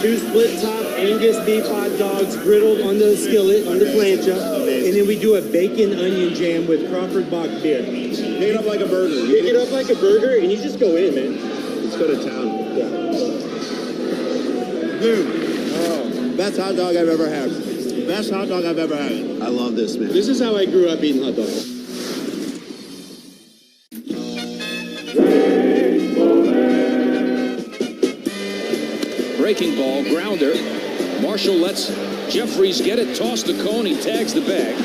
2 split-top Angus beef hot dogs griddled on the skillet, on the plancha. And then we do a bacon onion jam with Crawford Bock beer. Pick it up like a burger. Pick it up like a burger, and you just go in, man. Let's go to town. Yeah. Dude, best hot dog I've ever had. Best hot dog I've ever had. I love this, man. This is how I grew up eating hot dogs. Breaking ball, grounder. Marshall lets Jeffries get it, toss to Cone, he tags the bag.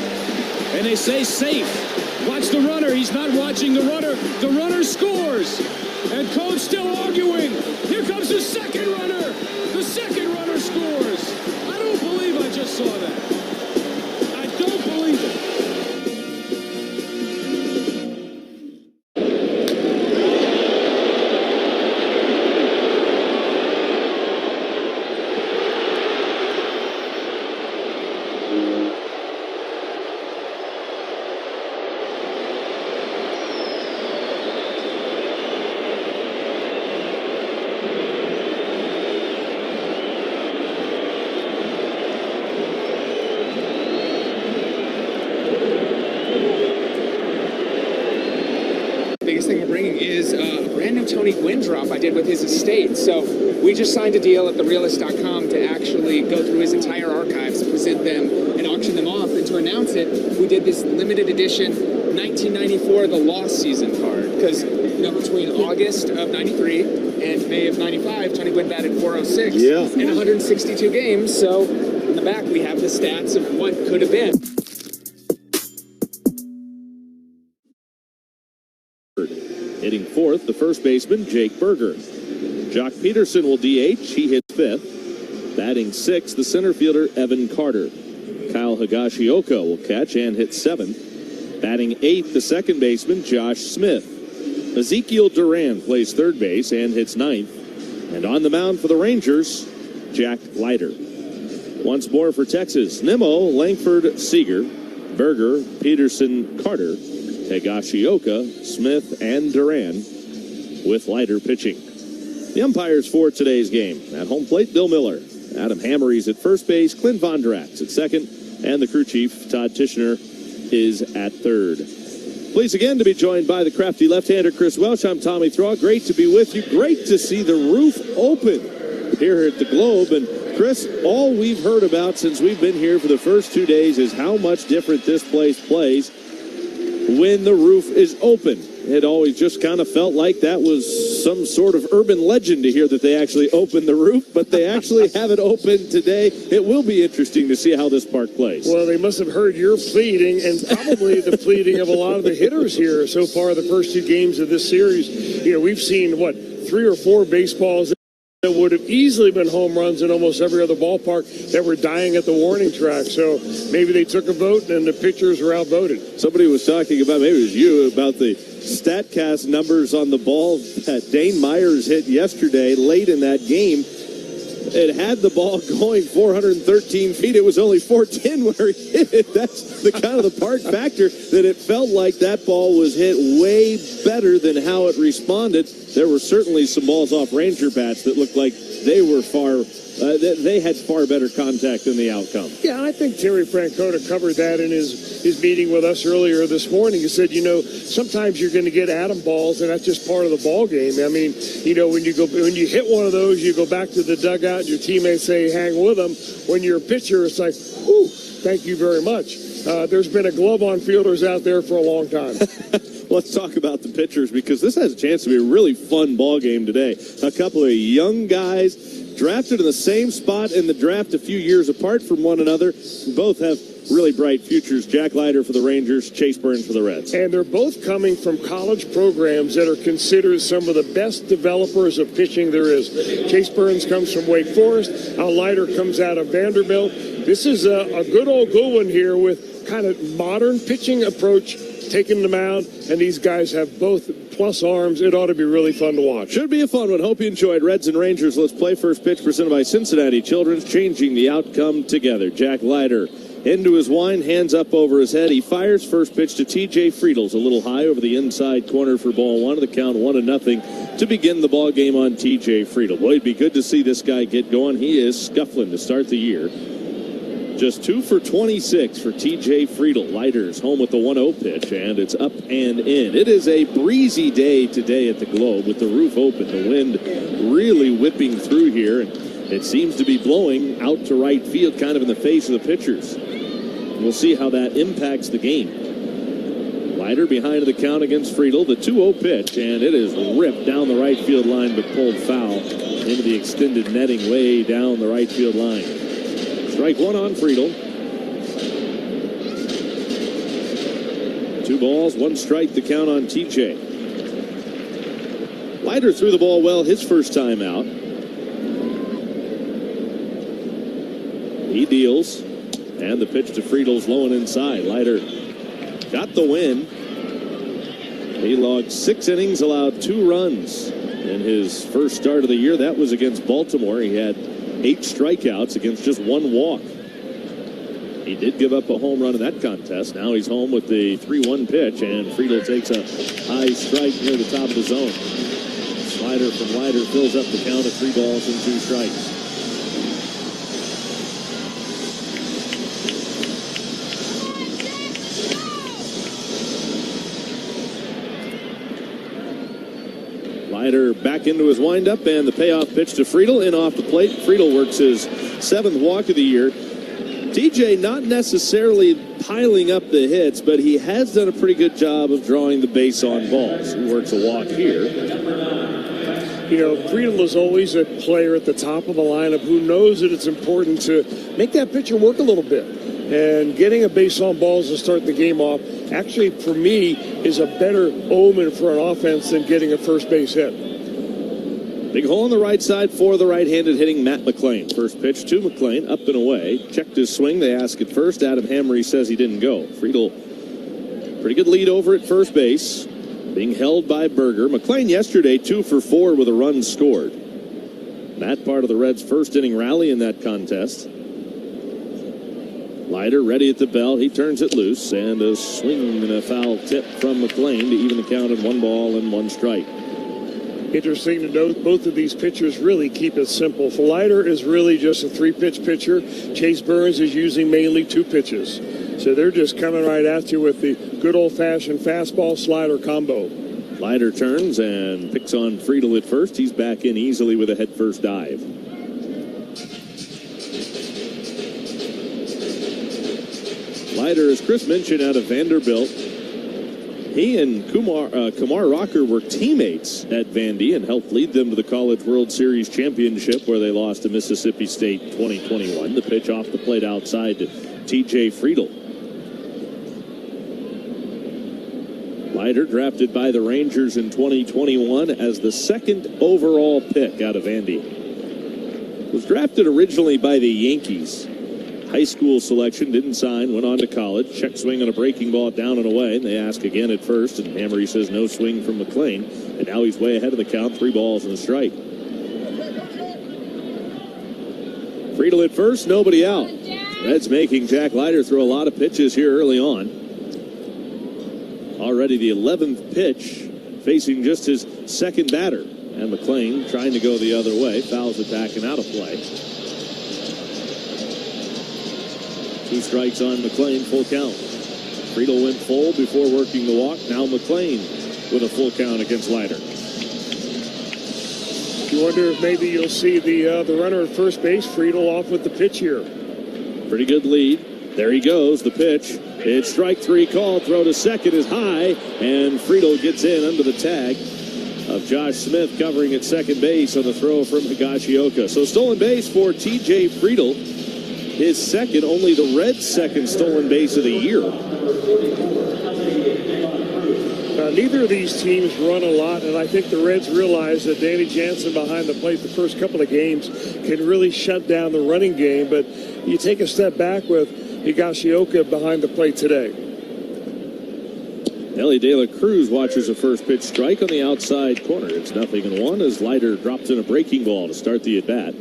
And they say safe. Watch the runner, he's not watching the runner. The runner scores. And Cone's still arguing. Here comes the second runner. The second runner scores. I don't believe I just saw that. I don't believe it. Biggest thing we're bringing is a brand new Tony Gwynn drop I did with his estate. So we just signed a deal at therealist.com to actually go through his entire archives, present them, and auction them off. And to announce it, we did this limited edition 1994 The Lost Season card. Because, you know, between August of 93 and May of 95, Tony Gwynn batted .406 in 162 games. So in the back, we have the stats of what could have been. Hitting fourth, the first baseman, Jake Berger. Jock Peterson will DH. He hits fifth. Batting sixth, the center fielder, Evan Carter. Kyle Higashioka will catch and hit seventh. Batting eighth, the second baseman, Josh Smith. Ezekiel Duran plays third base and hits ninth. And on the mound for the Rangers, Jack Leiter. Once more for Texas, Nimmo, Langford, Seager, Berger, Peterson, Carter, Higashioka, Smith, and Duran, with Leiter pitching. The umpires for today's game. At home plate, Bill Miller. Adam Hammery's at first base, Clint Von Drax at second, and the crew chief, Todd Tishner, is at third. Pleased again to be joined by the crafty left-hander, Chris Welsh. I'm Tommy Thraw. Great to be with you. Great to see the roof open here at the Globe. And Chris, all we've heard about since we've been here for the first 2 days is how much different this place plays when the roof is open. It always just kind of felt like that was some sort of urban legend to hear that they actually opened the roof, but they actually have it open today. It will be interesting to see how this park plays. Well, they must have heard your pleading and probably the pleading of a lot of the hitters here so far the first 2 games of this series. You know, we've seen, 3 or 4 baseballs that would have easily been home runs in almost every other ballpark that were dying at the warning track. So maybe they took a vote and the pitchers were outvoted. Somebody was talking about, maybe it was you, about the StatCast numbers on the ball that Dane Myers hit yesterday late in that game. It had the ball going 413 feet. It was only 410 where he hit it. That's the kind of the park factor that it felt like that ball was hit way better than how it responded. There were certainly some balls off Ranger bats that looked like they were they had far better contact than the outcome. Yeah, and I think Terry Francona covered that in his meeting with us earlier this morning. He said, sometimes you're going to get atom balls, and that's just part of the ball game. I mean, when you hit one of those, you go back to the dugout, your teammates say, hang with them. When you're a pitcher, it's like, whew, thank you very much. There's been a glove on fielders out there for a long time. Let's talk about the pitchers, because this has a chance to be a really fun ball game today. A couple of young guys drafted in the same spot in the draft a few years apart from one another. Both have really bright futures. Jack Leiter for the Rangers, Chase Burns for the Reds. And they're both coming from college programs that are considered some of the best developers of pitching there is. Chase Burns comes from Wake Forest. Leiter comes out of Vanderbilt. This is a good old good one here with kind of modern pitching approach, taking the mound, and these guys have both plus arms. It ought to be really fun to watch. Should be a fun one. Hope you enjoyed. Reds and Rangers, let's play. First pitch presented by Cincinnati Children's, changing the outcome together. Jack Leiter Into his wind, hands up over his head. He fires. First pitch to T.J. Friedel's a little high over the inside corner for ball one. The count 1-0 to begin the ball game on T.J. Friedel. Boy, it'd be good to see this guy get going. He is scuffling to start the year. Just 2 for 26 for T.J. Friedel. Leiter's home with the 1-0 pitch, and it's up and in. It is a breezy day today at the Globe with the roof open. The wind really whipping through here, and it seems to be blowing out to right field, kind of in the face of the pitchers. We'll see how that impacts the game. Leiter behind the count against Friedel. The 2-0 pitch, and it is ripped down the right field line, but pulled foul into the extended netting way down the right field line. Strike one on Friedel. 2 balls, 1 strike, the count on TJ. Leiter threw the ball well his first time out. He deals, and the pitch to Friedel's low and inside. Leiter got the win. He logged 6 innings, allowed 2 runs in his first start of the year. That was against Baltimore. He had 8 strikeouts against just 1 walk. He did give up a home run in that contest. Now he's home with the 3-1 pitch, and Friedel takes a high strike near the top of the zone. Slider from Leiter fills up the count at 3 balls and 2 strikes. Leiter back into his windup, and the payoff pitch to Friedel in off the plate. Friedel works his 7th walk of the year. TJ not necessarily piling up the hits, but he has done a pretty good job of drawing the base on balls. He works a walk here. You know, Friedel is always a player at the top of the lineup who knows that it's important to make that pitcher work a little bit. And getting a base on balls to start the game off, actually, for me, is a better omen for an offense than getting a first base hit. Big hole on the right side for the right-handed hitting Matt McLean. First pitch to McLean, up and away. Checked his swing. They ask at first. Adam Hammery says he didn't go. Friedel, pretty good lead over at first base, being held by Berger. McLean yesterday 2 for 4 with a run scored. That part of the Reds' first inning rally in that contest. Leiter ready at the bell. He turns it loose, and a swing and a foul tip from McLean to even the count at 1 ball and 1 strike. Interesting to note, both of these pitchers really keep it simple. Leiter is really just a 3-pitch pitcher. Chase Burns is using mainly 2 pitches. So they're just coming right at you with the good old-fashioned fastball slider combo. Leiter turns and picks on Friedel at first. He's back in easily with a head-first dive. Leiter, as Chris mentioned, out of Vanderbilt. He and Kumar Rocker were teammates at Vandy and helped lead them to the College World Series Championship, where they lost to Mississippi State 2021. The pitch off the plate outside to T.J. Friedel. Leiter, drafted by the Rangers in 2021 as the 2nd overall pick out of Vandy. Was drafted originally by the Yankees. High school selection, didn't sign, went on to college. Check swing on a breaking ball down and away, and they ask again at first, and Hammery says no swing from McLean, and now he's way ahead of the count, 3 balls and a strike. Friedel at first, nobody out. Reds making Jack Leiter throw a lot of pitches here early on. Already the 11th pitch, facing just his 2nd batter, and McLean trying to go the other way, fouls it back and out of play. 2 strikes on McLean, full count. Friedel went full before working the walk. Now McLean with a full count against Leiter. You wonder if maybe you'll see the runner at first base, Friedel, off with the pitch here. Pretty good lead. There he goes, the pitch. It's strike 3 called. Throw to second is high, and Friedel gets in under the tag of Josh Smith covering at second base on the throw from Higashioka. So stolen base for T.J. Friedel. His 2nd, only the Reds' 2nd stolen base of the year. Neither of these teams run a lot, and I think the Reds realize that Danny Jansen behind the plate the first couple of games can really shut down the running game, but you take a step back with Higashioka behind the plate today. Ellie De La Cruz watches a first pitch strike on the outside corner. It's 0-1 as Leiter drops in a breaking ball to start the at-bat.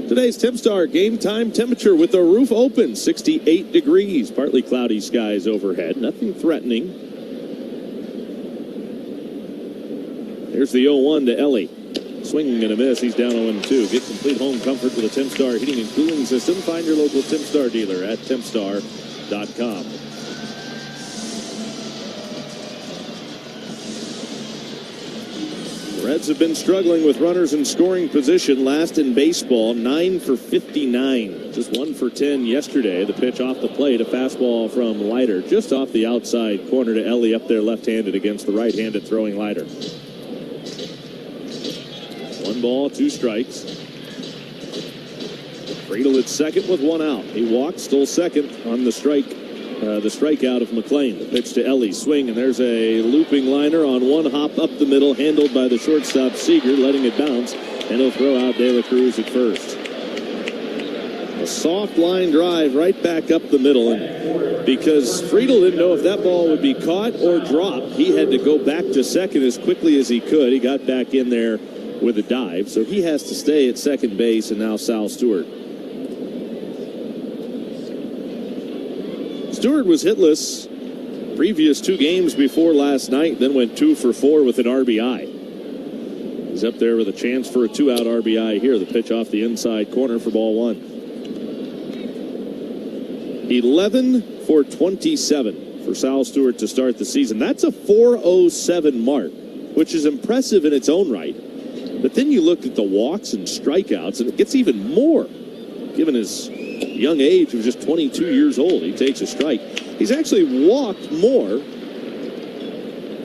Today's Tempstar game time temperature with the roof open, 68 degrees. Partly cloudy skies overhead. Nothing threatening. Here's the 0-1 to Ellie. Swinging and a miss. He's down 0-2. Get complete home comfort with a Tempstar heating and cooling system. Find your local Tempstar dealer at tempstar.com. Reds have been struggling with runners in scoring position. Last in baseball, 9 for 59. Just 1 for 10 yesterday. The pitch off the plate, a fastball from Leiter, just off the outside corner to Ellie up there left-handed against the right-handed throwing Leiter. 1 ball, 2 strikes. Friedel at second with 1 out. He walked, stole second on the strikeout of McLean. The pitch to Ellie, swing, and there's a looping liner on 1 hop up the middle, handled by the shortstop Seager, letting it bounce, and he'll throw out De La Cruz at first. A soft line drive right back up the middle, and because Friedel didn't know if that ball would be caught or dropped, he had to go back to second as quickly as he could. He got back in there with a dive, so he has to stay at second base, and now Sal Stewart. Stewart was hitless previous 2 games before last night, then went 2 for 4 with an RBI. He's up there with a chance for a 2-out RBI here. The pitch off the inside corner for ball 1. 11 for 27 for Sal Stewart to start the season. That's a .407 mark, which is impressive in its own right. But then you look at the walks and strikeouts, and it gets even more, given his young age of just 22 years old. He takes a strike. He's actually walked more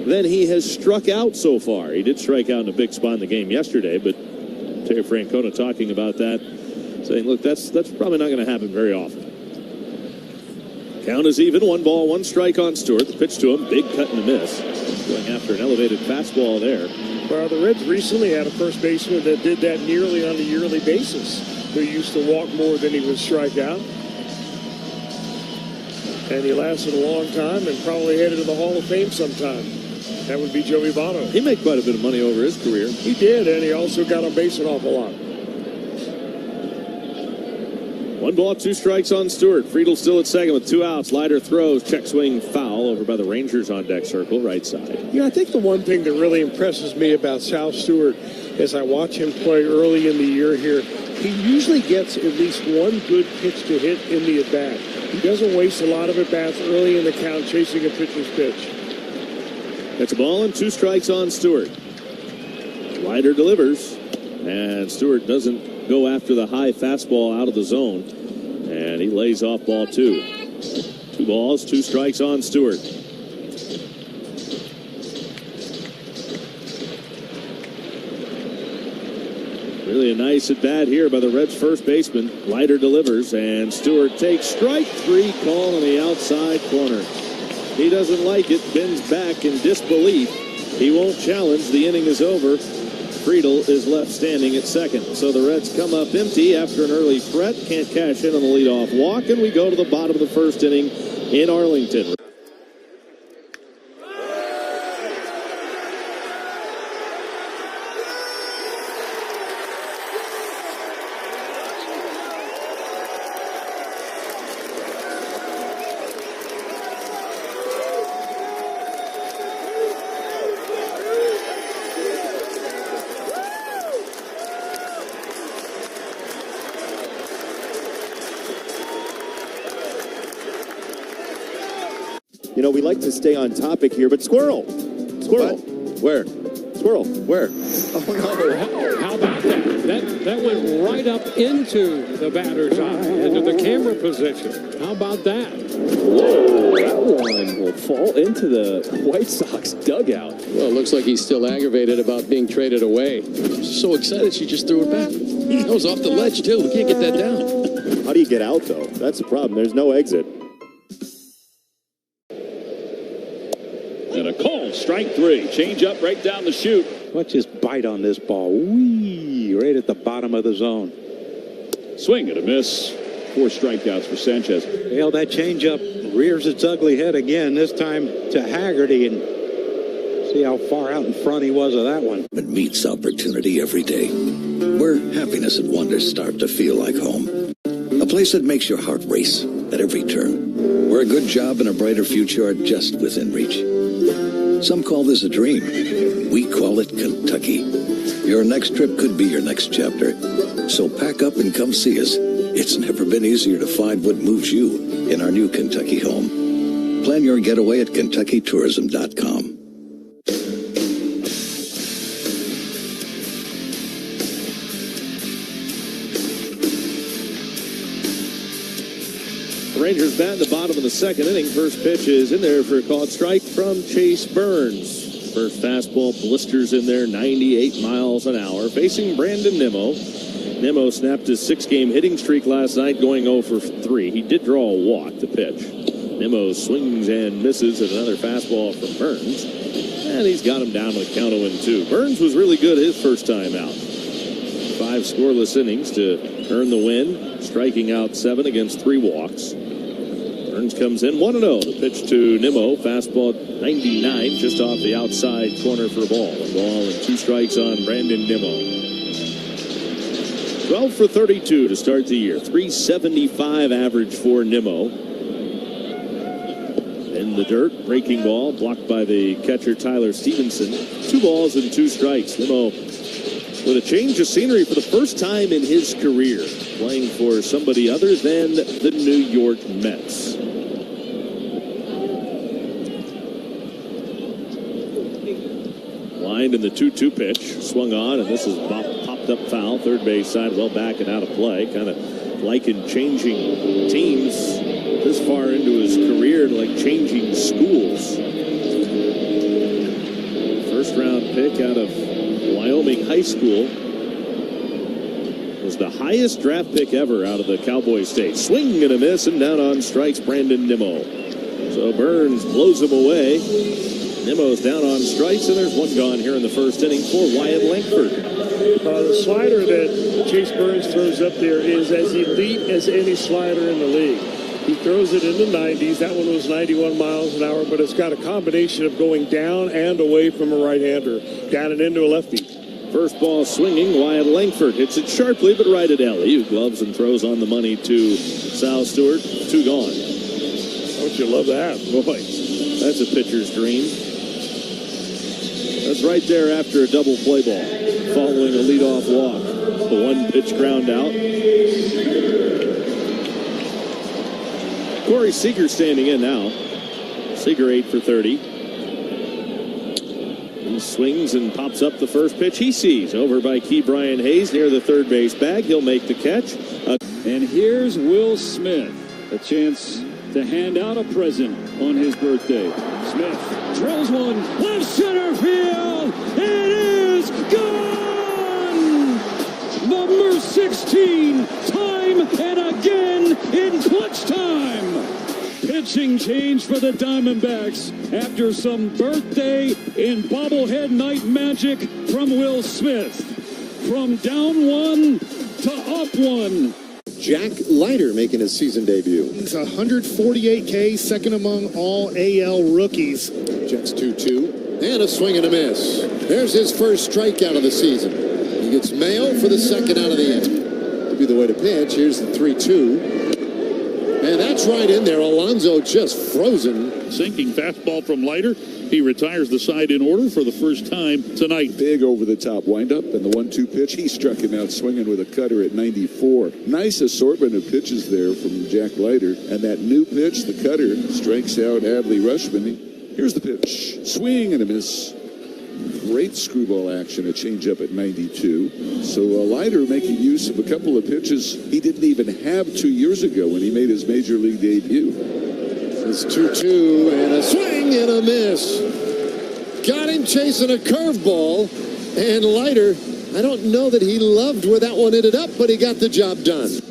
than he has struck out so far. He did strike out in a big spot in the game yesterday, but Terry Francona talking about that, saying, look, that's probably not going to happen very often. Count is even. 1 ball, 1 strike on Stewart. The pitch to him, big cut and a miss. Going after an elevated fastball there. Well, the Reds recently had a first baseman that did that nearly on a yearly basis, who used to walk more than he would strike out. And he lasted a long time and probably headed to the Hall of Fame sometime. That would be Joey Votto. He made quite a bit of money over his career. He did, and he also got on base an awful lot. 1 ball, 2 strikes on Stewart. Friedel still at second with 2 outs. Leiter throws, check swing, foul over by the Rangers on deck circle, right side. Yeah, I think the one thing that really impresses me about Sal Stewart as I watch him play early in the year here, he usually gets at least 1 good pitch to hit in the at-bat. He doesn't waste a lot of at-bats early in the count chasing a pitcher's pitch. It's a ball and 2 strikes on Stewart. Leiter delivers, and Stewart doesn't go after the high fastball out of the zone, and he lays off ball 2. 2 balls, 2 strikes on Stewart. Really a nice at bat here by the Reds' first baseman. Leiter delivers, and Stewart takes strike 3 call on the outside corner. He doesn't like it, bends back in disbelief. He won't challenge. The inning is over. Friedel is left standing at second. So the Reds come up empty after an early threat. Can't cash in on the leadoff walk, and we go to the bottom of the first inning in Arlington. You know, we like to stay on topic here, but Squirrel. Squirrel. What? Where? Squirrel. Where? Oh, no. How about that? That went right up into the batter's eye, into the camera position. How about that? Whoa, that one will fall into the White Sox dugout. Well, it looks like he's still aggravated about being traded away. She's so excited she just threw it back. That was off the ledge, too. We can't get that down. How do you get out, though? That's the problem. There's no exit. And a call, strike 3. Change up right down the chute. Watch his bite on this ball. Whee! Right at the bottom of the zone. Swing and a miss. 4 strikeouts for Sanchez. Well, that changeup rears its ugly head again, this time to Haggerty, and see how far out in front he was of that one. It meets opportunity every day. where happiness and wonder start to feel like home. A place that makes your heart race at every turn, where a good job and a brighter future are just within reach. Some call this a dream. We call it Kentucky. Your next trip could be your next chapter. So pack up and come see us. It's never been easier to find what moves you in our new Kentucky home. Plan your getaway at KentuckyTourism.com. Rangers bat in the bottom of the second inning. First pitch is in there for a called strike from Chase Burns. First fastball blisters in there, 98 miles an hour. Facing Brandon Nimmo. Nimmo snapped his 6-game hitting streak last night, going 0 for 3. He did draw a walk, the pitch. Nimmo swings and misses at another fastball from Burns. And he's got him down with count 0-2. Burns was really good his first time out. 5 scoreless innings to earn the win, striking out 7 against 3 walks. Burns comes in 1-0. The pitch to Nimmo, fastball 99, just off the outside corner for a ball. 1 ball and 2 strikes on Brandon Nimmo. 12 for 32 to start the year. 375 average for Nimmo. In the dirt, breaking ball, blocked by the catcher Tyler Stevenson. 2 balls and 2 strikes. Nimmo with a change of scenery for the first time in his career, playing for somebody other than the New York Mets. Lined in the 2-2 pitch, swung on, and this is popped up foul. Third base side, well back and out of play. Kind of liking changing teams this far into his career, like changing schools. First round pick out of Wyoming High School. Was the highest draft pick ever out of the Cowboy State. Swing and a miss, and down on strikes Brandon Nimmo. So Burns blows him away. Nimmo's down on strikes, and there's 1 gone here in the first inning for Wyatt Langford. The slider that Chase Burns throws up there is as elite as any slider in the league. He throws it in the 90s. That one was 91 miles an hour, but it's got a combination of going down and away from a right-hander, down and into a lefty. First ball swinging, Wyatt Langford hits it sharply, but right at Ellie, who gloves and throws on the money to Sal Stewart. 2 gone. Don't you love that? Boy, that's a pitcher's dream. That's right there after a double play ball, following a leadoff walk. The 1-pitch ground out. Corey Seager standing in now. Seager 8 for 30. He swings and pops up the first pitch he sees. Over by Key Brian Hayes near the third base bag. He'll make the catch. And here's Will Smith. A chance to hand out a present on his birthday. Smith drills one, left center field. It is gone! Number 16, time and again in clutch time. Pitching change for the Diamondbacks after some birthday in bobblehead night magic from Will Smith. From down 1 to up 1. Jack Leiter making his season debut. He's 148K, second among all AL rookies. Jets 2-2, and a swing and a miss. There's his first strikeout of the season. He gets Mayo for the second out of the inning. That'd be the way to pitch. Here's the 3-2. And that's right in there. Alonso just frozen. Sinking fastball from Leiter. He retires the side in order for the first time tonight. Big over-the-top windup, and the 1-2 pitch. He struck him out swinging with a cutter at 94. Nice assortment of pitches there from Jack Leiter. And that new pitch, the cutter, strikes out Adley Rutschman. Here's the pitch. Swing and a miss. Great screwball action, a changeup at 92. So Leiter making use of a couple of pitches he didn't even have 2 years ago when he made his major league debut. It's 2-2 and a swing and a miss. Got him chasing a curveball, and Leiter, I don't know that he loved where that one ended up, but he got the job done.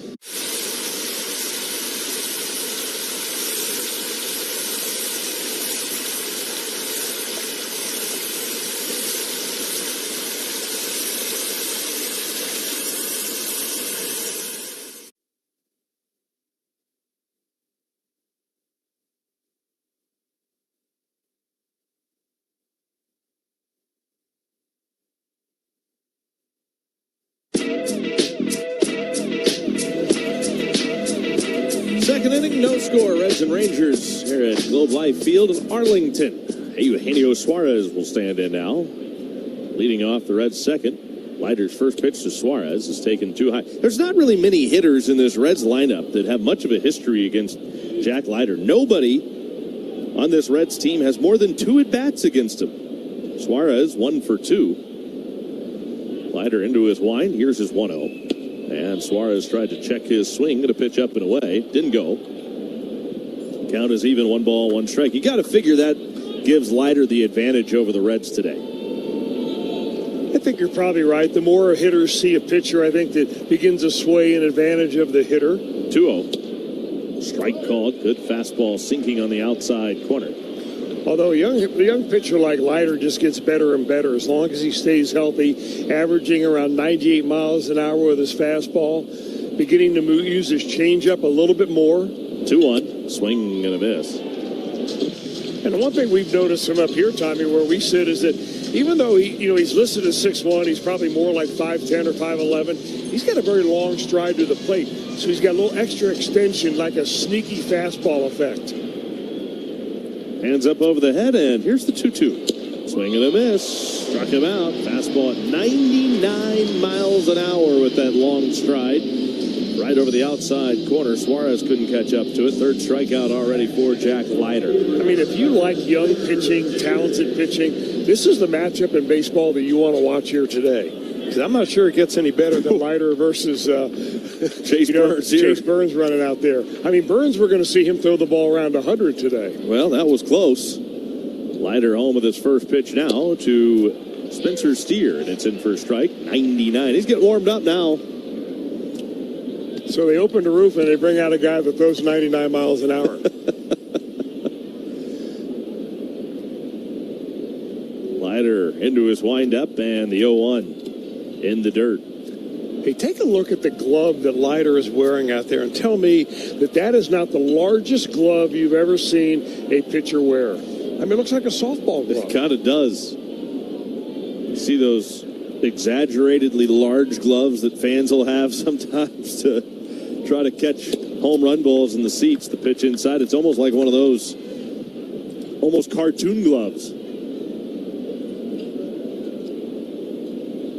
Second inning, no score. Reds and Rangers here at Globe Life Field in Arlington. Eugenio Suarez will stand in now. Leading off the Reds' second. Leiter's first pitch to Suarez is taken too high. There's not really many hitters in this Reds lineup that have much of a history against Jack Leiter. Nobody on this Reds team has more than 2 at-bats against him. Suarez, 1 for 2. Leiter into his wind. Here's his 1-0. And Suarez tried to check his swing to pitch up and away. Didn't go. Count is even, 1 ball, 1 strike. You got to figure that gives Leiter the advantage over the Reds today. I think you're probably right. The more hitters see a pitcher, I think that begins to sway in advantage of the hitter. 2-0. Strike called. Good fastball sinking on the outside corner. Although a young pitcher like Leiter just gets better and better as long as he stays healthy, averaging around 98 miles an hour with his fastball, beginning to use his changeup a little bit more. 2-1. Swing and a miss. And the one thing we've noticed from up here, Tommy, where we sit, is that even though he's listed as 6'1", he's probably more like 5'10" or 5'11", he's got a very long stride to the plate. So he's got a little extra extension, like a sneaky fastball effect. Hands up over the head, and here's the 2-2. Swing and a miss. Struck him out. Fastball at 99 miles an hour with that long stride. Right over the outside corner. Suarez couldn't catch up to it. Third strikeout already for Jack Leiter. I mean, if you like young pitching, talented pitching, this is the matchup in baseball that you want to watch here today. Because I'm not sure it gets any better than Leiter versus Chase Burns here. Chase Burns running out there. I mean, Burns, we're going to see him throw the ball around 100 today. Well, that was close. Leiter home with his first pitch now to Spencer Steer, and it's in for a strike. 99. He's getting warmed up now. So they open the roof and they bring out a guy that throws 99 miles an hour. Leiter into his windup, and the 0-1 in the dirt. Hey, take a look at the glove that Leiter is wearing out there and tell me that that is not the largest glove you've ever seen a pitcher wear. I mean, it looks like a softball glove. It kind of does. You see those exaggeratedly large gloves that fans will have sometimes to try to catch home run balls in the seats. The pitch inside, it's almost like one of those almost cartoon gloves.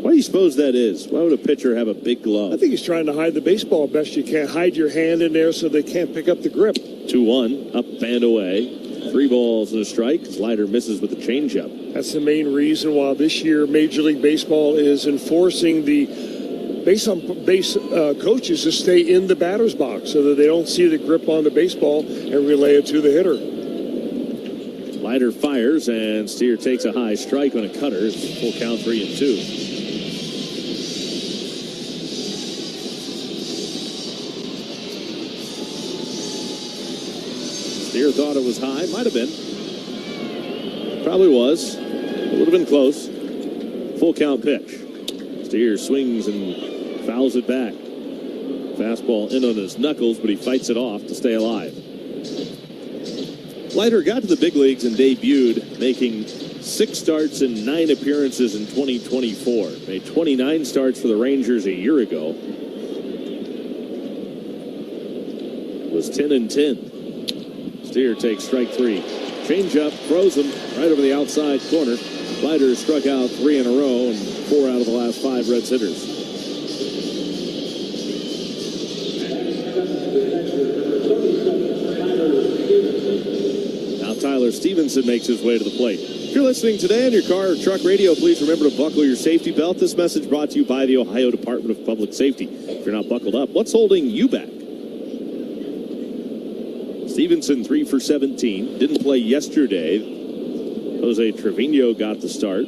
Why do you suppose that is? Why would a pitcher have a big glove? I think he's trying to hide the baseball best you can. Hide your hand in there so they can't pick up the grip. 2-1, up and away. 3 balls and a strike. Leiter misses with the changeup. That's the main reason why this year Major League Baseball is enforcing the base coaches to stay in the batter's box so that they don't see the grip on the baseball and relay it to the hitter. Leiter fires, and Steer takes a high strike on a cutter. It's full count, 3-2. Steer thought it was high. Might have been. Probably was. It would have been close. Full count pitch. Steer swings and fouls it back. Fastball in on his knuckles, but he fights it off to stay alive. Leiter got to the big leagues and debuted, making 6 starts and 9 appearances in 2024. Made 29 starts for the Rangers a year ago. Was 10-10. Steer takes strike 3. Changeup, throws him right over the outside corner. Leiter struck out 3 in a row and 4 out of the last 5 Reds hitters. Now Tyler Stevenson makes his way to the plate. If you're listening today on your car or truck radio, please remember to buckle your safety belt. This message brought to you by the Ohio Department of Public Safety. If you're not buckled up, what's holding you back? Stevenson 3 for 17. Didn't play yesterday. Jose Trevino got the start.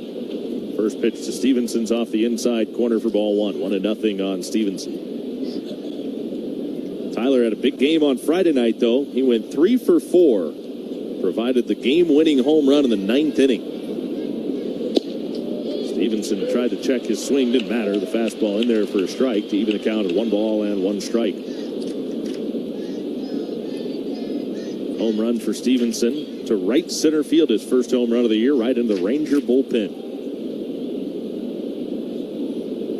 First pitch to Stevenson's off the inside corner for ball 1. 1-0 on Stevenson. Tyler had a big game on Friday night, though. He went 3 for 4. Provided the game-winning home run in the 9th inning. Stevenson tried to check his swing. Didn't matter. The fastball in there for a strike to even the count at 1 ball and 1 strike. Home run for Stevenson to right center field. His first home run of the year, right into the Ranger bullpen.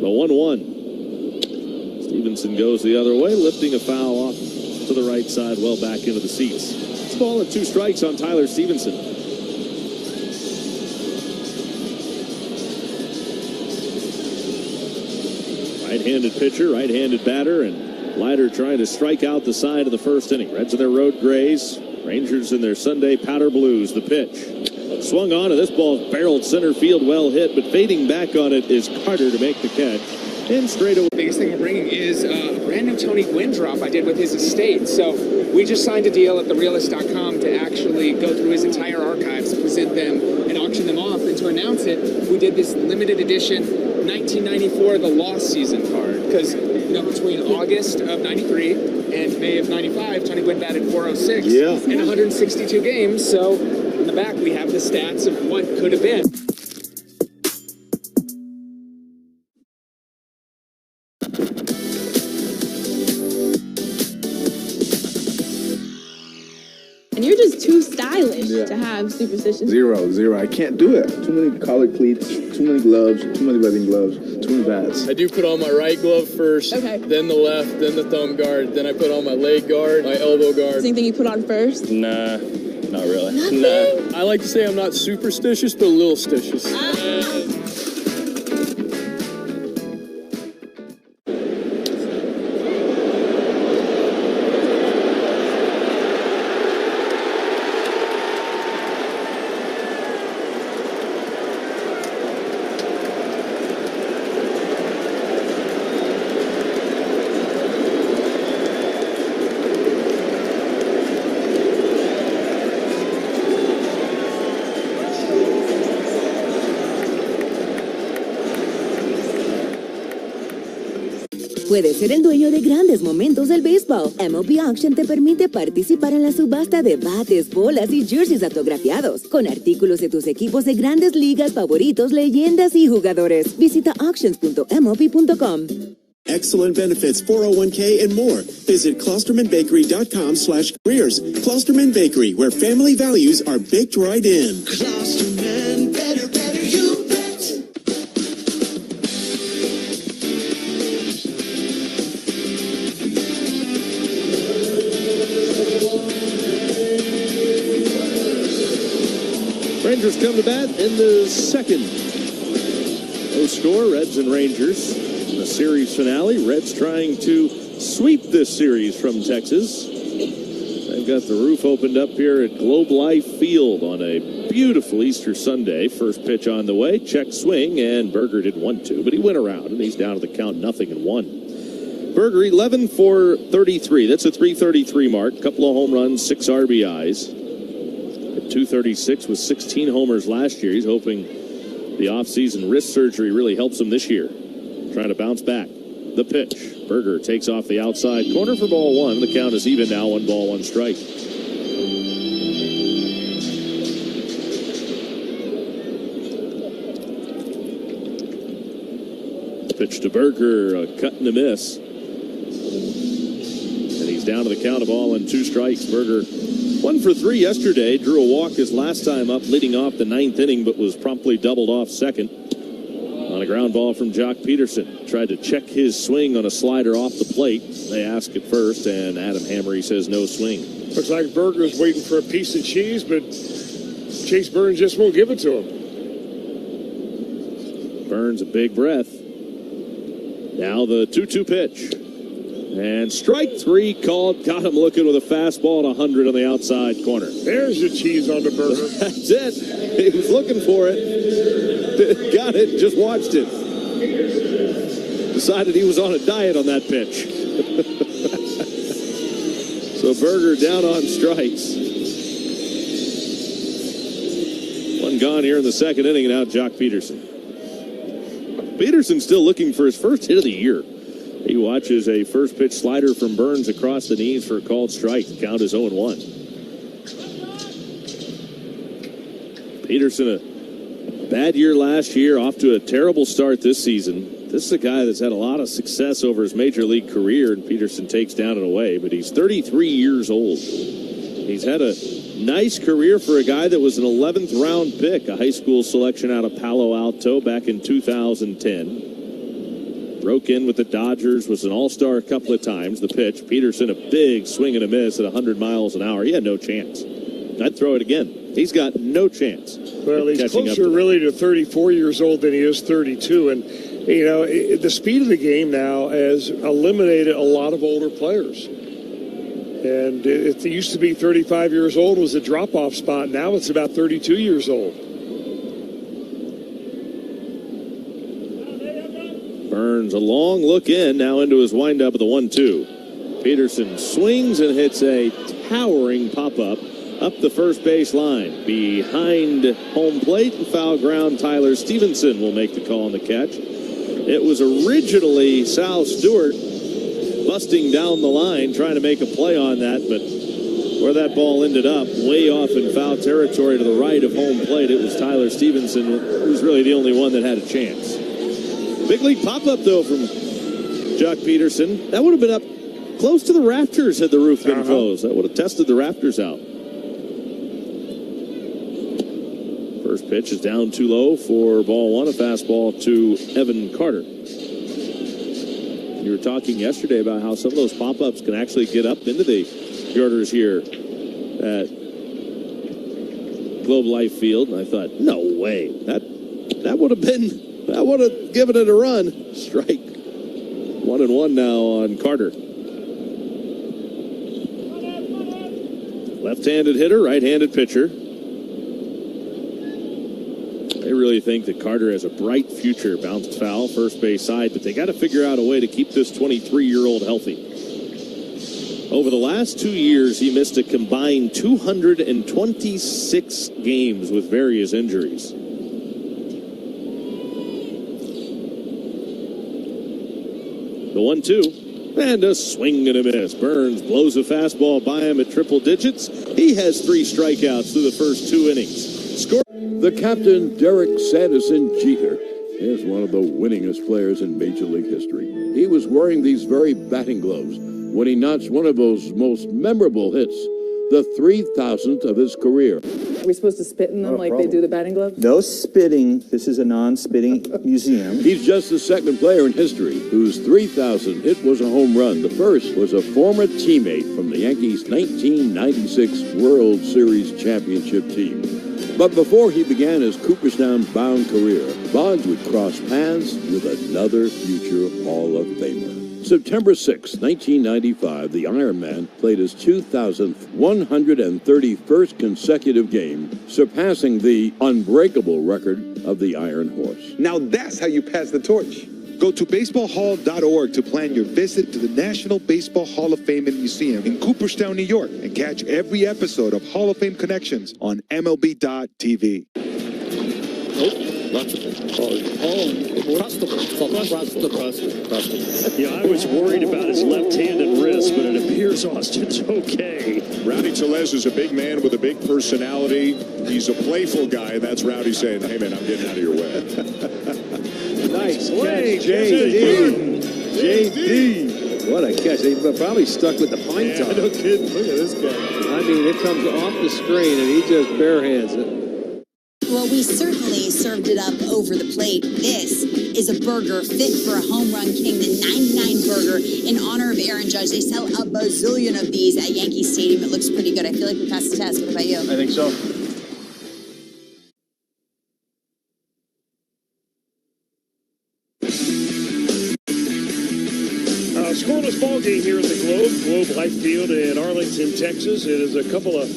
The 1-1. Stevenson goes the other way, lifting a foul off to the right side, well back into the seats. It's ball and 2 strikes on Tyler Stevenson. Right-handed pitcher, right-handed batter, and Leiter trying to strike out the side of the first inning. Reds in their road grays, Rangers in their Sunday powder blues. The pitch. Swung on, and this ball barreled center field, well hit, but fading back on it is Carter to make the catch. And straight away. The biggest thing we're bringing is a brand new Tony Gwynn drop I did with his estate. So we just signed a deal at therealist.com to actually go through his entire archives, present them, and auction them off. And to announce it, we did this limited edition 1994 The Lost Season card. Because, you know, between August of 93 and May of 95, Tony Gwynn batted .406 in 162 games. So in the back, we have the stats of what could have been. And you're just too stylish to have superstitions. Zero. I can't do it. Too many collared cleats, too many gloves, too many webbing gloves, too many bats. I do put on my right glove first, then the left, then the thumb guard, then I put on my leg guard, my elbow guard. Anything you put on first? Nah, not really. Nothing? Nah. I like to say I'm not superstitious, but a little stitious. Puedes ser el dueño de grandes momentos del béisbol. MLB Auction te permite participar en la subasta de bates, bolas y jerseys autografiados, con artículos de tus equipos de grandes ligas favoritos, leyendas y jugadores. Visita auctions.mlb.com. Excellent benefits, 401k, and more. Visit ClostermanBakery.com/careers. Klosterman Bakery, where family values are baked right in. Klosterman, better, you bet. Rangers come to bat in the second. No score, Reds and Rangers. In the series finale, Reds trying to sweep this series from Texas. They've got the roof opened up here at Globe Life Field on a beautiful Easter Sunday. First pitch on the way, check swing, and Berger didn't want to, but he went around, and he's down to the count 0-1. Berger 11 for 33. That's a 333 mark. Couple of home runs, 6 RBIs. At 236 with 16 homers last year. He's hoping the offseason wrist surgery really helps him this year. Trying to bounce back. The pitch. Berger takes off the outside corner for ball 1. The count is even now, 1 ball, 1 strike. Pitch to Berger, a cut and a miss. And he's down to the count of 2 strikes. Berger 1 for 3 yesterday. Drew a walk his last time up, leading off the 9th inning, but was promptly doubled off second. On a ground ball from Jock Peterson. Tried to check his swing on a slider off the plate. They ask at first, and Adam Hammery says no swing. Looks like Berger's waiting for a piece of cheese, but Chase Burns just won't give it to him. Burns a big breath. Now the 2-2 pitch. And strike 3 called. Got him looking with a fastball at 100 on the outside corner. There's the cheese on the burger. That's it. He was looking for it. Got it. Just watched it. Decided he was on a diet on that pitch. So Berger down on strikes. 1 gone here in the second inning, and out Jock Peterson. Peterson's still looking for his first hit of the year. He watches a first pitch slider from Burns across the knees for a called strike. The count is 0-1. Peterson, a bad year last year, off to a terrible start this season. This is a guy that's had a lot of success over his major league career, and Peterson takes down and away, but he's 33 years old. He's had a nice career for a guy that was an 11th round pick, a high school selection out of Palo Alto back in 2010. Broke in with the Dodgers, was an all-star a couple of times. The pitch, Peterson, a big swing and a miss at 100 miles an hour. He had no chance. I'd throw it again. He's got no chance. Well, he's closer really to 34 years old than he is 32. And, you know, the speed of the game now has eliminated a lot of older players. And it used to be 35 years old was a drop-off spot. Now it's about 32 years old. Burns, a long look in, now into his windup of the 1-2. Peterson swings and hits a towering pop-up up the first base line. Behind home plate and foul ground, Tyler Stevenson will make the call on the catch. It was originally Sal Stewart busting down the line, trying to make a play on that, but where that ball ended up, way off in foul territory to the right of home plate, it was Tyler Stevenson who was really the only one that had a chance. Big league pop-up, though, from Jock Peterson. That would have been up close to the rafters had the roof been closed. That would have tested the rafters out. First pitch is down too low for ball one, a fastball to Evan Carter. You were talking yesterday about how some of those pop-ups can actually get up into the girders here at Globe Life Field, and I thought, no way. That would have given it a run. Strike. 1-1 now on Carter. Left-handed hitter, right-handed pitcher. They really think that Carter has a bright future. Bounced foul, first base side, but they got to figure out a way to keep this 23-year-old healthy. Over the last 2 years, he missed a combined 226 games with various injuries. The 1-2, and a swing and a miss. Burns blows a fastball by him at triple digits. He has 3 strikeouts through the first 2 innings. Score. The captain, Derek Sanderson Jeter, is one of the winningest players in Major League history. He was wearing these very batting gloves when he notched one of those most memorable hits, the 3,000th of his career. Are we supposed to spit in them like they do the batting gloves? No spitting. This is a non-spitting museum. He's just the second player in history whose 3,000th hit was a home run. The first was a former teammate from the Yankees' 1996 World Series championship team. But before he began his Cooperstown-bound career, Bonds would cross paths with another future Hall of Famer. September 6, 1995, the Iron Man played his 2,131st consecutive game, surpassing the unbreakable record of the Iron Horse. Now that's how you pass the torch. Go to baseballhall.org to plan your visit to the National Baseball Hall of Fame and Museum in Cooperstown, New York, and catch every episode of Hall of Fame Connections on MLB.tv. Yeah, I was worried about his left-handed wrist, but it appears Austin's okay. Rowdy Tellez is a big man with a big personality. He's a playful guy, and that's Rowdy saying, hey, man, I'm getting out of your way. Nice catch, JD. JD. What a catch. They probably stuck with the pine top. No kidding. Look at this guy. I mean, it comes off the screen, and he just barehands it. Well, we certainly served it up over the plate. This is a burger fit for a home run king, the 99 burger in honor of Aaron Judge. They sell a bazillion of these at Yankee Stadium. It looks pretty good. I feel like we passed the test. What about you? I think so. Scoreless ball game here at the Globe Life Field in Arlington, Texas. It is a couple of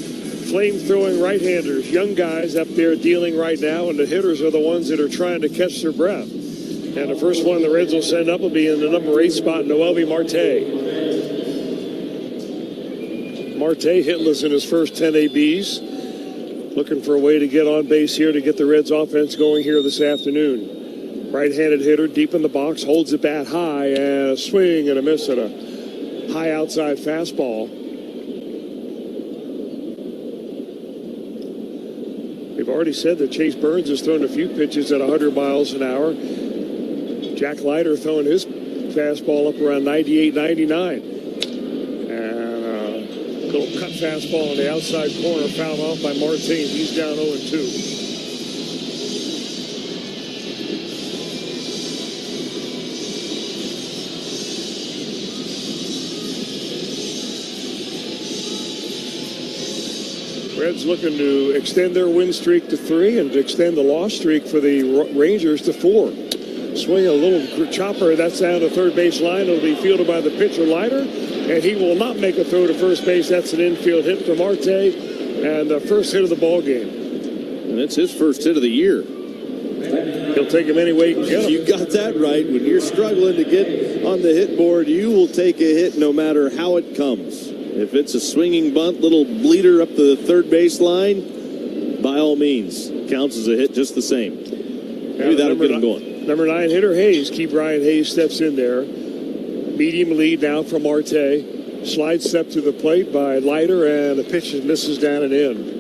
flame-throwing right-handers, young guys up there dealing right now, and the hitters are the ones that are trying to catch their breath. And the first one the Reds will send up will be in the number 8 spot, Noelvi Marte. Marte hitless in his first 10 ABs. Looking for a way to get on base here to get the Reds offense going here this afternoon. Right-handed hitter deep in the box, holds the bat high, and a swing and a miss at a high outside fastball. We've already said that Chase Burns has thrown a few pitches at 100 miles an hour. Jack Leiter throwing his fastball up around 98, 99. And a little cut fastball on the outside corner, fouled off by Martin. He's down 0-2. Reds looking to extend their win streak to 3 and to extend the loss streak for the Rangers to 4. Swing a little chopper. That's down the third base line. It'll be fielded by the pitcher, Leiter, and he will not make a throw to first base. That's an infield hit from Marte, and the first hit of the ball game. And it's his first hit of the year. He'll take him any way he can get him. You got that right. When you're struggling to get on the hit board, you will take a hit no matter how it comes. If it's a swinging bunt, little bleeder up the third base line, by all means, counts as a hit just the same. Maybe that'll get him going. Number 9 hitter Hayes. Key Brian Hayes steps in there. Medium lead now from Marte. Slide step to the plate by Leiter, and the pitch misses down and in.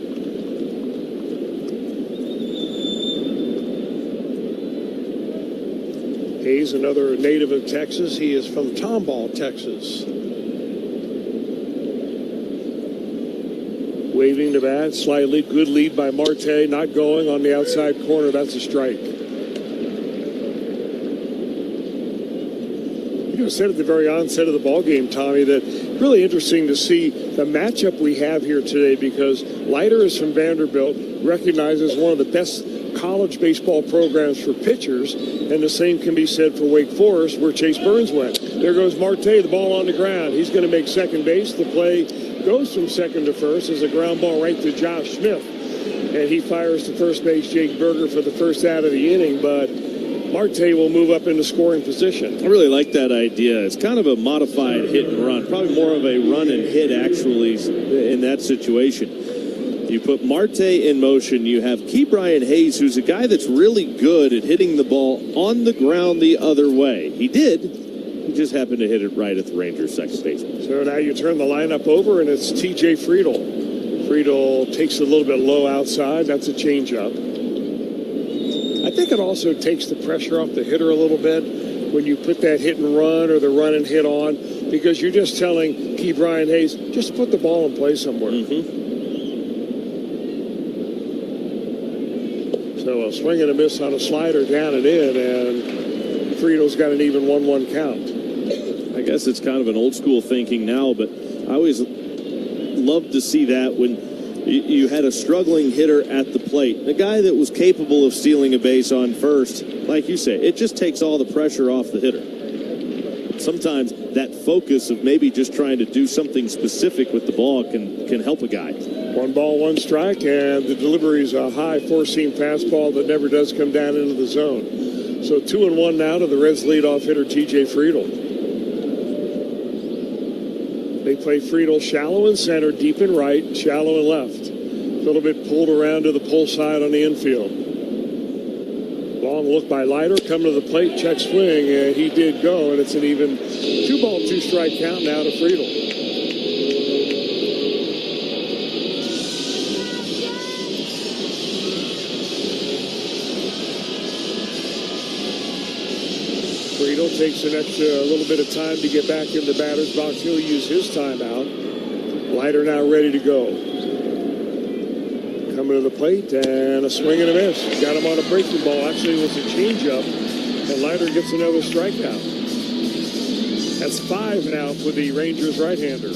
Hayes, another native of Texas. He is from Tomball, Texas. Waving the bat, slightly good lead by Marte. Not going on the outside corner. That's a strike. You said at the very onset of the ball game, Tommy, that really interesting to see the matchup we have here today, because Leiter is from Vanderbilt, recognized as one of the best college baseball programs for pitchers, and the same can be said for Wake Forest, where Chase Burns went. There goes Marte, the ball on the ground. He's going to make second base. The play goes from second to first as a ground ball right to Josh Smith, and he fires to first base Jake Berger for the first out of the inning, but Marte will move up into scoring position. I really like that idea. It's kind of a modified hit and run, probably more of a run and hit actually in that situation. You put Marte in motion. You have Key Brian Hayes, who's a guy that's really good at hitting the ball on the ground the other way. He did. He just happened to hit it right at the Rangers' second baseman. So now you turn the lineup over, and it's T.J. Friedel. Friedel takes a little bit low outside. That's a changeup. I think it also takes the pressure off the hitter a little bit when you put that hit and run or the run and hit on, because you're just telling Key Brian Hayes, just put the ball in play somewhere. So a swing and a miss on a slider down and in, and Friedel's got an even 1-1 count. I guess it's kind of an old school thinking now, but I always loved to see that when you had a struggling hitter at the plate, a guy that was capable of stealing a base on first. Like you say, it just takes all the pressure off the hitter. Sometimes that focus of maybe just trying to do something specific with the ball can help a guy. 1 ball, 1 strike, and the delivery is a high four-seam fastball that never does come down into the zone. So 2-1 now to the Reds' leadoff hitter, T.J. Friedel. They play Friedel shallow in center, deep in right, shallow in left. A little bit pulled around to the pull side on the infield. Long look by Leiter, coming to the plate, check swing, and he did go, and it's an even 2 ball, 2 strike count now to Friedel. Friedel takes an extra little bit of time to get back in the batter's box. He'll use his timeout. Leiter now ready to go. Coming to the plate, and a swing and a miss. Got him on a breaking ball. Actually, it was a changeup, and Leiter gets another strikeout. That's 5 now for the Rangers right-hander.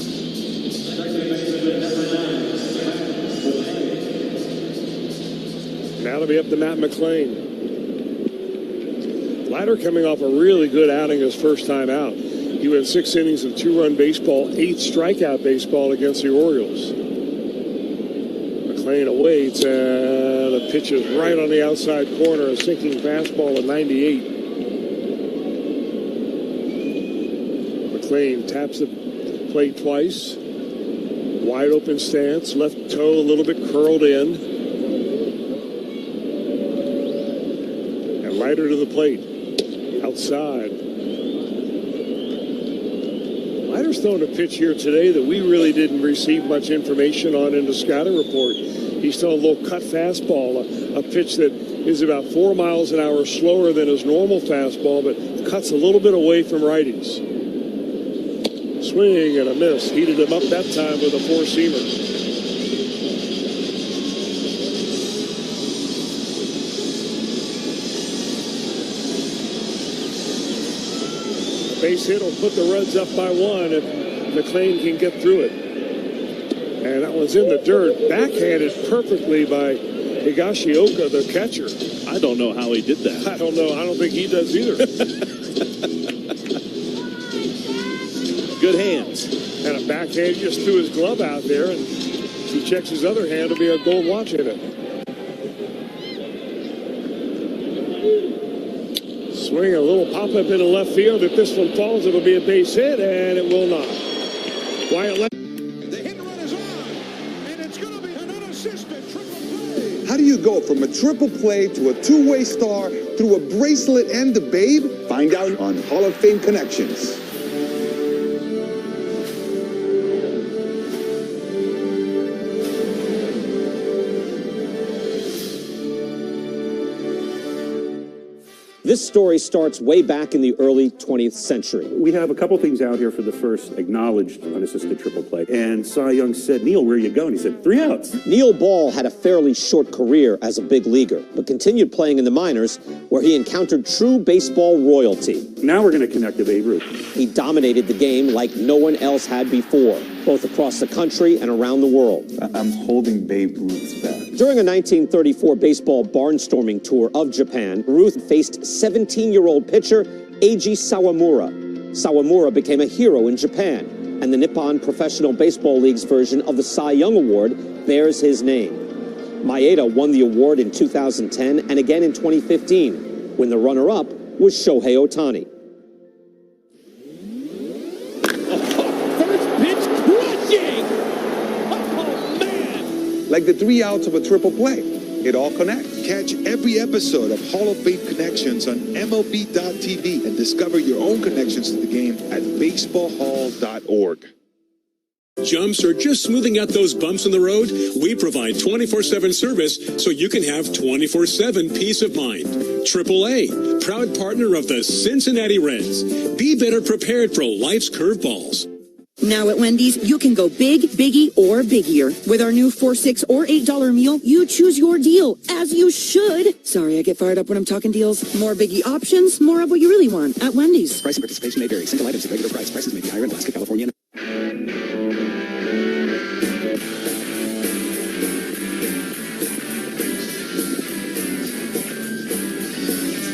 Now it'll be up to Matt McClain. Leiter coming off a really good outing his first time out. He went 6 innings of 2-run baseball, 8 strikeout baseball against the Orioles. McClain awaits, and the pitch is right on the outside corner, a sinking fastball at 98. McClain taps the plate twice. Wide open stance, left toe a little bit curled in. And Leiter to the plate. Outside. Leiter's throwing a pitch here today that we really didn't receive much information on in the scouting report. He's throwing a little cut fastball, a pitch that is about 4 miles an hour slower than his normal fastball, but cuts a little bit away from righties. Swing and a miss. Heated him up that time with a 4-seamer. Base hit will put the Reds up by 1 if McClain can get through it. And that one's in the dirt, backhanded perfectly by Higashioka, the catcher. I don't know how he did that. I don't know. I don't think he does either. Good hands. And a backhand, just threw his glove out there, and he checks his other hand, it'll be a gold watch in it. Swing, a little pop-up into left field. If this one falls, it'll be a base hit, and it will not. Wyatt left. How do you go from a triple play to a two-way star through a bracelet and the babe? Find out on Hall of Fame Connections. This story starts way back in the early 20th century. We have a couple things out here for the first acknowledged unassisted triple play. And Cy Young said, Neil, where are you going? He said, 3 outs. Neil Ball had a fairly short career as a big leaguer, but continued playing in the minors, where he encountered true baseball royalty. Now we're going to connect to Babe Ruth. He dominated the game like no one else had before, both across the country and around the world. I'm holding Babe Ruth's back. During a 1934 baseball barnstorming tour of Japan, Ruth faced 17-year-old pitcher Eiji Sawamura. Sawamura became a hero in Japan, and the Nippon Professional Baseball League's version of the Cy Young Award bears his name. Maeda won the award in 2010 and again in 2015, when the runner-up was Shohei Ohtani. Like the 3 outs of a triple play. It all connects. Catch every episode of Hall of Fame Connections on MLB.tv and discover your own connections to the game at baseballhall.org. Jumps or just smoothing out those bumps in the road? We provide 24/7 service so you can have 24/7 peace of mind. AAA, proud partner of the Cincinnati Reds. Be better prepared for life's curveballs. Now at Wendy's, you can go big, biggie, or biggier. With our new $4, $6, or $8 meal, you choose your deal, as you should. Sorry, I get fired up when I'm talking deals. More biggie options, more of what you really want at Wendy's. Price and participation may vary. Single items at regular price. Prices may be higher in Alaska, California.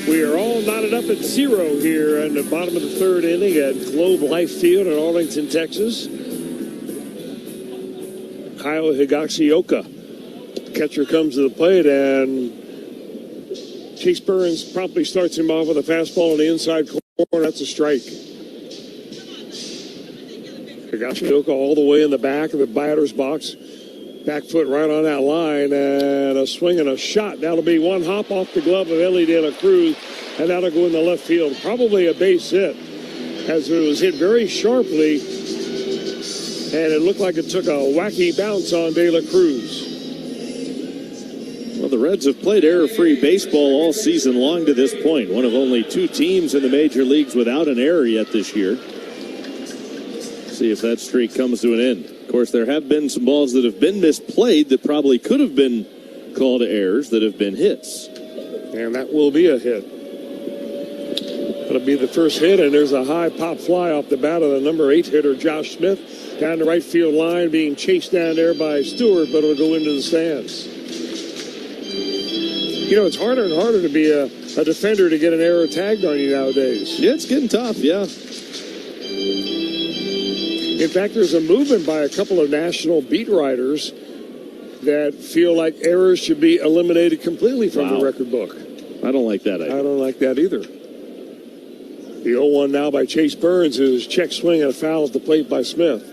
We are all knotted up at 0 here in the bottom of the 3rd inning at Globe Life Field in Arlington, Texas. Kyle Higashioka. Catcher comes to the plate, and Chase Burns promptly starts him off with a fastball in the inside corner. That's a strike. Higashioka all the way in the back of the batter's box. Back foot right on that line, and a swing and a shot. That'll be one hop off the glove of Ellie De La Cruz, and that'll go in the left field. Probably a base hit, as it was hit very sharply, and it looked like it took a wacky bounce on De La Cruz. Well, the Reds have played error-free baseball all season long to this point. One of only 2 teams in the major leagues without an error yet this year. See if that streak comes to an end. Of course, there have been some balls that have been misplayed that probably could have been called errors that have been hits. And that will be a hit. That'll be the first hit, and there's a high pop fly off the bat of the number 8 hitter, Josh Smith, down the right field line, being chased down there by Stewart, but it'll go into the stands. You know, it's harder and harder to be a defender to get an error tagged on you nowadays. Yeah, it's getting tough, yeah. In fact, there's a movement by a couple of national beat writers that feel like errors should be eliminated completely from the record book. I don't like that idea. I don't like that either. The 0-1 now by Chase Burns, who's check swing and a foul at the plate by Smith.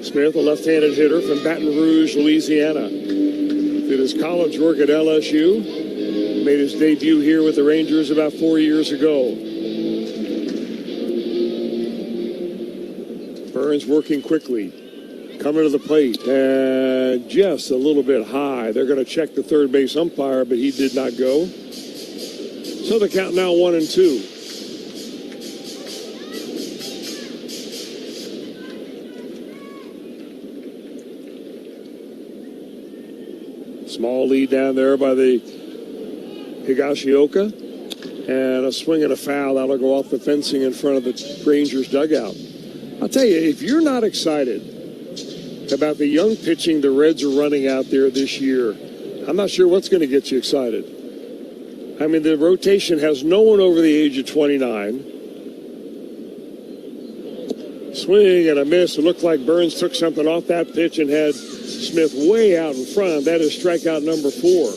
Smith, a left-handed hitter from Baton Rouge, Louisiana. Did his college work at LSU. Made his debut here with the Rangers about 4 years ago. Burns working quickly, coming to the plate, and just a little bit high. They're going to check the third base umpire, but he did not go. So the count now 1-2. Small lead down there by the Higashioka, and a swing and a foul. That'll go off the fencing in front of the Rangers dugout. I'll tell you, if you're not excited about the young pitching the Reds are running out there this year. I'm not sure what's going to get you excited. I mean, the rotation has no one over the age of 29. Swing and a miss. It looked like Burns took something off that pitch and had Smith way out in front. That is strikeout number 4.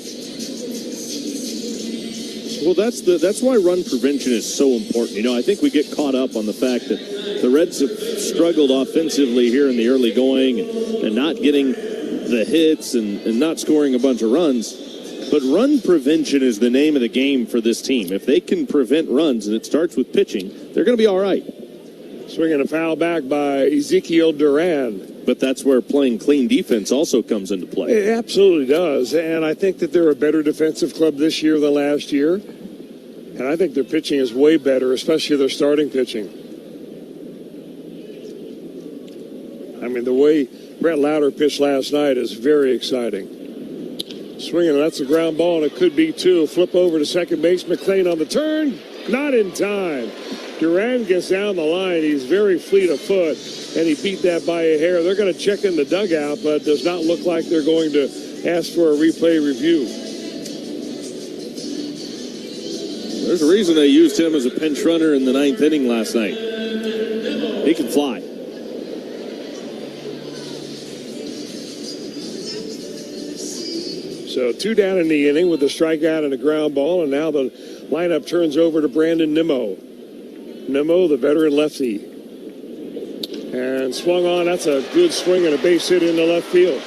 Well, that's why run prevention is so important. You know, I think we get caught up on the fact that the Reds have struggled offensively here in the early going and not getting the hits and not scoring a bunch of runs. But run prevention is the name of the game for this team. If they can prevent runs, and it starts with pitching, they're going to be all right. Swinging a foul back by Ezekiel Duran. But that's where playing clean defense also comes into play. It absolutely does. And I think that they're a better defensive club this year than last year. And I think their pitching is way better, especially their starting pitching. I mean, the way Brett Lauder pitched last night is very exciting. Swinging, that's a ground ball, and it could be 2. Flip over to second base. McClain on the turn. Not in time. Duran gets down the line. He's very fleet of foot, and he beat that by a hair. They're going to check in the dugout, but it does not look like they're going to ask for a replay review. There's a reason they used him as a pinch runner in the 9th inning last night. He can fly. So 2 down in the inning with a strikeout and a ground ball, and now the lineup turns over to Brandon Nimmo. Nimmo, the veteran lefty. And swung on. That's a good swing and a base hit into left field.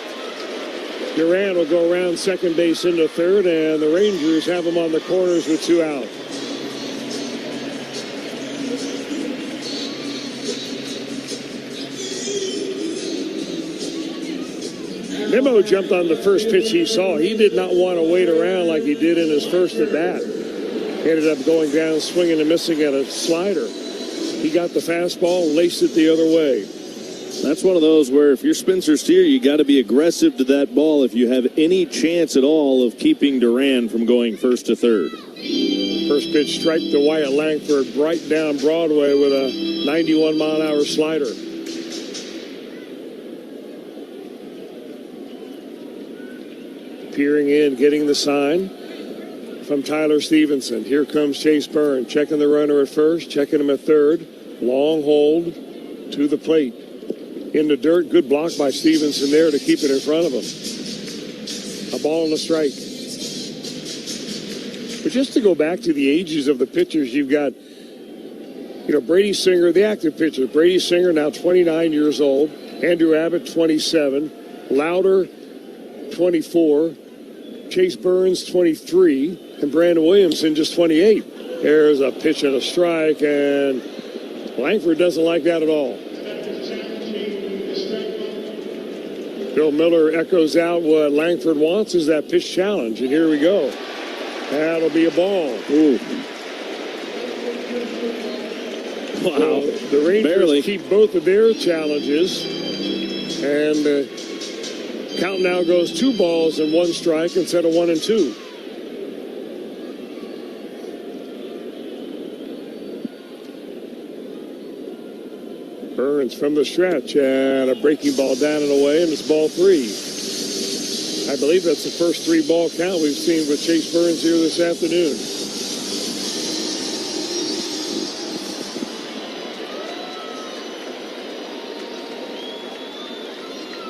Duran will go around second base into third, and the Rangers have him on the corners with 2 out. Nimmo jumped on the first pitch he saw. He did not want to wait around like he did in his first at bat. Ended up going down, swinging and missing at a slider. He got the fastball, laced it the other way. That's one of those where if you're Spencer Steer, you got to be aggressive to that ball if you have any chance at all of keeping Duran from going first to third. First pitch strike to Wyatt Langford right down Broadway with a 91-mile-an-hour slider. Peering in, getting the sign from Tyler Stevenson. Here comes Chase Byrne, checking the runner at first, checking him at third. Long hold to the plate. In the dirt, good block by Stevenson there to keep it in front of him. A ball and a strike. But just to go back to the ages of the pitchers, you've got, Brady Singer, the active pitcher. Brady Singer, now 29 years old. Andrew Abbott, 27. Lauder, 24. Chase Burns, 23. And Brandon Williamson, just 28. There's a pitch and a strike, and Langford doesn't like that at all. Bill Miller echoes out what Langford wants is that pitch challenge, and here we go. That'll be a ball. Ooh. Wow. So the Rangers keep both of their challenges, and the count now goes 2 balls and 1 strike instead of 1 and 2. Burns from the stretch and a breaking ball down and away, and it's ball 3. I believe that's the first 3-ball count we've seen with Chase Burns here this afternoon.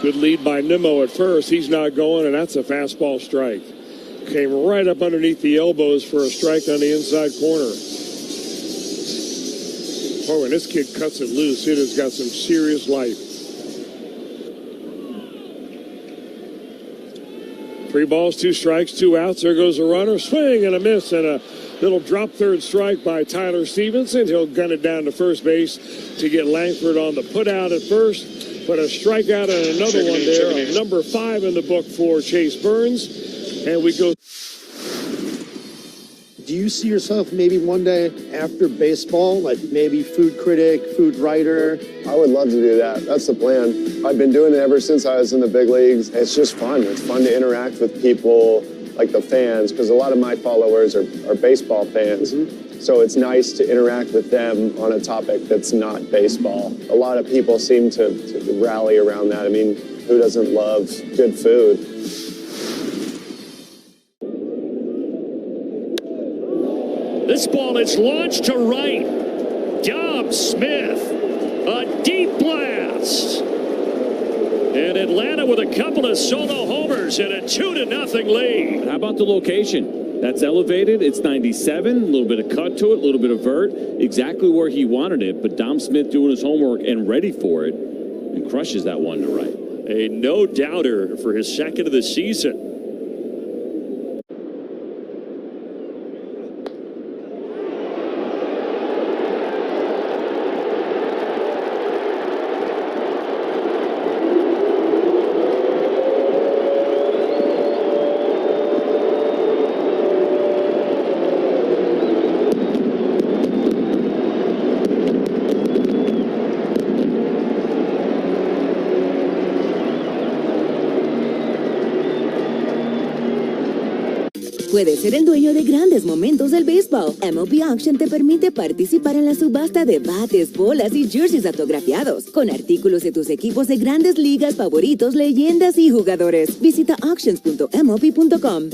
Good lead by Nimmo at first. He's not going, and that's a fastball strike. Came right up underneath the elbows for a strike on the inside corner. Oh, when this kid cuts it loose, it has got some serious life. 3 balls, 2 strikes, 2 outs. There goes a runner. Swing and a miss, and a little drop third strike by Tyler Stevenson. He'll gun it down to first base to get Langford on the put out at first. But a strikeout and another one there. Number 5 in the book for Chase Burns. And we go. Do you see yourself maybe one day after baseball, like maybe food critic, food writer? I would love to do that. That's the plan. I've been doing it ever since I was in the big leagues. It's just fun. It's fun to interact with people, like the fans, because a lot of my followers are baseball fans. So it's nice to interact with them on a topic that's not baseball. A lot of people seem to rally around that. I mean, Who doesn't love good food? This ball is launched to right. Dom Smith, a deep blast. And Atlanta with a couple of solo homers and a 2-0 lead. How about the location? That's elevated. It's 97, a little bit of cut to it, a little bit of vert. Exactly where he wanted it, but Dom Smith doing his homework and ready for it and crushes that one to right. A no-doubter for his second of the season. Puedes ser el dueño de grandes momentos del béisbol. MLB Auction te permite participar en la subasta de bates, bolas y jerseys autografiados, con artículos de tus equipos de grandes ligas favoritos, leyendas y jugadores. Visita auctions.mlb.com.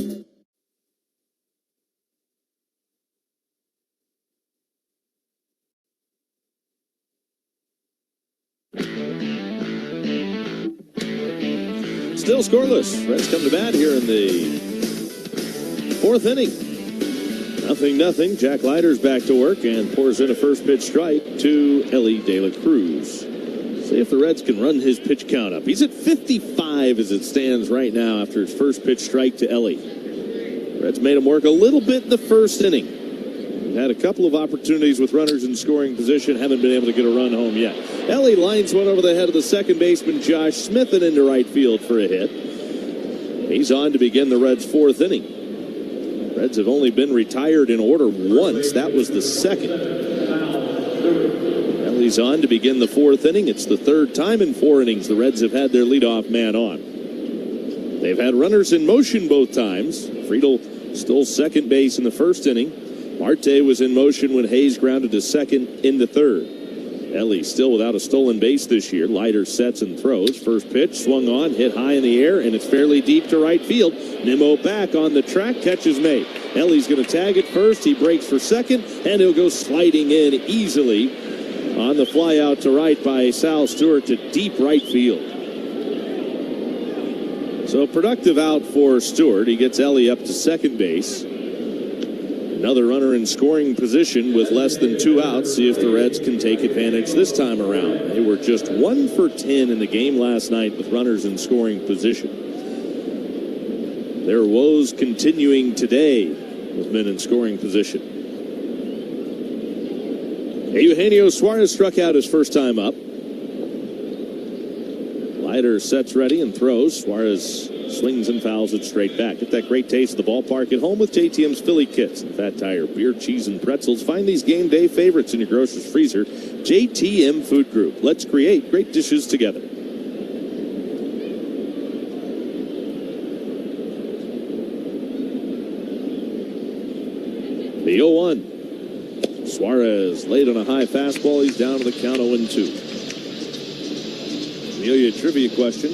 Still scoreless. Reds come to bat here in the fourth inning. 0-0. Jack Leiter's back to work and pours in a first pitch strike to Elly De La Cruz. See if the Reds can run his pitch count up. He's at 55 as it stands right now after his first pitch strike to Elly. Reds made him work a little bit in the first inning. We've had a couple of opportunities with runners in scoring position. Haven't been able to get a run home yet. Elly lines one over the head of the second baseman, Josh Smith, and into right field for a hit. He's on to begin the Reds' fourth inning. Reds have only been retired in order once. That was the second. Elly's on to begin the fourth inning. It's the third time in 4 innings the Reds have had their leadoff man on. They've had runners in motion both times. Friedel stole second base in the first inning. Marte was in motion when Hayes grounded to second in the third. Elly still without a stolen base this year. Leiter sets and throws. First pitch swung on, hit high in the air, and it's fairly deep to right field. Nimmo back on the track, catch is made. Elly's going to tag it first. He breaks for second, and he'll go sliding in easily on the fly out to right by Sal Stewart to deep right field. So productive out for Stewart. He gets Elly up to second base. Another runner in scoring position with less than 2 outs. See if the Reds can take advantage this time around. They were just 1 for 10 in the game last night with runners in scoring position. Their woes continuing today with men in scoring position. Eugenio Suarez struck out his first time up. Leiter sets ready and throws. Suarez swings and fouls it straight back. Get that great taste of the ballpark at home with JTM's Philly Kits and Fat Tire beer, cheese, and pretzels. Find these game day favorites in your grocer's freezer. JTM Food Group. Let's create great dishes together. The 0-1. Suarez laid on a high fastball. He's down to the count 0-2. Amelia trivia question.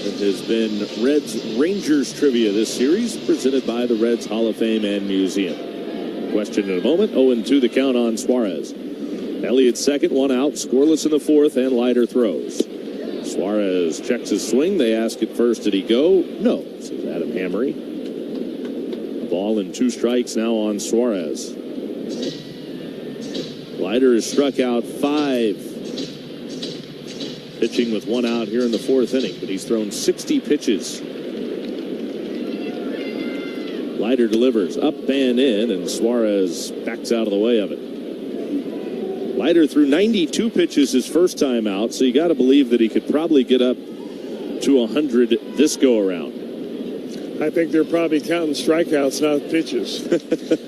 It has been Reds Rangers trivia this series, presented by the Reds Hall of Fame and Museum. Question in a moment. 0-2 the count on Suarez. Elliott second, 1 out, scoreless in the fourth, and Leiter throws. Suarez checks his swing. They ask at first, did he go? No, says Adam Hammery. A ball and 2 strikes now on Suarez. Leiter has struck out 5. Pitching with 1 out here in the fourth inning, but he's thrown 60 pitches. Leiter delivers up and in, and Suarez backs out of the way of it. Leiter threw 92 pitches his first time out, so you got to believe that he could probably get up to 100 this go around. I think they're probably counting strikeouts, not pitches.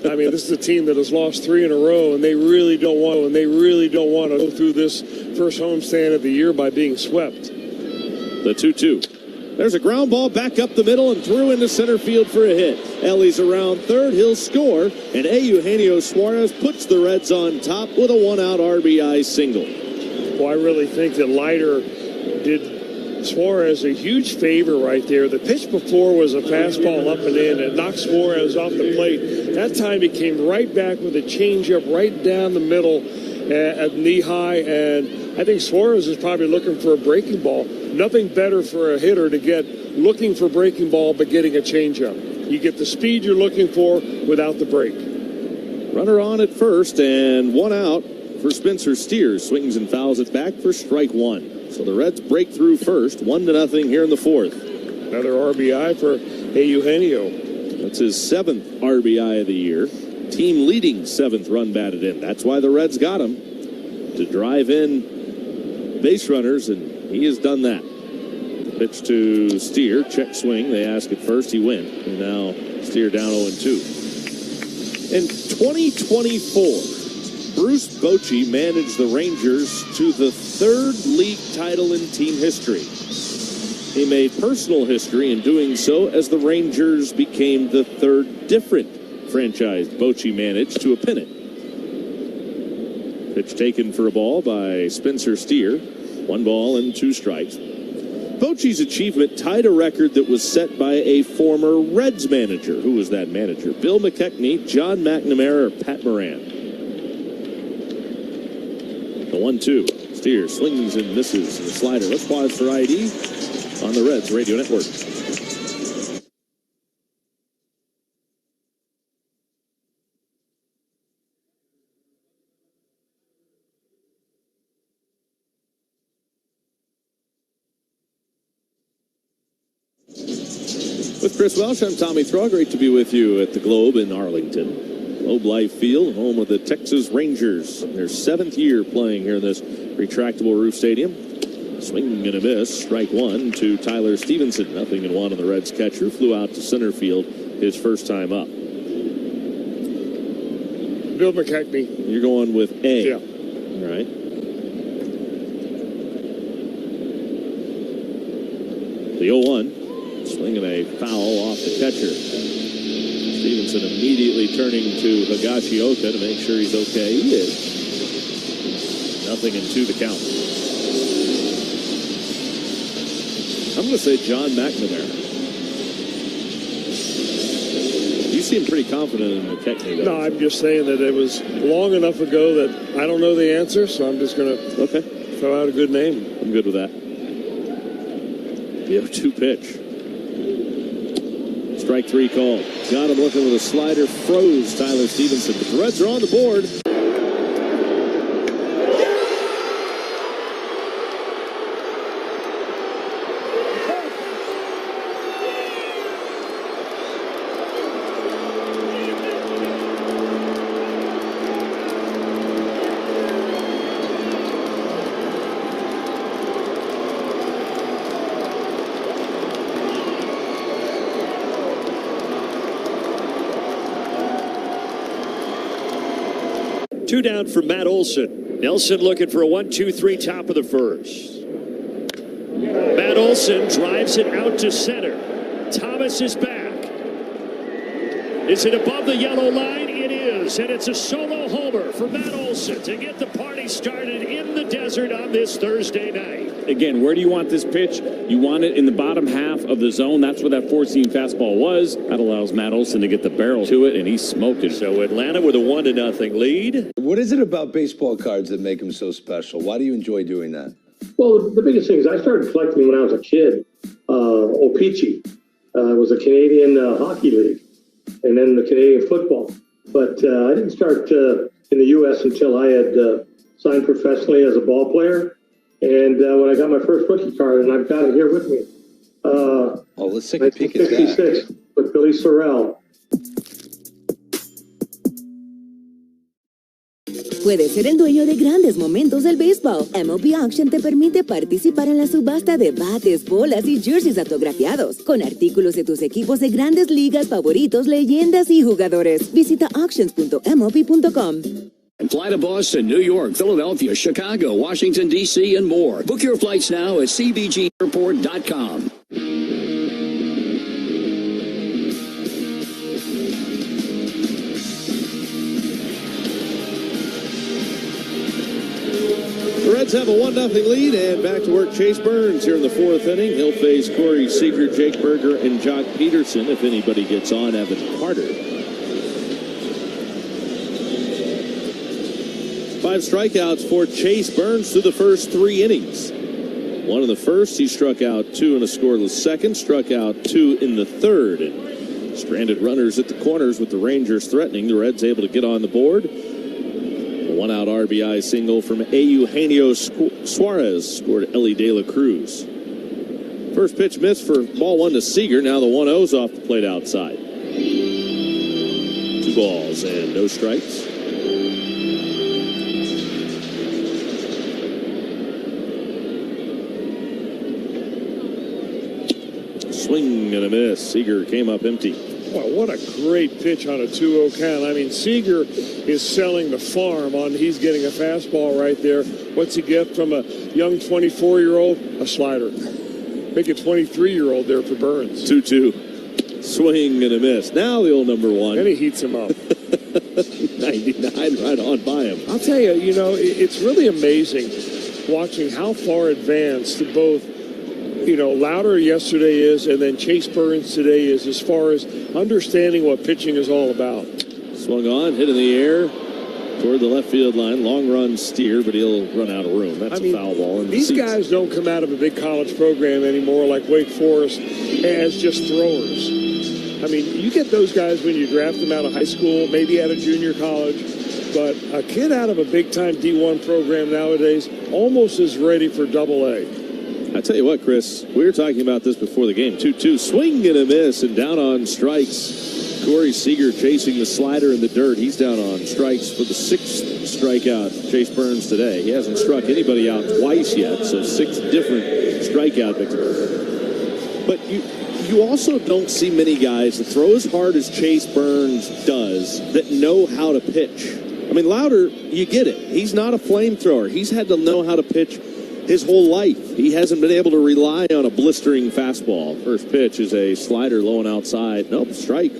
I mean, this is a team that has lost 3 in a row, and they really don't want to. And they really don't want to go through this first homestand of the year by being swept. The 2-2. There's a ground ball back up the middle and through into center field for a hit. Elly's around third. He'll score, and Eugenio Suarez puts the Reds on top with a 1-out RBI single. Well, I really think that Leiter did Suarez a huge favor right there. The pitch before was a fastball up and in. It knocked Suarez off the plate. That time he came right back with a changeup right down the middle at knee high. And I think Suarez is probably looking for a breaking ball. Nothing better for a hitter to get looking for breaking ball but getting a changeup. You get the speed you're looking for without the break. Runner on at first and one out for Spencer Steer. Swings and fouls it back for strike one. So the Reds break through first, 1-0 here in the fourth. Another RBI for Eugenio. That's his 7th RBI of the year. Team leading 7th run batted in. That's why the Reds got him, to drive in base runners, and he has done that. Pitch to Steer, check swing. They ask at first, he went. And now Steer down 0-2. In 2024, Bruce Bochy managed the Rangers to the 3rd league title in team history. He made personal history in doing so as the Rangers became the 3rd different franchise Bochy managed to a pennant. Pitch taken for a ball by Spencer Steer. 1 ball and 2 strikes. Bochy's achievement tied a record that was set by a former Reds manager. Who was that manager? Bill McKechnie, John McNamara, or Pat Moran? The 1-2. Steer swings and misses. The slider. Let's pause for ID on the Reds Radio Network. With Chris Welsh, I'm Tommy Thraw. Great to be with you at the Globe in Arlington. Globe Life Field, home of the Texas Rangers. Their 7th year playing here in this retractable roof stadium. Swing and a miss. Strike one to Tyler Stevenson. 0-1 on the Reds catcher. Flew out to center field his first time up. Bill McKechnie. You're going with A. Yeah. All right. The 0-1. Swinging a foul off the catcher. Stevenson immediately turning to Higashioka to make sure he's okay. He is. 0-2 the count. I'm going to say John McNamara. You seem pretty confident in McKechnie. No, I'm just saying that it was long enough ago that I don't know the answer, so I'm just going to throw out a good name. I'm good with that. The 0-2 pitch. Strike 3 called. Got him looking with a slider. Froze Tyler Stevenson. But the Reds are on the board. Two down for Matt Olson. Nelson looking for a 1-2-3 top of the first. Matt Olson drives it out to center. Thomas is back. Is it above the yellow line? It is, and it's a solo homer for Matt Olson to get the party started in the desert on this Thursday night. Again, where do you want this pitch? You want it in the bottom half of the zone. That's where that 4-seam fastball was. That allows Matt Olson to get the barrel to it, and he smoked it. So Atlanta with a 1-0 lead. What is it about baseball cards that make them so special? Why do you enjoy doing that? Well, the biggest thing is I started collecting when I was a kid. O-Pee-Chee was a Canadian hockey league, and then the Canadian football. But I didn't start in the U.S. until I had signed professionally as a ball player. And when I got my first rookie card, and I've got it here with me. Let's take a peek at that. 1966 with Billy Sorrell. Puedes ser el dueño de grandes momentos del béisbol. MLB Auction te permite participar en la subasta de bates, bolas y jerseys autografiados, con artículos de tus equipos de grandes ligas favoritos, leyendas y jugadores. Visita auctions.mlb.com. Fly to Boston, New York, Philadelphia, Chicago, Washington, D.C., and more. Book your flights now at cbgairport.com. The Reds have a 1-0 lead, and back to work Chase Burns here in the 4th inning. He'll face Corey Seager, Jake Berger, and Jock Peterson. If anybody gets on, Evan Carter. 5 strikeouts for Chase Burns through the first 3 innings. 1 in the first, he struck out 2 in a scoreless second, struck out 2 in the third. And stranded runners at the corners with the Rangers threatening. The Reds able to get on the board. A 1-out RBI single from Eugenio Suarez scored Ellie De La Cruz. First pitch missed for ball 1 to Seager. Now the 1-0's off the plate outside. 2 balls and no strikes. Swing and a miss. Seager came up empty. Wow, what a great pitch on a 2-0 count. I mean, Seager is selling the farm on he's getting a fastball right there. What's he get from a young 24-year-old? A slider. Make a 23-year-old there for Burns. 2-2. Swing and a miss. Now the old number 1. And he heats him up. 99 right on by him. I'll tell you, it's really amazing watching how far advanced both Louder yesterday is, and then Chase Burns today is, as far as understanding what pitching is all about. Swung on, hit in the air toward the left field line. Long run steer, but he'll run out of room. That's a foul ball. These guys don't come out of a big college program anymore like Wake Forest as just throwers. I mean, you get those guys when you draft them out of high school, maybe out of junior college. But a kid out of a big-time D1 program nowadays almost is ready for Double-A. I tell you what, Chris, we were talking about this before the game. 2-2, swing and a miss, and down on strikes. Corey Seager chasing the slider in the dirt. He's down on strikes for the 6th strikeout. Chase Burns today. He hasn't struck anybody out twice yet, so 6 different strikeout victims. But you also don't see many guys that throw as hard as Chase Burns does that know how to pitch. I mean, Louder, you get it. He's not a flamethrower. He's had to know how to pitch his whole life. He hasn't been able to rely on a blistering fastball. First pitch is a slider low and outside. Nope, strike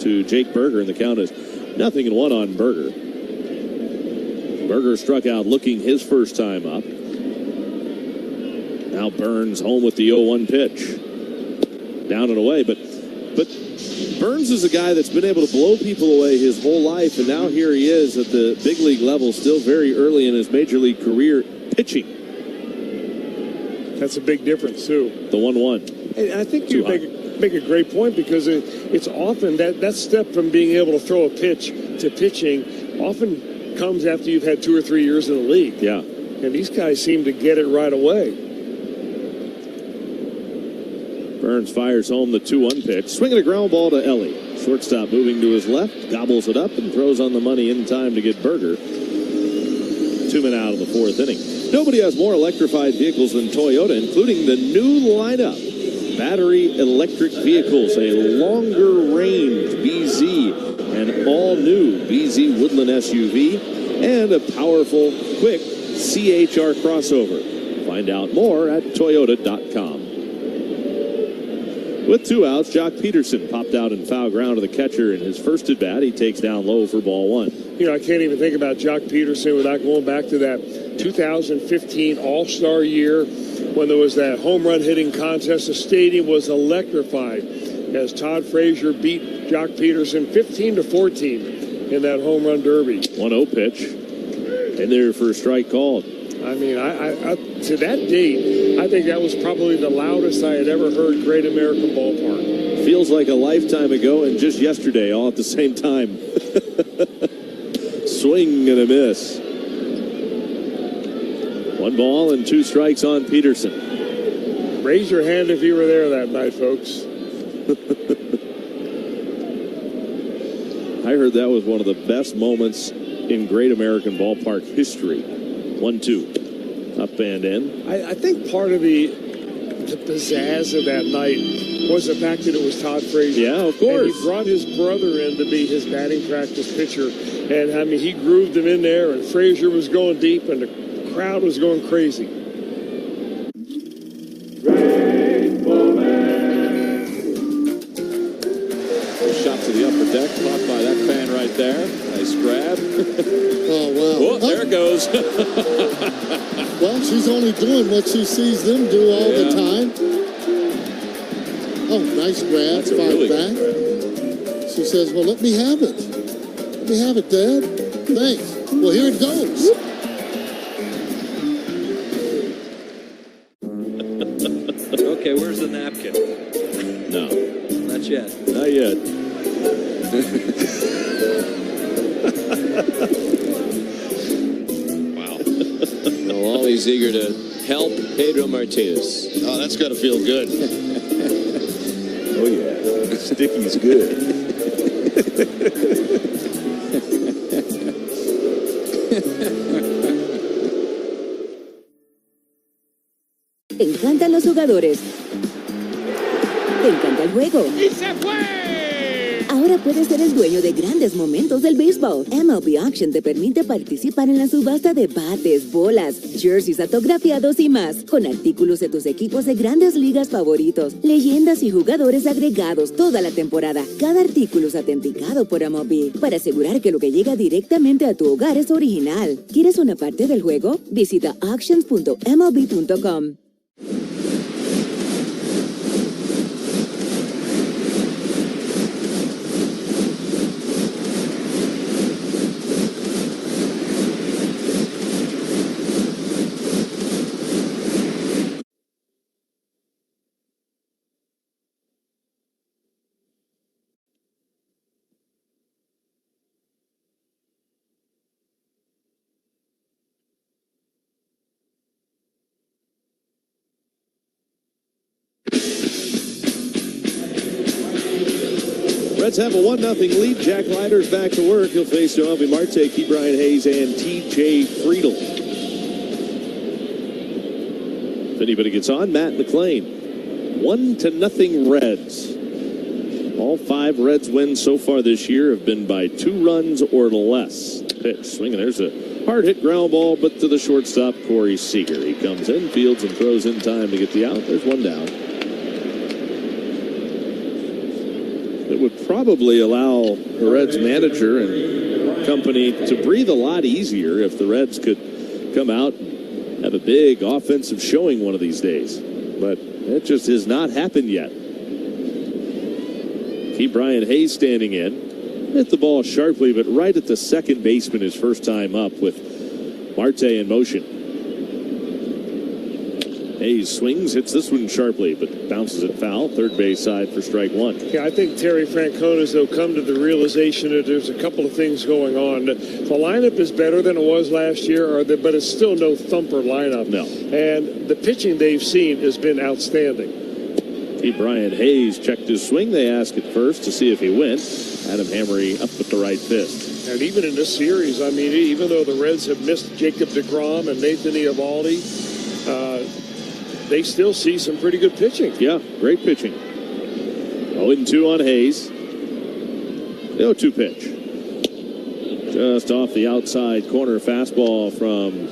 to Jake Berger, and the count is 0-1 on Berger. Berger struck out looking his first time up. Now Burns home with the 0-1 pitch. Down and away, but Burns is a guy that's been able to blow people away his whole life, and now here he is at the big league level, still very early in his major league career, pitching. That's a big difference, too. The 1-1. And I think you make a great point, because it's often that step from being able to throw a pitch to pitching often comes after you've had 2 or 3 years in the league. Yeah. And these guys seem to get it right away. Burns fires home the 2-1 pitch. Swinging a ground ball to Ellie. Shortstop moving to his left, gobbles it up, and throws on the money in time to get Berger. 2 men out of the 4th inning. Nobody has more electrified vehicles than Toyota, including the new lineup. Battery electric vehicles, a longer range BZ, an all-new BZ Woodland SUV, and a powerful, quick CHR crossover. Find out more at Toyota.com. With 2 outs, Jock Peterson popped out in foul ground to the catcher in his first at-bat. He takes down low for ball 1. I can't even think about Jock Peterson without going back to that 2015 All-Star year when there was that home run hitting contest. The stadium was electrified as Todd Frazier beat Jock Peterson 15-14 in that home run derby. 1-0 pitch. And there for a strike called. I mean, I to that date, I think that was probably the loudest I had ever heard Great American Ballpark. Feels like a lifetime ago and just yesterday, all at the same time. Swing and a miss. 1 ball and 2 strikes on Peterson. Raise your hand if you were there that night, folks. I heard that was one of the best moments in Great American Ballpark history. 1-2. Up and in. I think part of the pizzazz of that night was the fact that it was Todd Frazier. Yeah, of course. And he brought his brother in to be his batting practice pitcher. And, I mean, he grooved him in there, and Frazier was going deep, and the crowd was going crazy. Shot to the upper deck, caught by that fan right there. Nice grab. Oh, wow. Oh, there it goes. Well, she's only doing what she sees them do all the time. Oh, nice grab, fight back. She says, well, let me have it. Let me have it, Dad. Thanks. Well, here it goes. Okay, where's the napkin? No. Not yet. Not yet. Wow. Always eager to help Pedro Martinez. Oh, that's got to feel good. Oh, yeah. Sticky's good. Te encantan los jugadores. Te encanta el juego. ¡Y se fue! Ahora puedes ser el dueño de grandes momentos del béisbol. MLB Auction te permite participar en la subasta de bates, bolas, jerseys autografiados y más, con artículos de tus equipos de grandes ligas favoritos, leyendas y jugadores agregados toda la temporada. Cada artículo es autenticado por MLB para asegurar que lo que llega directamente a tu hogar es original. ¿Quieres una parte del juego? Visita auctions.mlb.com. Reds have a 1-0 lead. Jack Leiter's back to work. He'll face Joavi Marte, Key Brian Hayes, and T.J. Friedel. If anybody gets on, Matt McLean. 1-0 Reds. All 5 Reds wins so far this year have been by 2 runs or less. Pitch swinging. There's a hard hit ground ball, but to the shortstop, Corey Seager. He comes in, fields, and throws in time to get the out. There's 1 down. It would probably allow the Reds manager and company to breathe a lot easier if the Reds could come out and have a big offensive showing one of these days. But it just has not happened yet. Key Brian Hayes standing in. Hit the ball sharply, but right at the second baseman his first time up with Marte in motion. Hayes swings, hits this one sharply, but bounces it foul. Third base side for strike 1. Yeah, I think Terry Francona's, though, come to the realization that there's a couple of things going on. The lineup is better than it was last year, but it's still no thumper lineup. No. And the pitching they've seen has been outstanding. Key Brian Hayes checked his swing. They asked at first to see if he went. Adam Hammery up with the right fist. And even in this series, I mean, even though the Reds have missed Jacob deGrom and Nathan Eovaldi, they still see some pretty good pitching. Yeah, great pitching. 0-2 on Hayes. The 0-2 pitch. Just off the outside corner fastball from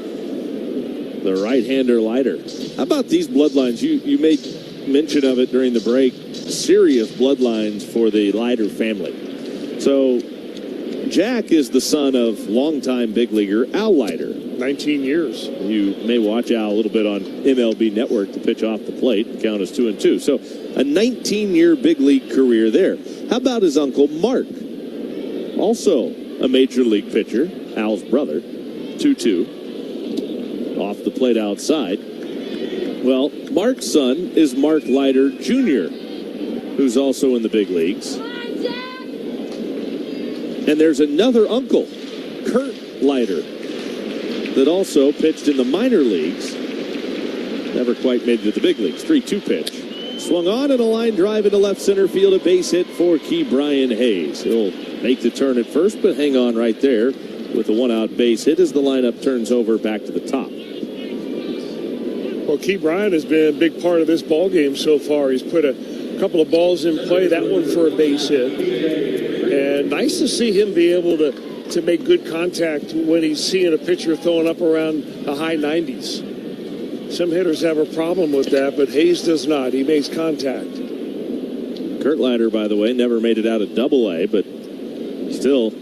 the right-hander Leiter. How about these bloodlines? You made mention of it during the break. Serious bloodlines for the Leiter family. So Jack is the son of longtime big leaguer Al Leiter. 19 years. You may watch Al a little bit on MLB Network to pitch off the plate. Count as 2-2. So a 19-year big league career there. How about his uncle Mark? Also a major league pitcher, Al's brother. 2-2. Off the plate outside. Well, Mark's son is Mark Leiter Jr., who's also in the big leagues. And there's another uncle, Kurt Leiter, that also pitched in the minor leagues. Never quite made it to the big leagues. 3-2 pitch. Swung on and a line drive into left center field. A base hit for Key Brian Hayes. He'll make the turn at first, but hang on right there with a 1-out base hit as the lineup turns over back to the top. Well, Key Brian has been a big part of this ball game so far. He's put a couple of balls in play, that one for a base hit. And nice to see him be able to make good contact when he's seeing a pitcher throwing up around the high 90s. Some hitters have a problem with that, but Hayes does not. He makes contact. Kurt Leiter, by the way, never made it out of Double-A, but still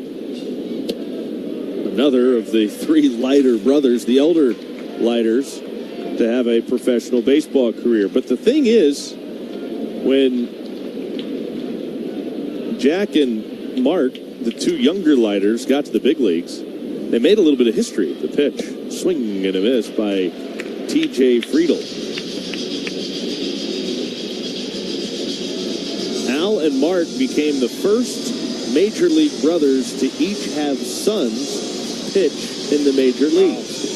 another of the 3 Leiter brothers, the elder Leiters to have a professional baseball career. But the thing is, when Jack and Mark, the two younger Leiters, got to the big leagues, they made a little bit of history. The pitch, swing and a miss by T.J. Friedel. Al and Mark became the first Major League brothers to each have sons pitch in the major leagues.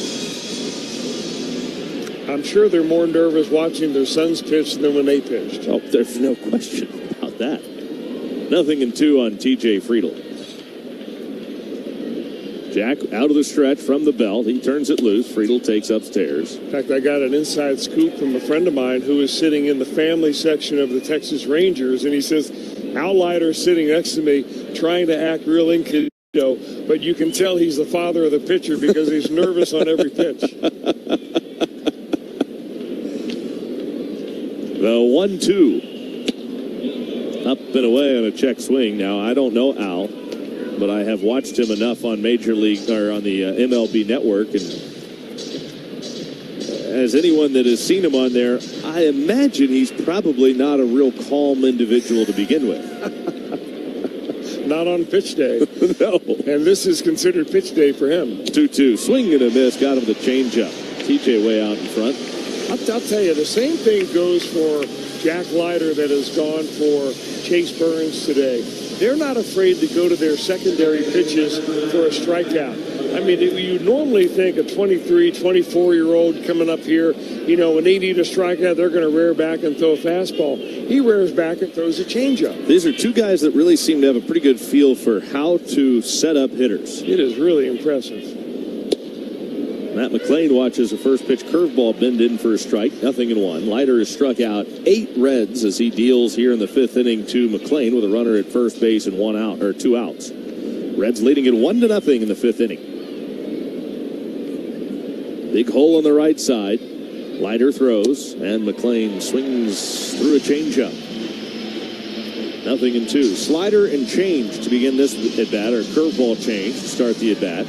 I'm sure they're more nervous watching their sons pitch than when they pitched. Oh, there's no question about that. 0-2 on T.J. Friedel. Jack out of the stretch from the belt. He turns it loose. Friedel takes upstairs. In fact, I got an inside scoop from a friend of mine who is sitting in the family section of the Texas Rangers, and he says, Al Leiter's sitting next to me trying to act real incognito, but you can tell he's the father of the pitcher because he's nervous on every pitch. The 1-2. Up and away on a check swing. Now, I don't know Al, but I have watched him enough on Major League or on the MLB network, and as anyone that has seen him on there, I imagine he's probably not a real calm individual to begin with. Not on pitch day. No. And this is considered pitch day for him. 2-2. Swing and a miss. Got him the changeup. TJ way out in front. I'll tell you, the same thing goes for Jack Leiter that has gone for Chase Burns today. They're not afraid to go to their secondary pitches for a strikeout. I mean, you normally think a 23, 24-year-old coming up here, you know, when they need a strikeout, they're going to rear back and throw a fastball. He rears back and throws a changeup. These are two guys that really seem to have a pretty good feel for how to set up hitters. It is really impressive. Matt McLean watches a first pitch curveball bend in for a strike, 0-1. Leiter has struck out 8 Reds as he deals here in the 5th inning to McLean with a runner at first base and 1 out, or 2 outs. Reds leading it 1-0 in the 5th inning. Big hole on the right side. Leiter throws, and McLean swings through a changeup. 0-2. Slider and change to begin this at-bat, or curveball change to start the at-bat.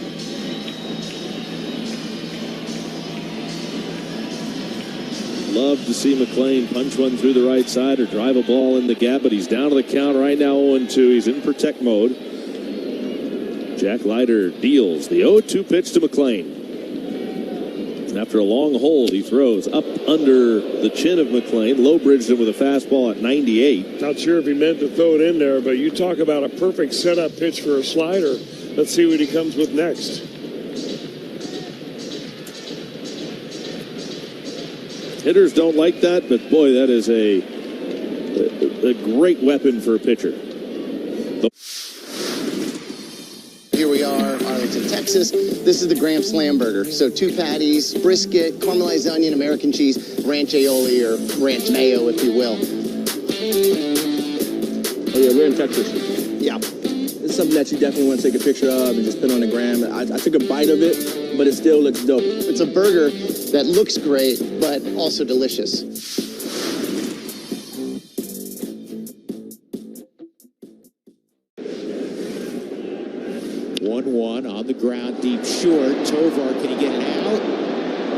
Love to see McLean punch one through the right side or drive a ball in the gap, but he's down to the count right now, 0-2. He's in protect mode. Jack Leiter deals the 0-2 pitch to McLean. After a long hold, he throws up under the chin of McLean. Low bridged him with a fastball at 98. Not sure if he meant to throw it in there, but you talk about a perfect setup pitch for a slider. Let's see what he comes with next. Hitters don't like that, but boy, that is a great weapon for a pitcher. Here we are, Arlington, Texas. This is the Graham Slam Burger. So 2 patties, brisket, caramelized onion, American cheese, ranch aioli, or ranch mayo, if you will. Oh yeah, we're in Texas. Yeah. It's something that you definitely want to take a picture of and just put on the gram. I took a bite of it, but it still looks dope. It's a burger that looks great, but also delicious. 1-1 on the ground, deep short. Tovar, can he get it out?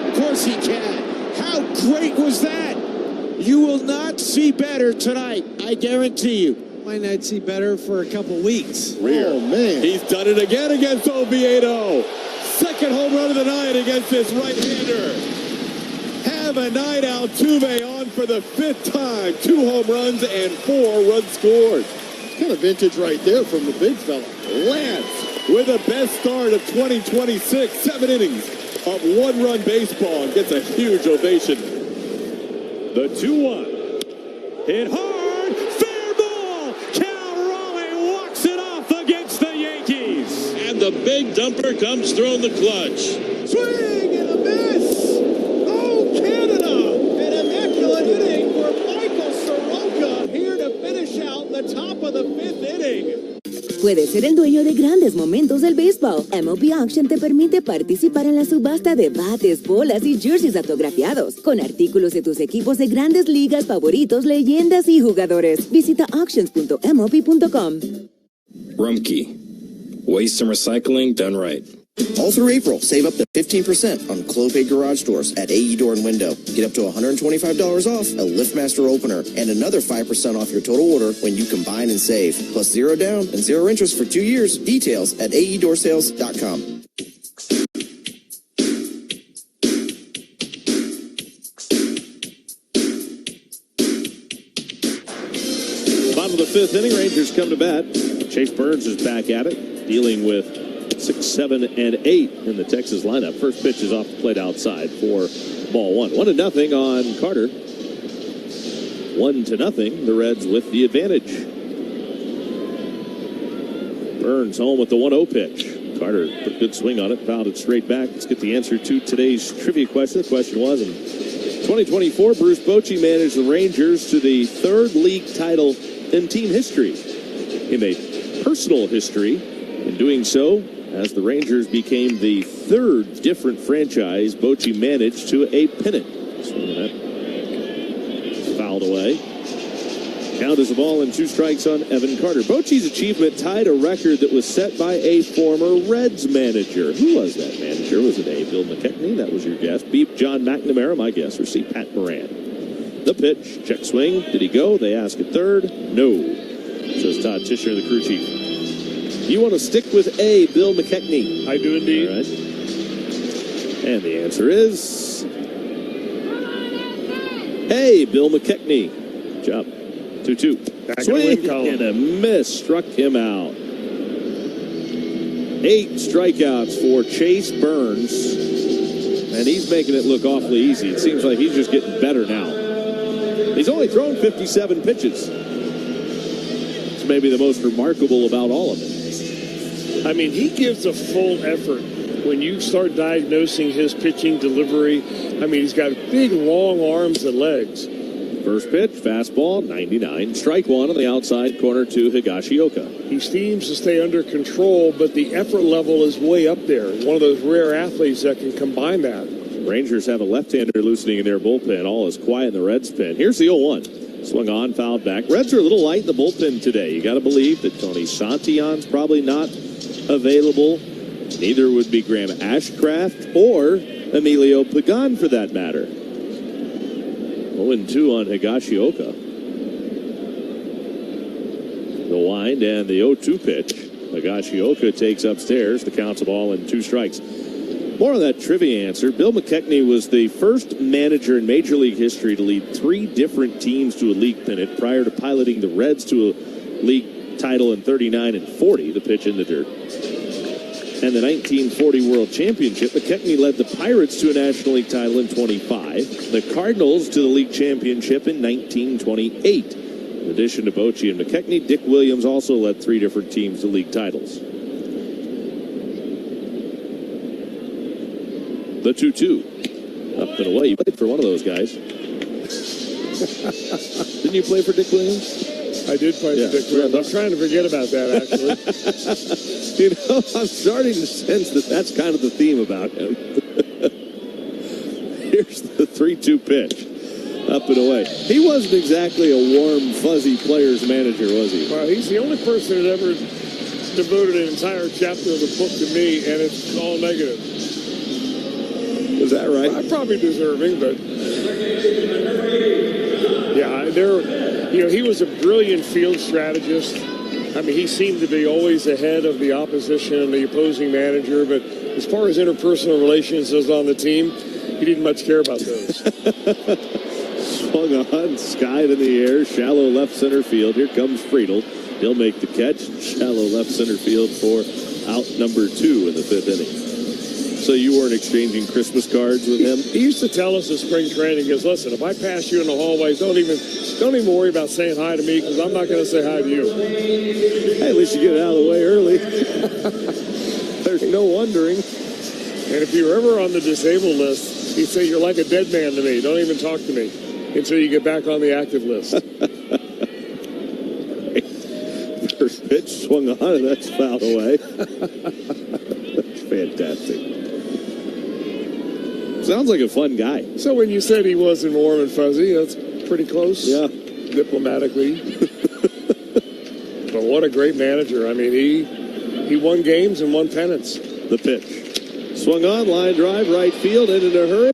Of course he can. How great was that? You will not see better tonight, I guarantee you. Might not see better for a couple weeks. Oh, man. He's done it again against Oviedo. Second home run of the night against this right-hander. Have a night, Altuve on for the 5th time. 2 home runs and 4 runs scored. Kind of vintage right there from the big fella. Lance with the best start of 2026. 7 innings of 1-run baseball and gets a huge ovation. The 2-1. Hit hard. Fair ball. Cal Raleigh walks it off against the Yankees. And the big dumper comes through in the clutch. Swing and a miss. Oh, Canada. An immaculate inning for Michael Soroka here to finish out the top of the 5th inning. Puedes ser el dueño de grandes momentos del béisbol. MLB Auction te permite participar en la subasta de bates, bolas y jerseys autografiados, con artículos de tus equipos de grandes ligas favoritos, leyendas y jugadores. Visita auctions.mlb.com. Rumpke. Waste and recycling done right. All through April, save up to 15% on Clopay garage doors at AE Door and Window. Get up to $125 off a LiftMaster opener and another 5% off your total order when you combine and save. Plus 0 down and 0 interest for 2 years. Details at AEDoorsales.com. Bottom of the fifth inning, Rangers come to bat. Chase Burns is back at it, dealing with 6, 7, and 8 in the Texas lineup. First pitch is off the plate outside for ball one. 1-0 on Carter. 1-0. The Reds with the advantage. Burns home with the 1-0 pitch. Carter put a good swing on it, fouled it straight back. Let's get the answer to today's trivia question. The question was, in 2024, Bruce Bochy managed the Rangers to the 3rd league title in team history. He made personal history in doing so, as the Rangers became the 3rd different franchise Bochy managed to a pennant. Swing that fouled away. Count is a ball and 2 strikes on Evan Carter. Bochy's achievement tied a record that was set by a former Reds manager. Who was that manager? Was it A. Bill McKechnie? That was your guess. B. John McNamara, my guess. Or C. Pat Moran. The pitch, check swing. Did he go? They ask at third. No, says Todd Tischer, the crew chief. You want to stick with A. Bill McKechnie? I do indeed. All right. And the answer is A. Bill McKechnie. Good job. 2-2. Swing and a miss. Struck him out. 8 strikeouts for Chase Burns. And he's making it look awfully easy. It seems like he's just getting better now. He's only thrown 57 pitches. It's maybe the most remarkable about all of it. I mean, he gives a full effort when you start diagnosing his pitching delivery. I mean, he's got big, long arms and legs. First pitch, fastball, 99. Strike one on the outside corner to Higashioka. He seems to stay under control, but the effort level is way up there. One of those rare athletes that can combine that. Rangers have a left-hander loosening in their bullpen. All is quiet in the Reds' pen. Here's the 0-1. Swung on, fouled back. Reds are a little light in the bullpen today. You got to believe that Tony Santillan's probably not available. Neither would be Graham Ashcraft or Emilio Pagan, for that matter. 0-2 on Higashioka. The wind and the 0-2 pitch. Higashioka takes upstairs. The count's a ball and 2 strikes. More on that trivia answer. Bill McKechnie was the first manager in Major League history to lead 3 different teams to a league pennant prior to piloting the Reds to a league title in 39 and 40, the pitch in the dirt. And the 1940 World Championship, McKechnie led the Pirates to a National League title in 25, the Cardinals to the league championship in 1928. In addition to Bochy and McKechnie, Dick Williams also led 3 different teams to league titles. The 2-2. Up and away. You played for one of those guys. Didn't you play for Dick Williams? I did play for Dick Williams. I'm trying to forget about that, actually. You know, I'm starting to sense that that's kind of the theme about him. Here's the 3-2 pitch. Up and away. He wasn't exactly a warm, fuzzy player's manager, was he? Well, he's the only person that ever devoted an entire chapter of the book to me, and it's all negative. Is that right? I'm probably deserving, but yeah, he was a brilliant field strategist. I mean, he seemed to be always ahead of the opposition and the opposing manager, but as far as interpersonal relations on the team, he didn't much care about those. Swung on, skied in the air, shallow left center field. Here comes Friedel. He'll make the catch. Shallow left center field for out number 2 in the 5th inning. So you weren't exchanging Christmas cards with him? He used to tell us in spring training, he goes, listen, if I pass you in the hallways, don't even worry about saying hi to me, because I'm not going to say hi to you. Hey, at least you get it out of the way early. There's no wondering. And if you were ever on the disabled list, he'd say, you're like a dead man to me. Don't even talk to me until you get back on the active list. First pitch swung on, and that's fouled away. That's fantastic. Sounds like a fun guy. So when you said he wasn't warm and fuzzy, that's pretty close. Yeah. Diplomatically. But what a great manager. I mean, he won games and won pennants. The pitch. Swung on, line drive, right field, and in a hurry.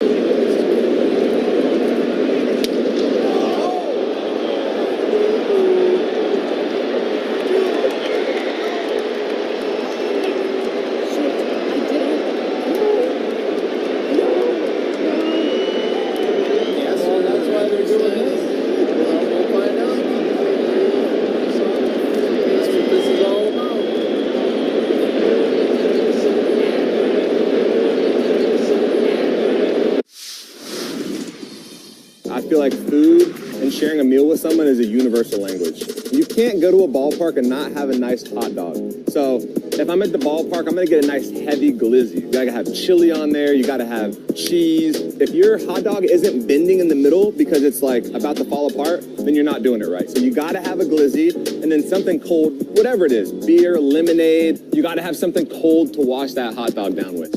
I feel like food and sharing a meal with someone is a universal language. You can't go to a ballpark and not have a nice hot dog. So if I'm at the ballpark, I'm gonna get a nice heavy glizzy. You gotta have chili on there, you gotta have cheese. If your hot dog isn't bending in the middle because it's like about to fall apart, then you're not doing it right. So you gotta have a glizzy and then something cold, whatever it is, beer, lemonade, you gotta have something cold to wash that hot dog down with.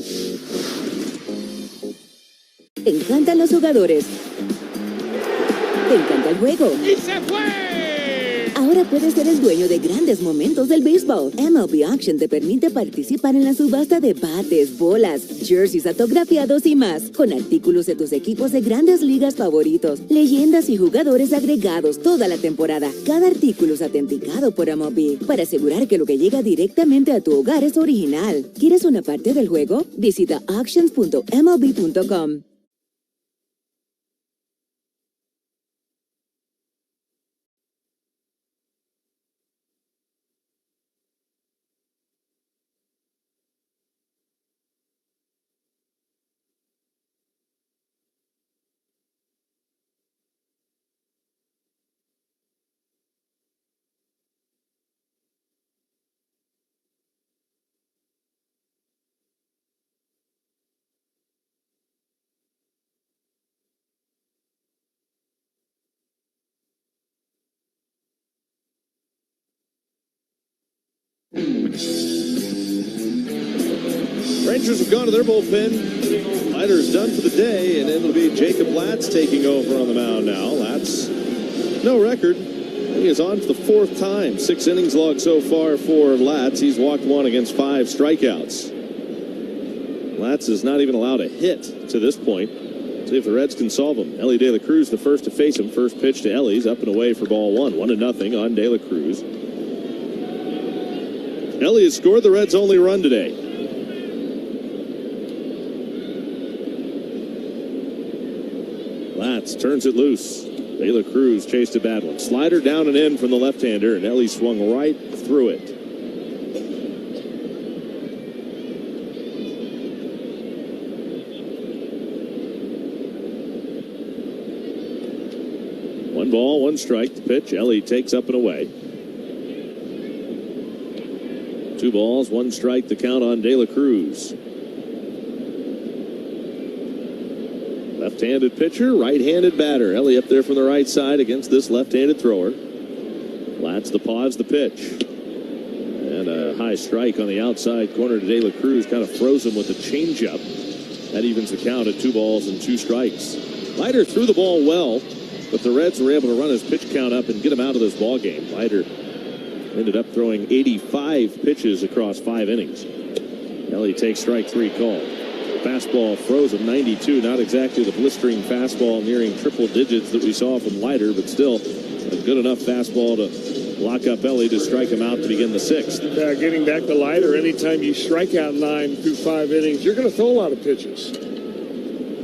Te encantan los jugadores. Te encanta el juego. ¡Y se fue! Ahora puedes ser el dueño de grandes momentos del béisbol. MLB Auction te permite participar en la subasta de bates, bolas, jerseys autografiados y más, con artículos de tus equipos de grandes ligas favoritos, leyendas y jugadores agregados toda la temporada. Cada artículo es autenticado por MLB para asegurar que lo que llega directamente a tu hogar es original. ¿Quieres una parte del juego? Visita auctions.mlb.com. Rangers have gone to their bullpen. Leiter's done for the day, and it'll be Jacob Latz taking over on the mound now. Latz, no record. He is on for the fourth time. 6 innings logged so far for Latz. He's walked 1 against 5 strikeouts. Latz is not even allowed a hit to this point. See if the Reds can solve him. Ellie De La Cruz the first to face him. First pitch to Ellie's up and away for ball 1. 1-0 on De La Cruz. Ellie has scored the Reds' only run today. Latz turns it loose. De La Cruz chased a bad one. Slider down and in from the left-hander, and Ellie swung right through it. One ball, one strike. The pitch, Ellie takes up and away. 2 balls, 1 strike. The count on De La Cruz. Left-handed pitcher, right-handed batter. Ellie up there from the right side against this left-handed thrower. Latz the pause, the pitch. And a high strike on the outside corner to De La Cruz. Kind of froze him with a changeup. That evens the count at 2 balls and 2 strikes. Leiter threw the ball well, but the Reds were able to run his pitch count up and get him out of this ball game. Leiter ended up throwing 85 pitches across 5 innings. Ellie takes strike 3 call. Fastball froze him, 92. Not exactly the blistering fastball nearing triple digits that we saw from Leiter, but still a good enough fastball to lock up Ellie to strike him out to begin the 6th. Getting back to Leiter, anytime you strike out 9 through 5 innings, you're going to throw a lot of pitches.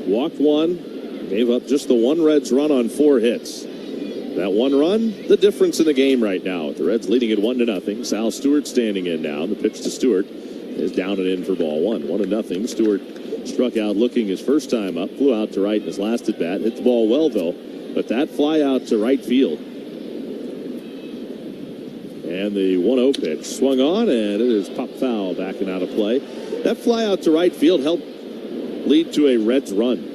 Walked 1, gave up just the 1 Reds run on 4 hits. That 1 run, the difference in the game right now. The Reds leading it 1-0. Sal Stewart standing in now. The pitch to Stewart is down and in for ball 1. 1-0. Stewart struck out looking his first time up, flew out to right in his last at bat. Hit the ball well though, but that fly out to right field. And the 1-0 pitch swung on, and it is pop foul backing out of play. That fly out to right field helped lead to a Reds run.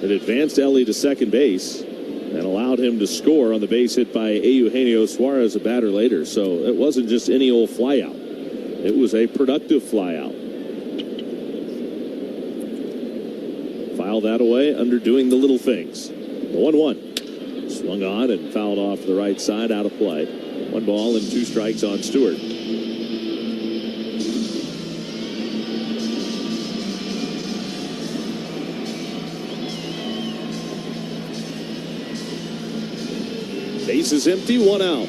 It advanced Ellie to second base and allowed him to score on the base hit by Eugenio Suarez, a batter later. So it wasn't just any old fly out. It was a productive fly out. File that away under doing the little things. The 1-1. Swung on and fouled off the right side, out of play. 1 ball and 2 strikes on Stewart. Base is empty, 1 out.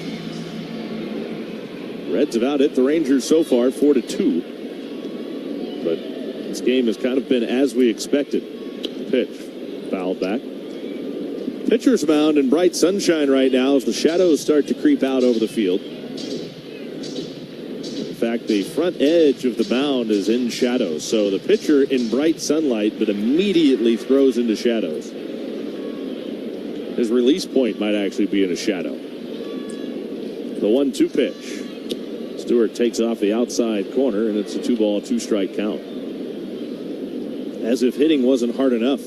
Reds have out hit the Rangers so far, 4-2. But this game has kind of been as we expected. Pitch, fouled back. Pitcher's mound in bright sunshine right now as the shadows start to creep out over the field. In fact, the front edge of the mound is in shadows, so the pitcher in bright sunlight but immediately throws into shadows. His release point might actually be in a shadow. The 1-2 pitch. Stewart takes off the outside corner, and it's a 2-ball, 2-strike count. As if hitting wasn't hard enough.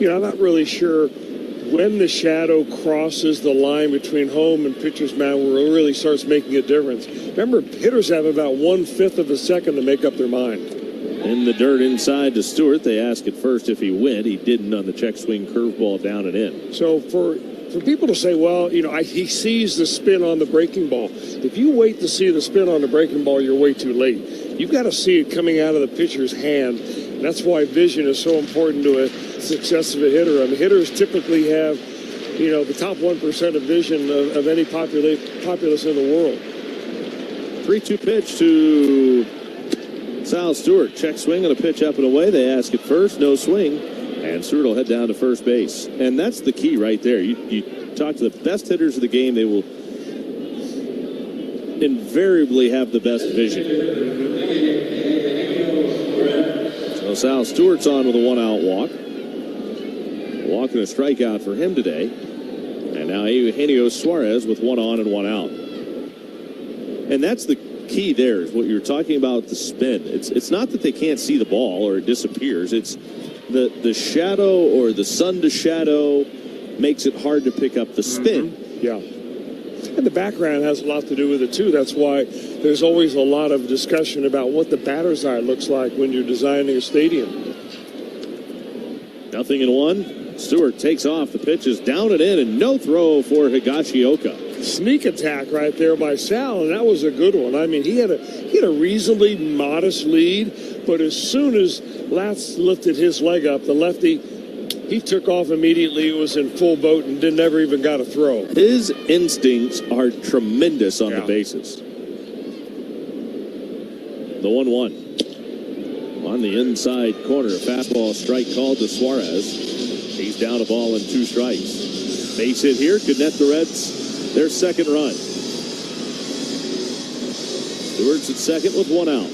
You know, I'm not really sure when the shadow crosses the line between home and pitcher's mound where it really starts making a difference. Remember, hitters have about 1/5 of a second to make up their mind. In the dirt inside to Stewart, they ask at first if he went. He didn't on the check swing curveball down and in. So for people to say, well, you know, he sees the spin on the breaking ball. If you wait to see the spin on the breaking ball, you're way too late. You've got to see it coming out of the pitcher's hand. And that's why vision is so important to a success of a hitter. I mean, hitters typically have, you know, the top 1% of vision of any populace in the world. 3-2 pitch to Sal Stewart. Check swing on a pitch up and away. They ask at first, no swing. And Stewart will head down to first base. And that's the key right there. You talk to the best hitters of the game, they will invariably have the best vision. So Sal Stewart's on with a 1-out walk. A walk and a strikeout for him today. And now Eugenio Suarez with 1 on and 1 out. And that's the key there, is what you're talking about, the spin. It's not that they can't see the ball or it disappears. It's the shadow or the sun to shadow makes it hard to pick up the spin. Mm-hmm. Yeah. And the background has a lot to do with it, too. That's why there's always a lot of discussion about what the batter's eye looks like when you're designing a stadium. 0-1. Stewart takes off. The pitch is down and in, and no throw for Higashioka. Sneak attack right there by Sal, and that was a good one. I mean, he had a reasonably modest lead, but as soon as Latz lifted his leg up, the lefty, he took off immediately. It was in full boat and never even got a throw. His instincts are tremendous on the bases. The 1-1. On the inside corner, a fastball strike called to Suarez. He's down a ball and 2 strikes. Base hit here could net the Reds their second run. Stewart's at second with 1 out.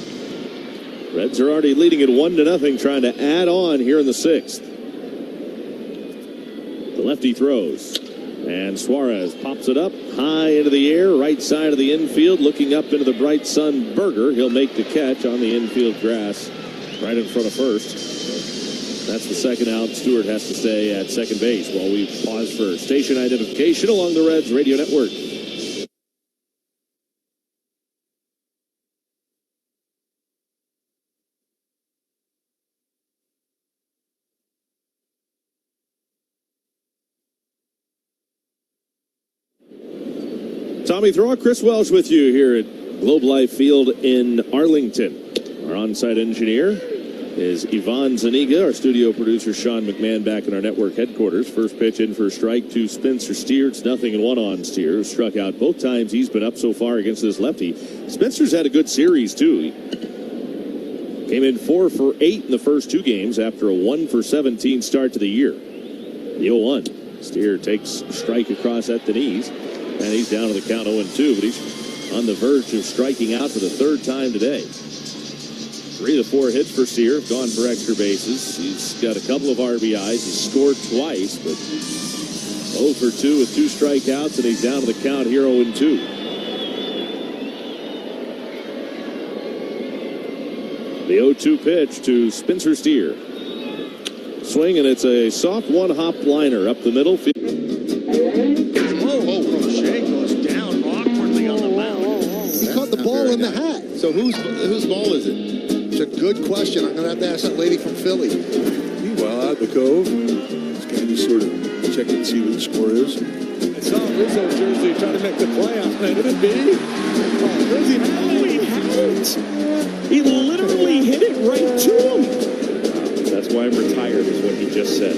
Reds are already leading it 1-0, trying to add on here in the 6th. The lefty throws, and Suarez pops it up high into the air, right side of the infield, looking up into the bright sun. Berger, he'll make the catch on the infield grass, right in front of first. That's the second out. Stewart has to stay at second base while we pause for station identification along the Reds radio network. Tommy Thrower, Chris Welsh with you here at Globe Life Field in Arlington. Our on-site engineer is Yvonne Zaniga. Our studio producer Sean McMahon back in our network headquarters. First pitch in for a strike to Spencer Steer. It's 0-1 on Steer. Struck out both times he's been up so far against this lefty. Spencer's had a good series too. He came in 4 for 8 in the first 2 games after a 1 for 17 start to the year. The 0-1. Steer takes a strike across at the knees, and he's down to the count 0-2, but he's on the verge of striking out for the 3rd time today. 3 of the 4 hits for Steer have gone for extra bases. He's got a couple of RBIs. He's scored twice, but 0 for 2 with 2 strikeouts, and he's down to the count here 0-2. The 0-2 pitch to Spencer Steer. Swing, and it's a soft 1-hop liner up the middle field. O'Shea goes down awkwardly on the mound. He caught the ball in the hat. So whose ball is it? It's a good question. I'm going to have to ask that lady from Philly. Meanwhile, out in the Cove, this guy just sort of check and see what the score is. I saw Rizzo jersey trying to make the play on it. Did it be? Rizzo, no, he hadn't. He literally hit it right to him. That's why I'm retired, is what he just said.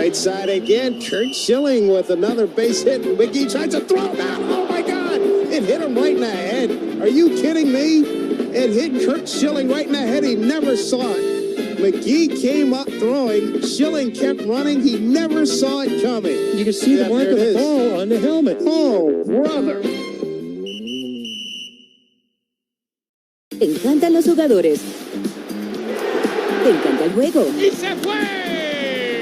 Right side again. Kurt Schilling with another base hit. McGee tries to throw it out. Oh, my God. It hit him right in the head. Are you kidding me? It hit Kurt Schilling right in the head. He never saw it. McGee came up throwing. Schilling kept running. He never saw it coming. You can see the mark of the ball on the helmet. Oh, brother. Te encantan los jugadores. Te encanta el juego. ¡Y se fue!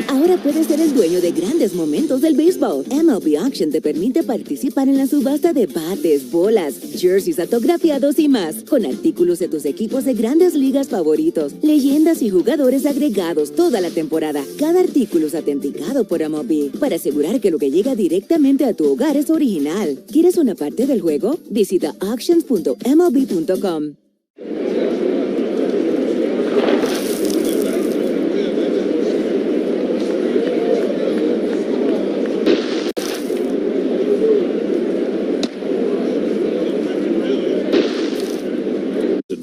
Ahora puedes ser el dueño de grandes momentos del béisbol. MLB Auction te permite participar en la subasta de bates, bolas, jerseys autografiados y más, con artículos de tus equipos de grandes ligas favoritos, leyendas y jugadores agregados toda la temporada. Cada artículo es autenticado por MLB para asegurar que lo que llega directamente a tu hogar es original. ¿Quieres una parte del juego? Visita auctions.mlb.com.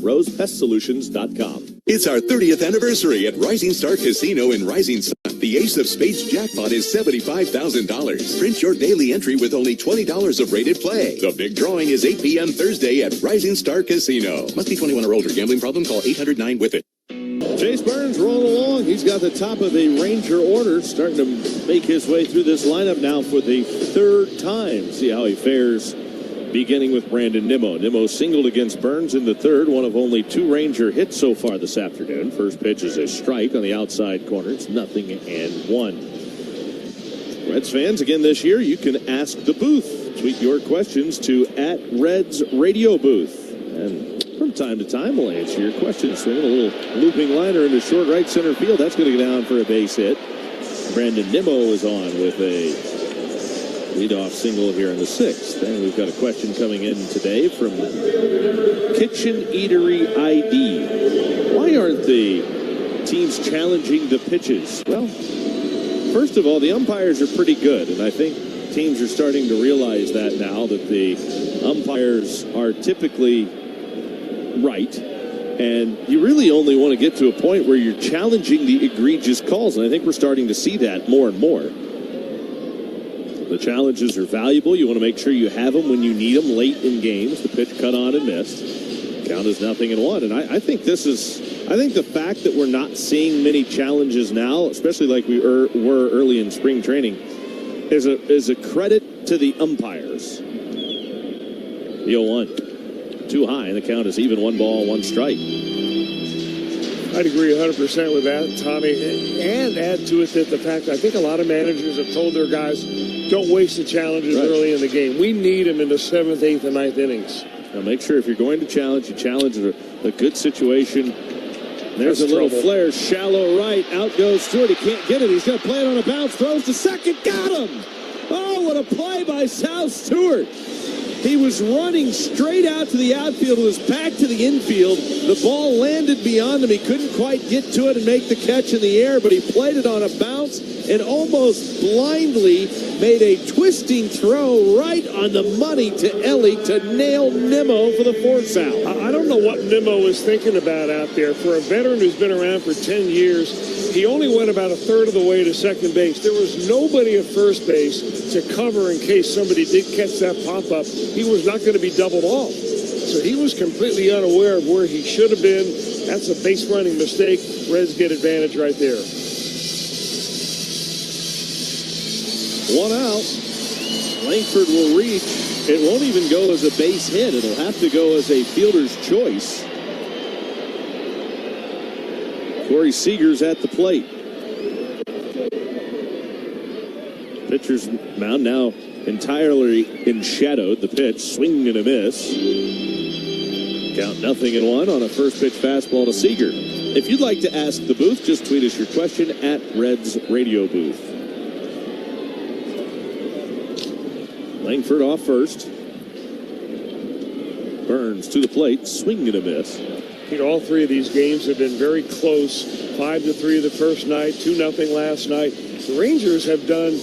RosePestSolutions.com. It's our 30th anniversary at Rising Star Casino in Rising Sun. The Ace of Spades jackpot is $75,000. Print your daily entry with only $20 of rated play. The big drawing is 8 p.m. Thursday at Rising Star Casino. Must be 21 or older. Gambling problem? Call 800-9-WITH-IT. Chase Burns rolling along. He's got the top of the Ranger order, starting to make his way through this lineup now for the third time. See how he fares, beginning with Brandon Nimmo. Nimmo singled against Burns in the third, one of only 2 Ranger hits so far this afternoon. First pitch is a strike on the outside corner. It's 0-1. Reds fans, again this year, you can ask the booth. Tweet your questions to @RedsRadioBooth. And from time to time, we'll answer your questions. Swinging a little looping liner into short right center field. That's going to go down for a base hit. Brandon Nimmo is on with a leadoff single here in the 6th. And we've got a question coming in today from Kitchen Eatery ID. Why aren't the teams challenging the pitches? Well, first of all, the umpires are pretty good, and I think teams are starting to realize that now, that the umpires are typically right, and you really only want to get to a point where you're challenging the egregious calls, and I think we're starting to see that more and more. The challenges are valuable. You want to make sure you have them when you need them late in games. The pitch cut on and missed. Count is 0-1. And I think the fact that we're not seeing many challenges now, especially like we were early in spring training, is a credit to the umpires. The 0-1. Too high, and the count is even, 1 ball, 1 strike. I'd agree 100% with that, Tommy. And add to it that the fact, I think a lot of managers have told their guys, don't waste the challenges early in the game. We need them in the 7th, 8th, and 9th innings. Now make sure if you're going to challenge, you challenge a good situation. There's a little flare, shallow right. Out goes Stewart. He can't get it. He's going to play it on a bounce. Throws to second. Got him. Oh, what a play by Sal Stewart. He was running straight out to the outfield. It was back to the infield. The ball landed beyond him. He couldn't quite get to it and make the catch in the air, but he played it on a bounce and almost blindly made a twisting throw right on the money to Ellie to nail Nimmo for the 4th out. I don't know what Nimmo is thinking about out there. For a veteran who's been around for 10 years, he only went about a third of the way to second base. There was nobody at first base to cover in case somebody did catch that pop-up. He was not going to be doubled off. So he was completely unaware of where he should have been. That's a base running mistake. Reds get advantage right there. 1 out. Langford will reach. It won't even go as a base hit. It'll have to go as a fielder's choice. Corey Seager's at the plate. Pitcher's mound now entirely enshadowed. The pitch, swing and a miss. Count 0-1 on a first pitch fastball to Seager. If you'd like to ask the booth, just tweet us your question at Reds Radio Booth. Langford off first. Burns to the plate, swing and a miss. All 3 of these games have been very close. 5-3 the first night, 2-0 last night. The Rangers have done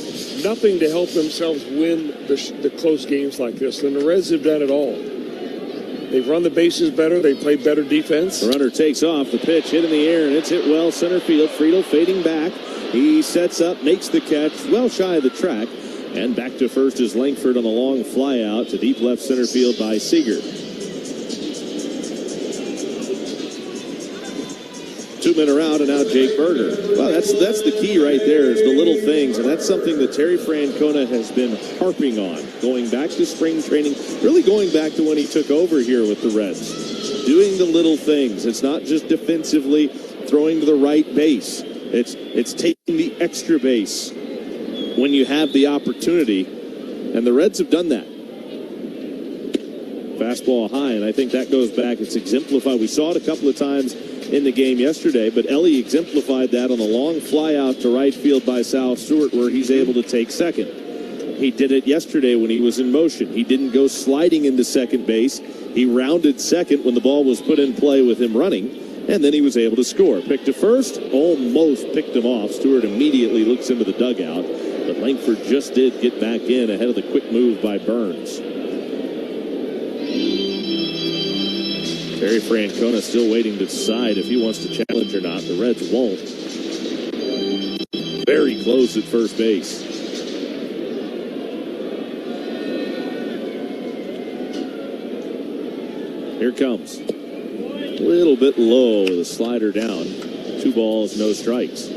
nothing to help themselves win the close games like this, and the Reds have done it all. They've run the bases better. They played better defense. The runner takes off. The pitch hit in the air, and it's hit well center field. Friedel fading back. He sets up, makes the catch, well shy of the track. And back to first is Langford on a long fly out to deep left center field by Seager. 2 men are out, and now Jake Berger. Well, that's the key right there, is the little things, and that's something that Terry Francona has been harping on, going back to spring training, really going back to when he took over here with the Reds. Doing the little things. It's not just defensively throwing to the right base. It's taking the extra base when you have the opportunity, and the Reds have done that. Fastball high, and I think that goes back. It's exemplified. We saw it a couple of times in the game yesterday, but Ellie exemplified that on a long fly out to right field by Sal Stewart, where he's able to take second. He did it yesterday when he was in motion. He didn't go sliding into second base. He rounded second when the ball was put in play with him running, and then he was able to score. Picked to first, almost picked him off. Stewart immediately looks into the dugout, but Langford just did get back in ahead of the quick move by Burns. Terry Francona still waiting to decide if he wants to challenge or not. The Reds won't. Very close at first base. Here comes. A little bit low with a slider down. 2 balls, no strikes.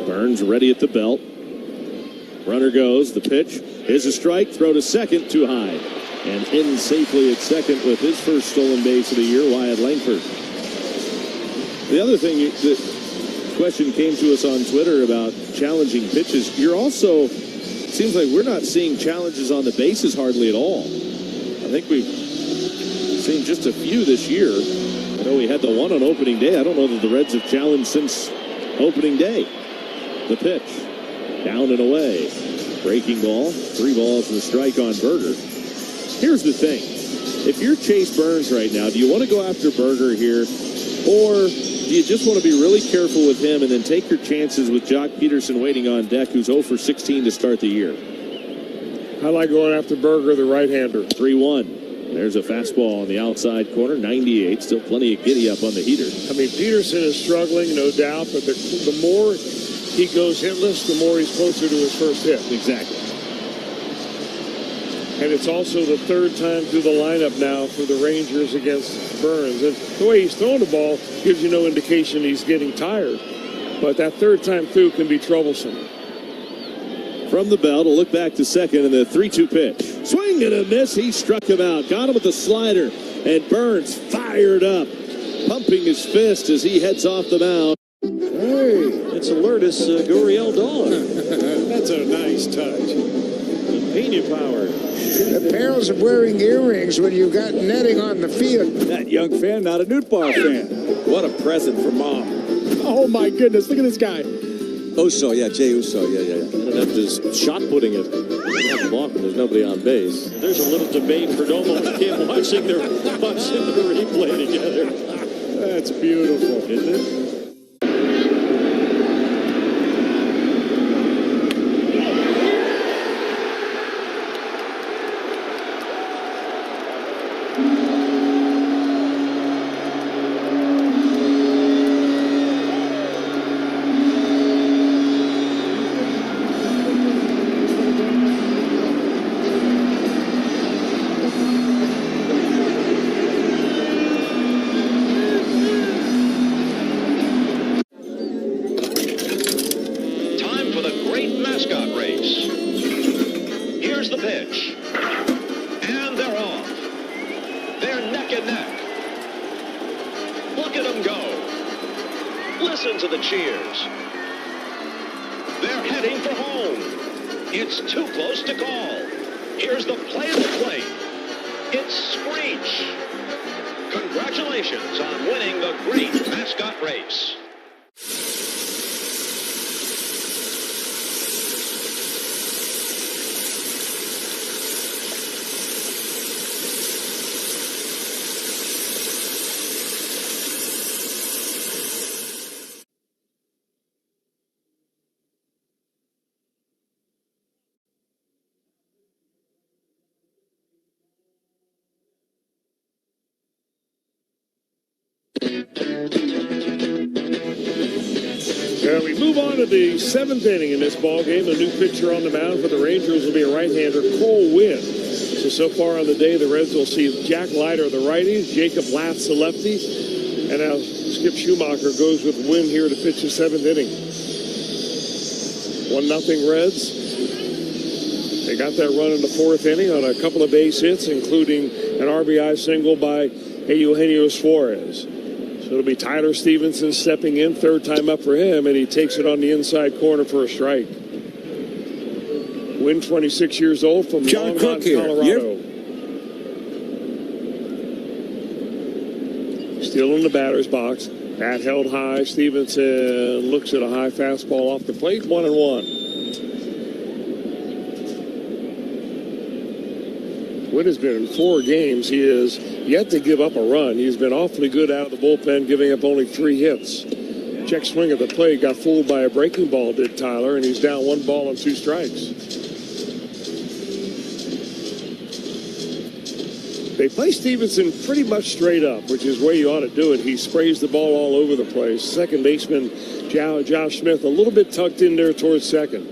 Burns ready at the belt. Runner goes. The pitch is a strike. Throw to second, too high. And in safely at second with his first stolen base of the year, Wyatt Langford. The other thing, the question came to us on Twitter about challenging pitches. You're also, it seems like we're not seeing challenges on the bases hardly at all. I think we've seen just a few this year. I know we had the one on opening day. I don't know that the Reds have challenged since opening day. The pitch, down and away. Breaking ball, 3 balls and a strike on Berger. Here's the thing. If you're Chase Burns right now, do you want to go after Berger here? Or do you just want to be really careful with him and then take your chances with Jock Peterson waiting on deck, who's 0 for 16 to start the year? I like going after Berger, the right-hander. 3-1. There's a fastball on the outside corner, 98. Still plenty of giddy up on the heater. I mean, Peterson is struggling, no doubt, but the more he goes hitless, the more he's closer to his first hit. Exactly. And it's also the 3rd time through the lineup now for the Rangers against Burns. And the way he's throwing the ball gives you no indication he's getting tired. But that 3rd time through can be troublesome. From the belt, a look back to second, and the 3-2 pitch. Swing and a miss. He struck him out. Got him with the slider. And Burns fired up, pumping his fist as he heads off the mound. Hey, it's a Lourdes Gurriel dog. That's a nice touch. Pena powered. The perils of wearing earrings when you've got netting on the field. That young fan, not a Newtbar fan. What a present for Mom. Oh, my goodness. Look at this guy. Uso, yeah, Jay Uso, yeah. Ended up just shot putting it. Not there's nobody on base. There's a little debate for Domo and Kim watching the replay together. That's beautiful, isn't it? Congratulations on winning the great Mascot race. We move on to the 7th inning in this ball game. A new pitcher on the mound for the Rangers will be a right-hander, Cole Wynn. So far on the day, the Reds will see Jack Leiter, the righty, Jacob Latz, the lefty, and now Skip Schumacher goes with Wynn here to pitch the 7th inning. 1-0 Reds. They got that run in the 4th inning on a couple of base hits, including an RBI single by Eugenio Suarez. So it'll be Tyler Stevenson stepping in, 3rd time up for him, and he takes it on the inside corner for a strike. Wynn, 26 years old, from Long Island, Colorado. Still in the batter's box. Bat held high. Stevenson looks at a high fastball off the plate. 1-1. Wynn has been in 4 games. He is yet to give up a run. He's been awfully good out of the bullpen, giving up only 3 hits. Check swing at the plate. Got fooled by a breaking ball, did Tyler, and he's down 1 ball and 2 strikes. They play Stevenson pretty much straight up, which is where you ought to do it. He sprays the ball all over the place. Second baseman Josh Smith a little bit tucked in there towards second.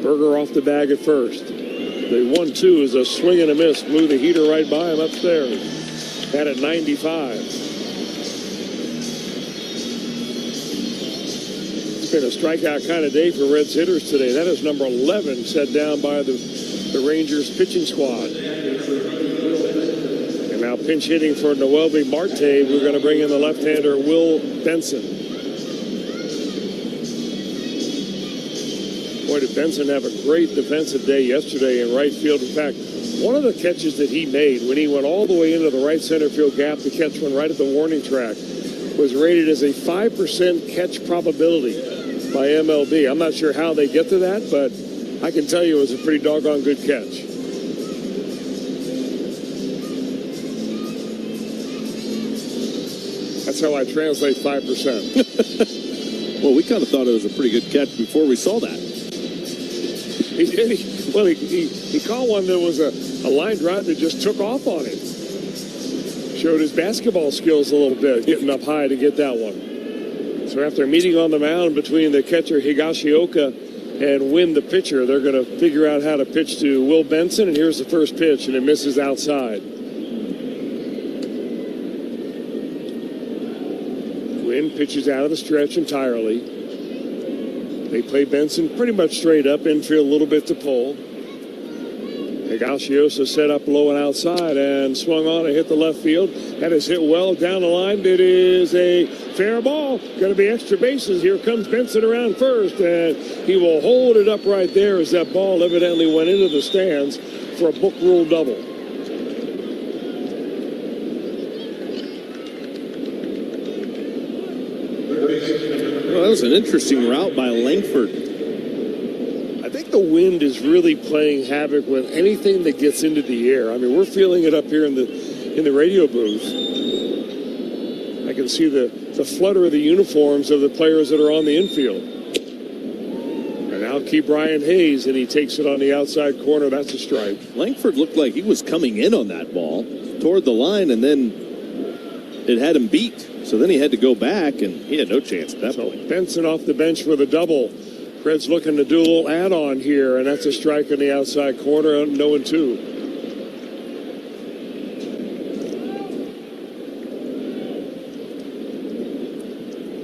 Berger off the bag at first. The 1-2 is a swing and a miss. Blew the heater right by him upstairs. Had at 95. It's been a strikeout kind of day for Reds hitters today. That is number 11 set down by the Rangers pitching squad. And now pinch hitting for Noelvi Marte. We're going to bring in the left-hander Will Benson. Boy, did Benson have a great defensive day yesterday in right field. In fact, one of the catches that he made when he went all the way into the right center field gap to catch one right at the warning track was rated as a 5% catch probability by MLB. I'm not sure how they get to that, but I can tell you it was a pretty doggone good catch. That's how I translate 5%. Well, we kind of thought it was a pretty good catch before we saw that. He did. He caught one that was a line drive that just took off on him. Showed his basketball skills a little bit, getting up high to get that one. So after a meeting on the mound between the catcher Higashioka and Wynn, the pitcher, they're going to figure out how to pitch to Will Benson. And here's the first pitch, and it misses outside. Wynn pitches out of the stretch entirely. They play Benson pretty much straight up, infield a little bit to pull. Higashioka set up low and outside and swung on and hit the left field. That is hit well down the line. It is a fair ball. Going to be extra bases. Here comes Benson around first, and he will hold it up right there as that ball evidently went into the stands for a book rule double. Well, that was an interesting route by Langford. I think the wind is really playing havoc with anything that gets into the air. I mean, we're feeling it up here in the radio booth. I can see the flutter of the uniforms of the players that are on the infield. And now Brian Hayes, and he takes it on the outside corner. That's a strike. Langford looked like he was coming in on that ball toward the line, and then it had him beat. So then he had to go back, and he had no chance at that point. Benson off the bench with a double. Fred's looking to do a little add-on here, and that's a strike on the outside corner, 0-2.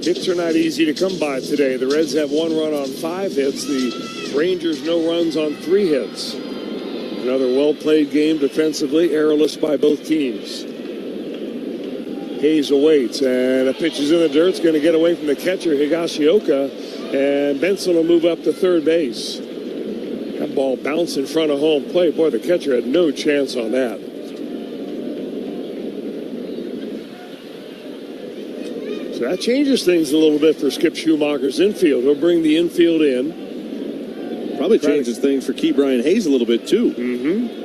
Hits are not easy to come by today. The Reds have 1 run on 5 hits. The Rangers no runs on 3 hits. Another well-played game defensively, errorless by both teams. Hayes awaits, and a pitch is in the dirt. It's going to get away from the catcher, Higashioka, and Benson will move up to third base. That ball bounced in front of home plate. Boy, the catcher had no chance on that. So that changes things a little bit for Skip Schumacher's infield. He'll bring the infield in. Probably changes things for Brian Hayes a little bit, too. Mm-hmm.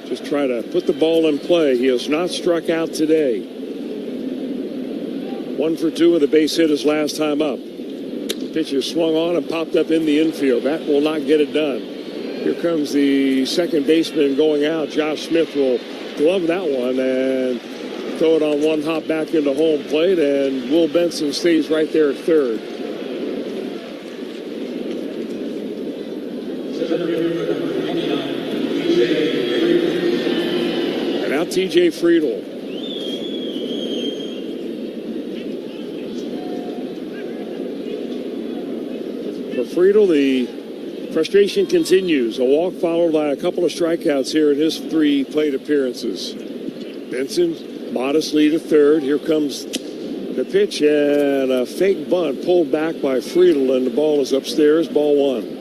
Just try to put the ball in play. He has not struck out today. 1 for 2 with a base hit his last time up. The pitcher swung on and popped up in the infield. That will not get it done. Here comes the second baseman going out. Josh Smith will glove that one, and throw it on one hop back into home plate, and Will Benson stays right there at third. And now T.J. Friedel. For Friedel, the frustration continues. A walk followed by a couple of strikeouts here in his 3 plate appearances. Benson, modest lead at third. Here comes the pitch, and a fake bunt pulled back by Friedel, and the ball is upstairs, ball 1.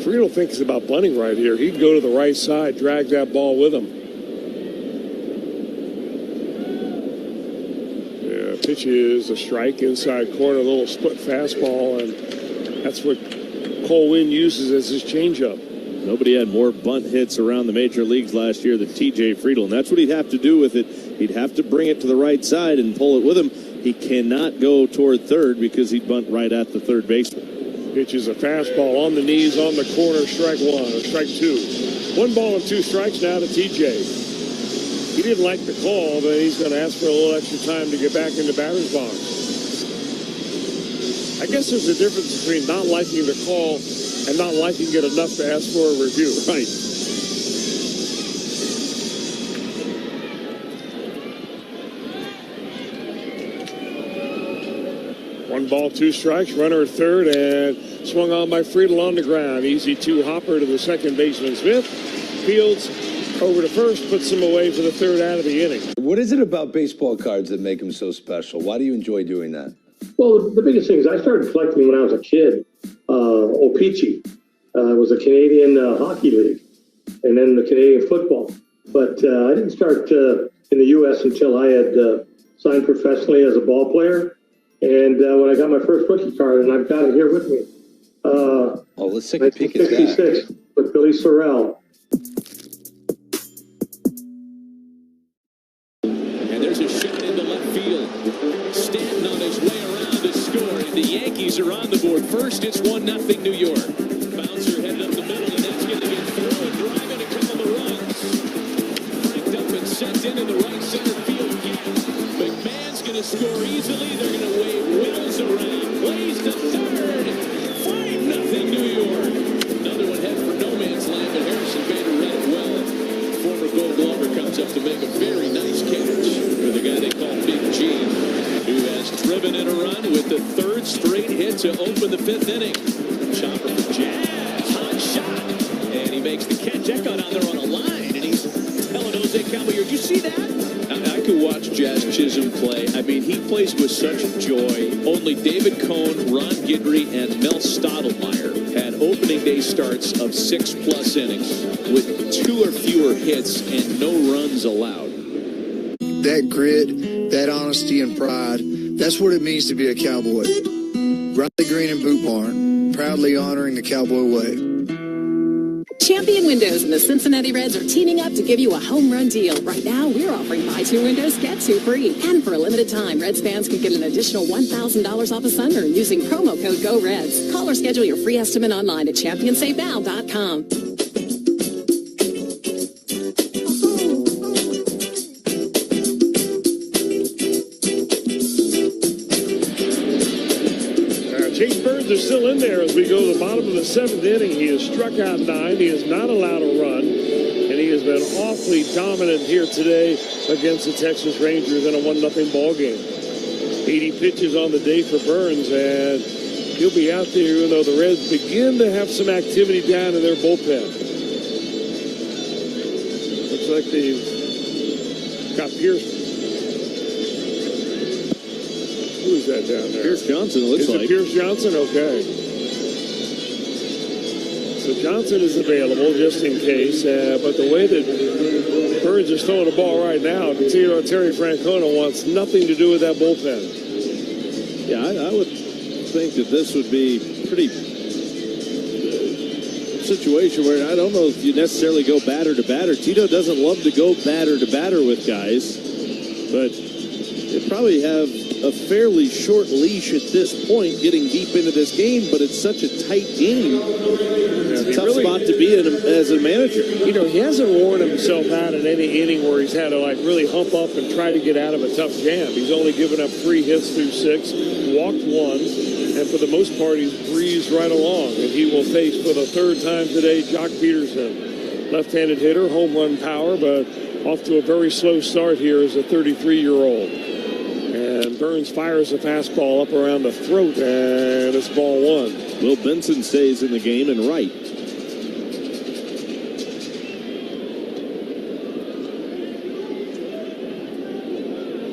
Friedel thinks about bunting right here. He'd go to the right side, drag that ball with him. Yeah, pitch is a strike inside corner, a little split fastball, and that's what Cole Winn uses as his changeup. Nobody had more bunt hits around the major leagues last year than T.J. Friedel, and that's what he'd have to do with it. He'd have to bring it to the right side and pull it with him. He cannot go toward third because he'd bunt right at the third baseman. Pitch is a fastball on the knees, on the corner, strike 1 or strike 2. 1 ball and 2 strikes now to T.J. He didn't like the call, but he's going to ask for a little extra time to get back in the batter's box. I guess there's a difference between not liking the call and not liking it enough to ask for a review. Right. One ball, 2 strikes, runner at third, and swung on by Friedel on the ground. Easy 2 hopper to the second baseman Smith. Fields over to first, puts him away for the third out of the inning. What is it about baseball cards that make them so special? Why do you enjoy doing that? Well, the biggest thing is I started collecting when I was a kid. O-Pee-Chee was a Canadian hockey league, and then the Canadian football. But I didn't start in the U.S. until I had signed professionally as a ball player. And when I got my first rookie card, and I've got it here with me. Let's take a peek at that. 1966 with Billy Sorrell. And there's a shot into left field. Stanton on his way around to score. And the Yankees are on the board. First, it's 1-0 New York. Bouncer headed up the middle, and that's going to get through and driving a couple of runs. Franked up and sent into the right center field gap. McMahon's going to score easily. They're going to wave Wills around. Plays to third. 5-0 New York. Another one headed for no man's land, but Harrison Bader read it well. Former Gold Glover comes up to make a very nice catch for the guy they call Big G, who has driven in a run with the 3rd straight hit to open the 5th inning. Chopper for Jazz. Hot shot. And he makes the catch. That got on there on a line, and he's telling Jose Caballero, you see that? I could watch Jazz Chisholm play. I mean, he plays with such joy. Only David Cohn, Ron Guidry, and Mel Stottlemyre had opening day starts of 6+ innings with 2 or fewer hits and no runs allowed. That grit, that honesty and pride, that's what it means to be a Cowboy. Riley Green and Boot Barn, proudly honoring the Cowboy way. Champion Windows and the Cincinnati Reds are teaming up to give you a home run deal. Right now, we're offering buy 2 windows, get 2 free. And for a limited time, Reds fans can get an additional $1,000 off a sunroom using promo code GOREDS. Call or schedule your free estimate online at championsavenow.com. Chase Burns is still in there as we go to the bottom of the 7th inning. He has struck out 9. He is not allowed a run. And he has been awfully dominant here today against the Texas Rangers in a 1-0 ball game. 80 pitches on the day for Burns, and he'll be out there even though the Reds begin to have some activity down in their bullpen. Looks like they've got Pierce. Who is that down there? Pierce Johnson, it looks like. Is it Pierce Johnson? Okay. So Johnson is available just in case, but the way that Burns is throwing the ball right now, Terry Francona wants nothing to do with that bullpen. Yeah, I would think that this would be pretty situation where I don't know if you necessarily go batter to batter. Tito doesn't love to go batter to batter with guys, but they probably have a fairly short leash at this point, getting deep into this game, but it's such a tight game. It's a tough spot to be in as a manager. You know, he hasn't worn himself out in any inning where he's had to like really hump up and try to get out of a tough jam. He's only given up 3 hits through 6, walked 1, and for the most part, he's breezed right along. And he will face for the 3rd time today, Jock Peterson. Left-handed hitter, home run power, but off to a very slow start here as a 33-year-old. And Burns fires a fastball up around the throat, and it's ball 1. Will Benson stays in the game and right.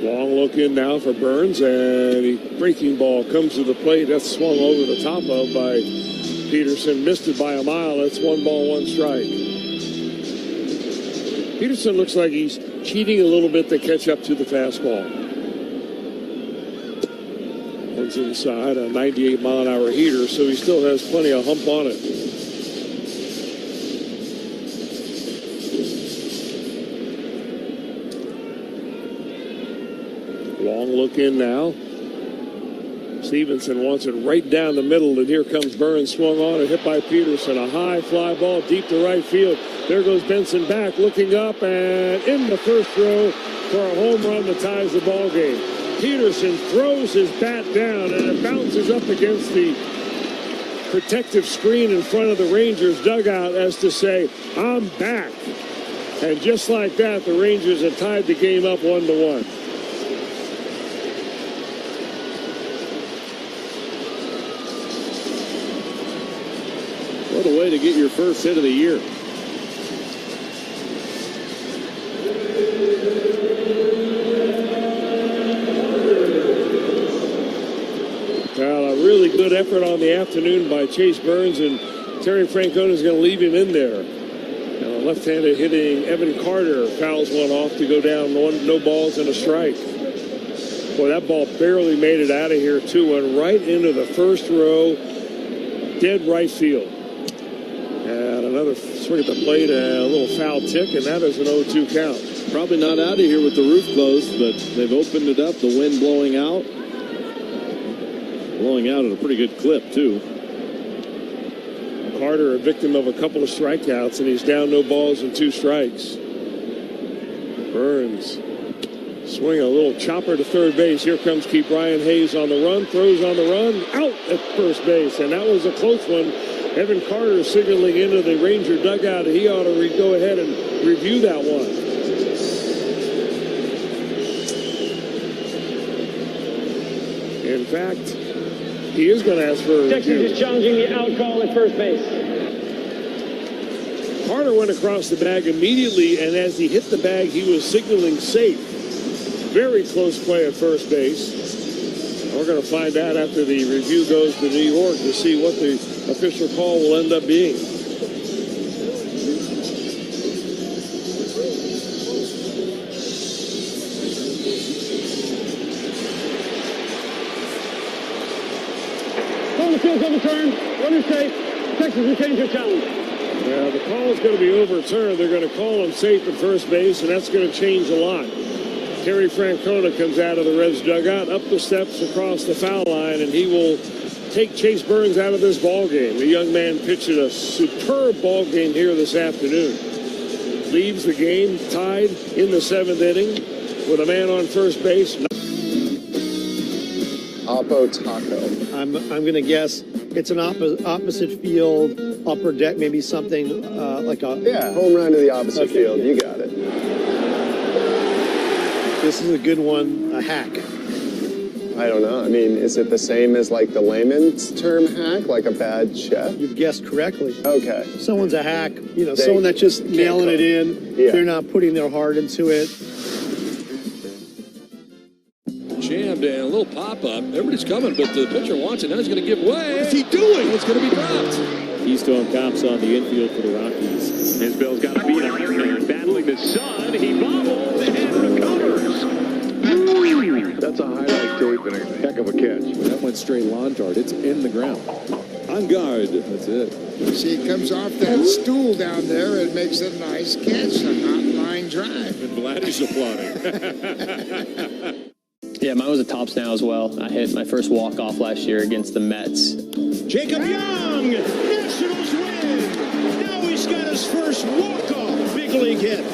Long look in now for Burns, and the breaking ball comes to the plate. That's swung over the top of by Peterson. Missed it by a mile. That's 1 ball, 1 strike. Peterson looks like he's cheating a little bit to catch up to the fastball. One's inside, a 98-mile-an-hour heater, so he still has plenty of hump on it. Long look in now. Stevenson wants it right down the middle, and here comes Burns, swung on and hit by Peterson. A high fly ball deep to right field. There goes Benson back, looking up, and in the first row for a home run that ties the ball game. Peterson throws his bat down, and it bounces up against the protective screen in front of the Rangers dugout as to say, I'm back. And just like that, the Rangers have tied the game up 1-1. What a way to get your first hit of the year. Well, a really good effort on the afternoon by Chase Burns, and Terry Francona is going to leave him in there. And a left-handed hitting Evan Carter fouls one off to go down, no balls and a strike. Boy, that ball barely made it out of here, too. Went right into the first row, dead right field. And another swing at the plate, a little foul tick, and that is an 0-2 count. Probably not out of here with the roof closed, but they've opened it up, the wind blowing out. Blowing out at a pretty good clip, too. Carter, a victim of a couple of strikeouts, and he's down no balls and 2 strikes. Burns swing a little chopper to third base. Here comes Keith Ryan Hayes on the run, throws on the run, out at first base, and that was a close one. Evan Carter signaling into the Ranger dugout. He ought to go ahead and review that one. In fact, he is going to ask for a Texas review. is challenging the out call at first base. Carter went across the bag immediately, and as he hit the bag, he was signaling safe. Very close play at first base. We're going to find out after the review goes to New York to see what the official call will end up being. Call the field's overturned. Runner safe. Texas retains your challenge. Well, the call is going to be overturned. They're going to call him safe at first base, and that's going to change a lot. Terry Francona comes out of the Reds dugout, up the steps across the foul line, and he will take Chase Burns out of this ball game. The young man pitched a superb ball game here this afternoon. Leaves the game tied in the 7th inning with a man on first base. Oppo Taco. I'm going to guess it's an opposite field, upper deck, maybe something like a... Yeah, home run to the opposite field. You got it. This is a good one, a hack. I don't know. I mean, is it the same as like the layman's term hack, like a bad chef? You've guessed correctly. Okay. Someone's a hack, you know, someone that's just nailing it in. Yeah. They're not putting their heart into it. Jammed and a little pop-up. Everybody's coming, but the pitcher wants it. Now he's going to give way. What is he doing? It's going to be dropped. Keystone Cops on the infield for the Rockies. Isbell's got to beat him here. Battling the sun. He bobbles and recovers. That's a highlight tape and a heck of a catch. That went straight lawn dart. It's in the ground. On guard. That's it. See, it comes off that stool down there and makes a nice catch, a hot line drive. And Vladdy's applauding. Yeah, mine was a tops now as well. I hit my first walk-off last year against the Mets. Jacob Young, Nationals win. Now he's got his first walk-off big league hit.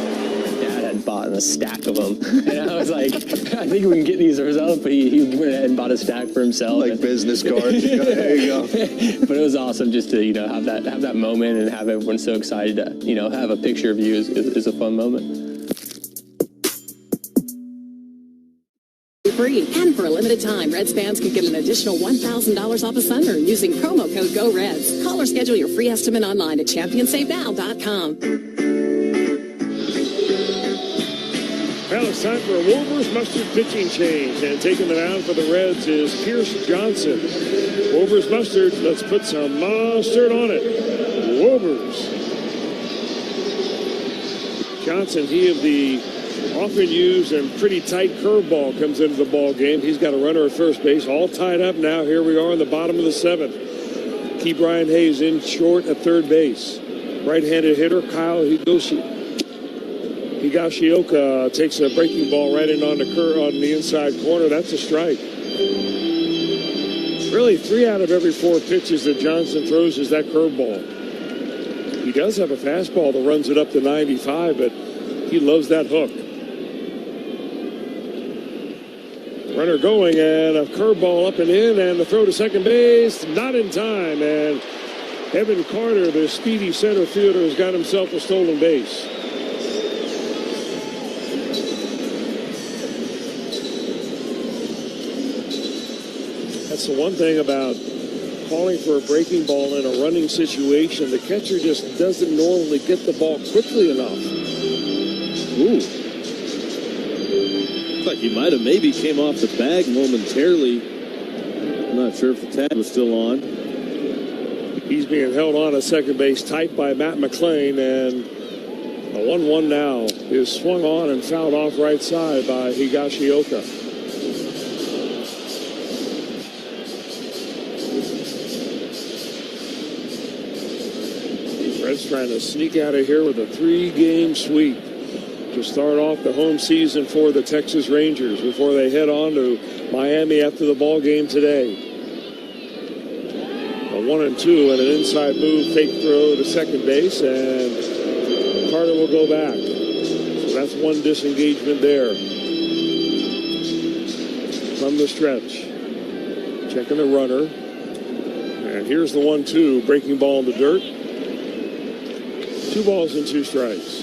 Dad had bought a stack of them, and I was like, I think we can get these ourselves. But he went ahead and bought a stack for himself. Like business cards. There you go. But it was awesome just to have that moment and have everyone so excited to have a picture of you is a fun moment. Free. And for a limited time, Reds fans can get an additional $1,000 off a sunroom using promo code GOREDS. Call or schedule your free estimate online at championsavenow.com. Well, it's time for a Wolvers Mustard pitching change. And taking the mound for the Reds is Pierce Johnson. Wolvers Mustard, let's put some mustard on it. Wolvers. Johnson, he of the often used and pretty tight curveball comes into the ball game. He's got a runner at first base, all tied up now. Here we are in the bottom of the seventh. Key Brian Hayes in short at third base. Right-handed hitter Kyle Higashioka takes a breaking ball right in on the inside corner. That's a strike. Really, 3 out of every 4 pitches that Johnson throws is that curveball. He does have a fastball that runs it up to 95, but he loves that hook. Runner going, and a curveball up and in, and the throw to second base, not in time. And Evan Carter, the speedy center fielder, has got himself a stolen base. That's the one thing about calling for a breaking ball in a running situation. The catcher just doesn't normally get the ball quickly enough. Ooh. Like he might have maybe came off the bag momentarily. I'm not sure if the tag was still on. He's being held on at second base tight by Matt McClain, and a 1-1 now is swung on and fouled off right side by Higashioka. Reds trying to sneak out of here with a 3-game sweep to start off the home season for the Texas Rangers before they head on to Miami after the ball game today. A 1-2 and an inside move, fake throw to second base, and Carter will go back. So that's one disengagement there. From the stretch. Checking the runner. And here's the 1-2, breaking ball in the dirt. 2 balls and 2 strikes.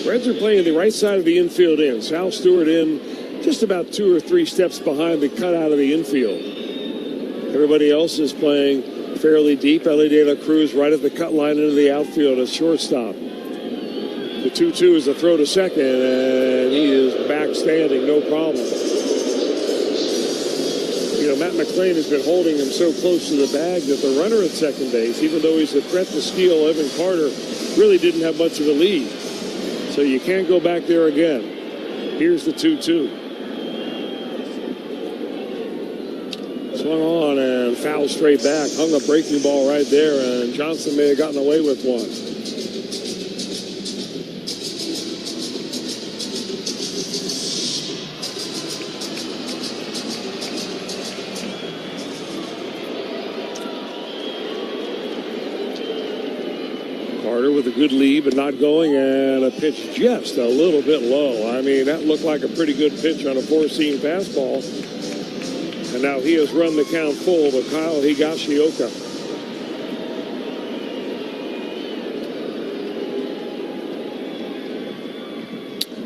Reds are playing the right side of the infield in. Sal Stewart in just about 2 or 3 steps behind the cutout of the infield. Everybody else is playing fairly deep. Ellie De La Cruz right at the cut line into the outfield at shortstop. The 2-2 is a throw to second, and he is back standing, no problem. Matt McClain has been holding him so close to the bag that the runner at second base, even though he's a threat to steal, Evan Carter really didn't have much of a lead. So you can't go back there again. Here's the 2-2. Swung on and fouled straight back. Hung a breaking ball right there, and Johnson may have gotten away with one. With a good lead, but not going, and a pitch just a little bit low. I mean, that looked like a pretty good pitch on a 4-seam fastball. And now he has run the count full with Kyle Higashioka.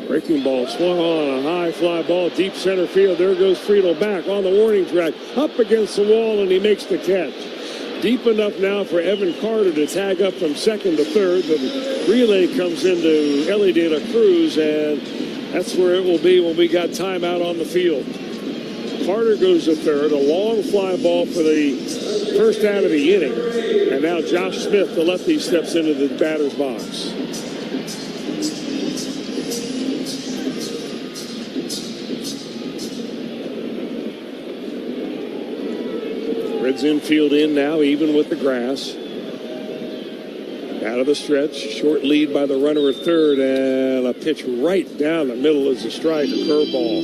Breaking ball swung on, a high fly ball, deep center field. There goes Friedel back on the warning track, up against the wall, and he makes the catch. Deep enough now for Evan Carter to tag up from second to third. The relay comes into Ellie De La Cruz, and that's where it will be when we got timeout on the field. Carter goes to third, a long fly ball for the first out of the inning. And now Josh Smith, the lefty, steps into the batter's box. Reds infield in now, even with the grass. Out of the stretch, short lead by the runner at third, and a pitch right down the middle is a strike, a curveball.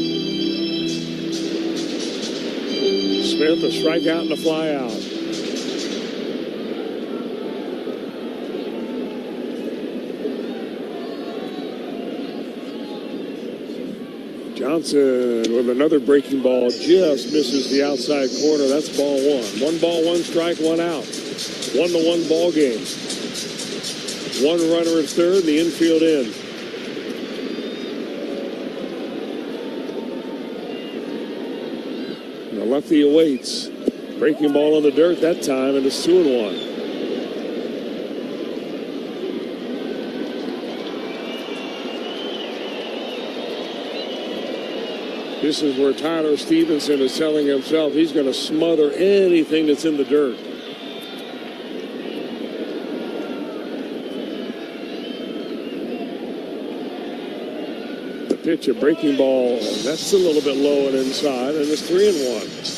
Smith, a strikeout and a fly out. Johnson with another breaking ball, just misses the outside corner. That's ball one. 1 ball, 1 strike, 1 out. 1-1 ball game. 1 runner at third, the infield in. And the lefty awaits. Breaking ball in the dirt that time, and it's 2-1. This is where Tyler Stevenson is telling himself he's going to smother anything that's in the dirt. The pitch, a breaking ball, that's a little bit low and inside, and it's 3-1.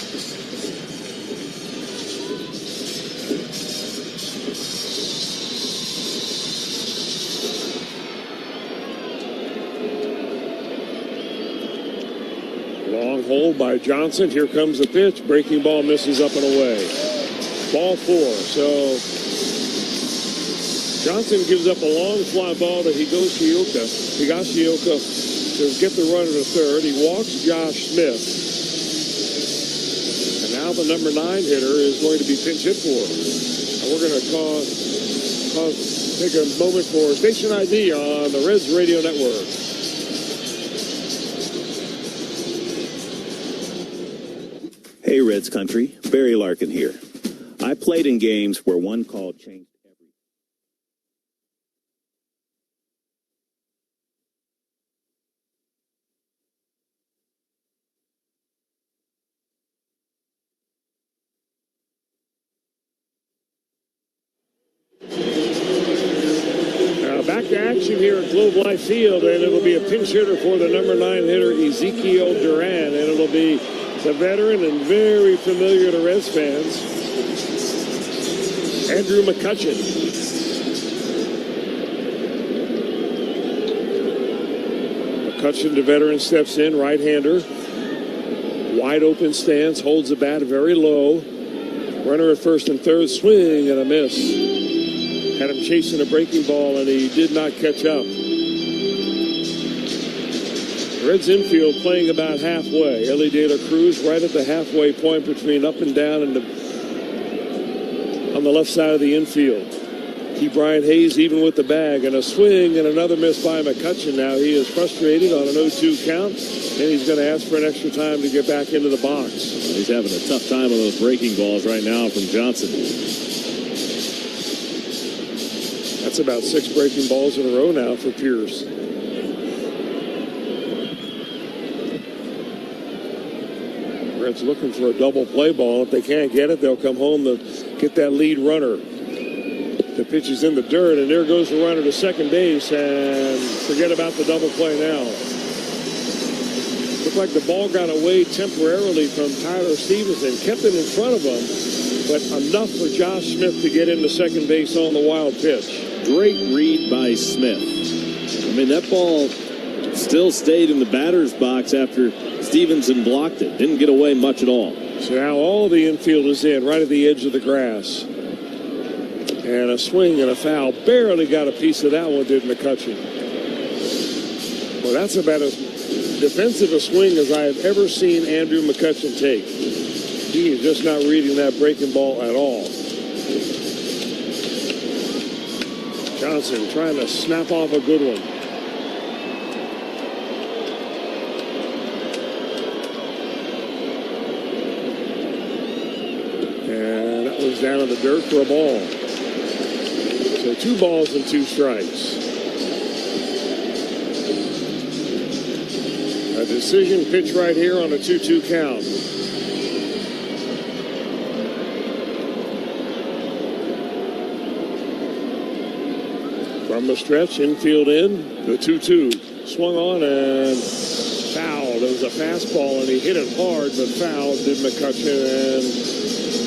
Hold by Johnson. Here comes the pitch. Breaking ball misses up and away. Ball 4. So Johnson gives up a long fly ball to Higashioka to get the runner to third. He walks Josh Smith. And now the number 9 hitter is going to be pinch hit for. And we're going to take a moment for Station ID on the Reds Radio Network. Hey, Reds country, Barry Larkin here. I played in games where one call changed everything. Now back to action here at Globe Life Field, and it'll be a pinch hitter for the number 9 hitter, Ezekiel Duran, and it'll be the veteran and very familiar to Reds fans, Andrew McCutchen. McCutchen, the veteran, steps in, right-hander. Wide open stance, holds the bat very low. Runner at first and third, swing and a miss. Had him chasing a breaking ball, and he did not catch up. Reds infield playing about halfway. Ellie De La Cruz right at the halfway point between up and down and on the left side of the infield. Keep Brian Hayes even with the bag, and a swing and another miss by McCutchen. Now he is frustrated on an 0-2 count, and he's going to ask for an extra time to get back into the box. He's having a tough time on those breaking balls right now from Johnson. That's about 6 breaking balls in a row now for Pierce. Reds looking for a double play ball. If they can't get it, they'll come home to get that lead runner. The pitch is in the dirt, and there goes the runner to second base, and forget about the double play now. Looked like the ball got away temporarily from Tyler Stevenson, kept it in front of him, but enough for Josh Smith to get into second base on the wild pitch. Great read by Smith. I mean, that ball still stayed in the batter's box after Stevenson blocked it. Didn't get away much at all. So now all the infield is in, right at the edge of the grass. And a swing and a foul. Barely got a piece of that one, did McCutchen. Well, that's about as defensive a swing as I have ever seen Andrew McCutchen take. He is just not reading that breaking ball at all. Johnson trying to snap off a good one. And that was down in the dirt for a ball. So 2 balls and 2 strikes. A decision pitch right here on a 2-2 count. From the stretch, infield in, the 2-2. Swung on and fouled. It was a fastball, and he hit it hard, but fouled, did McCutchen, and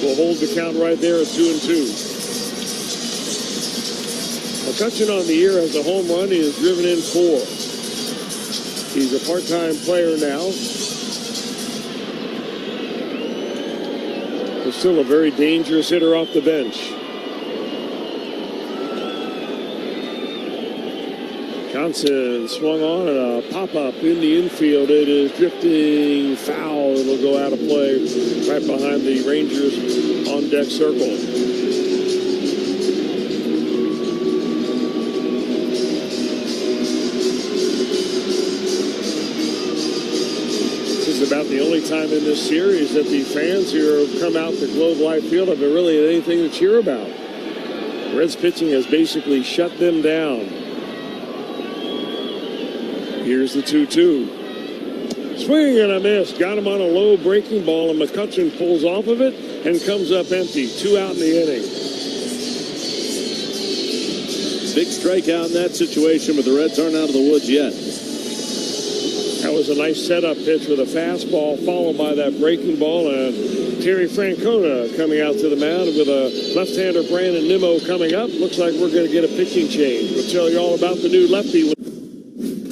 will hold the count right there at 2-2. McCutcheon on the year has a home run. He has driven in 4. He's a part-time player now. But still a very dangerous hitter off the bench. Johnson swung on and a pop-up in the infield. It is drifting foul. It'll go out of play right behind the Rangers on-deck circle. This is about the only time in this series that the fans here have come out to Globe Life Field have really had anything to cheer about. Reds pitching has basically shut them down. Here's the 2-2. Swing and a miss. Got him on a low breaking ball, and McCutcheon pulls off of it and comes up empty. 2 out in the inning. Big strikeout in that situation, but the Reds aren't out of the woods yet. That was a nice setup pitch with a fastball, followed by that breaking ball, and Terry Francona coming out to the mound with a left-hander, Brandon Nimmo, coming up. Looks like we're going to get a pitching change. We'll tell you all about the new lefty.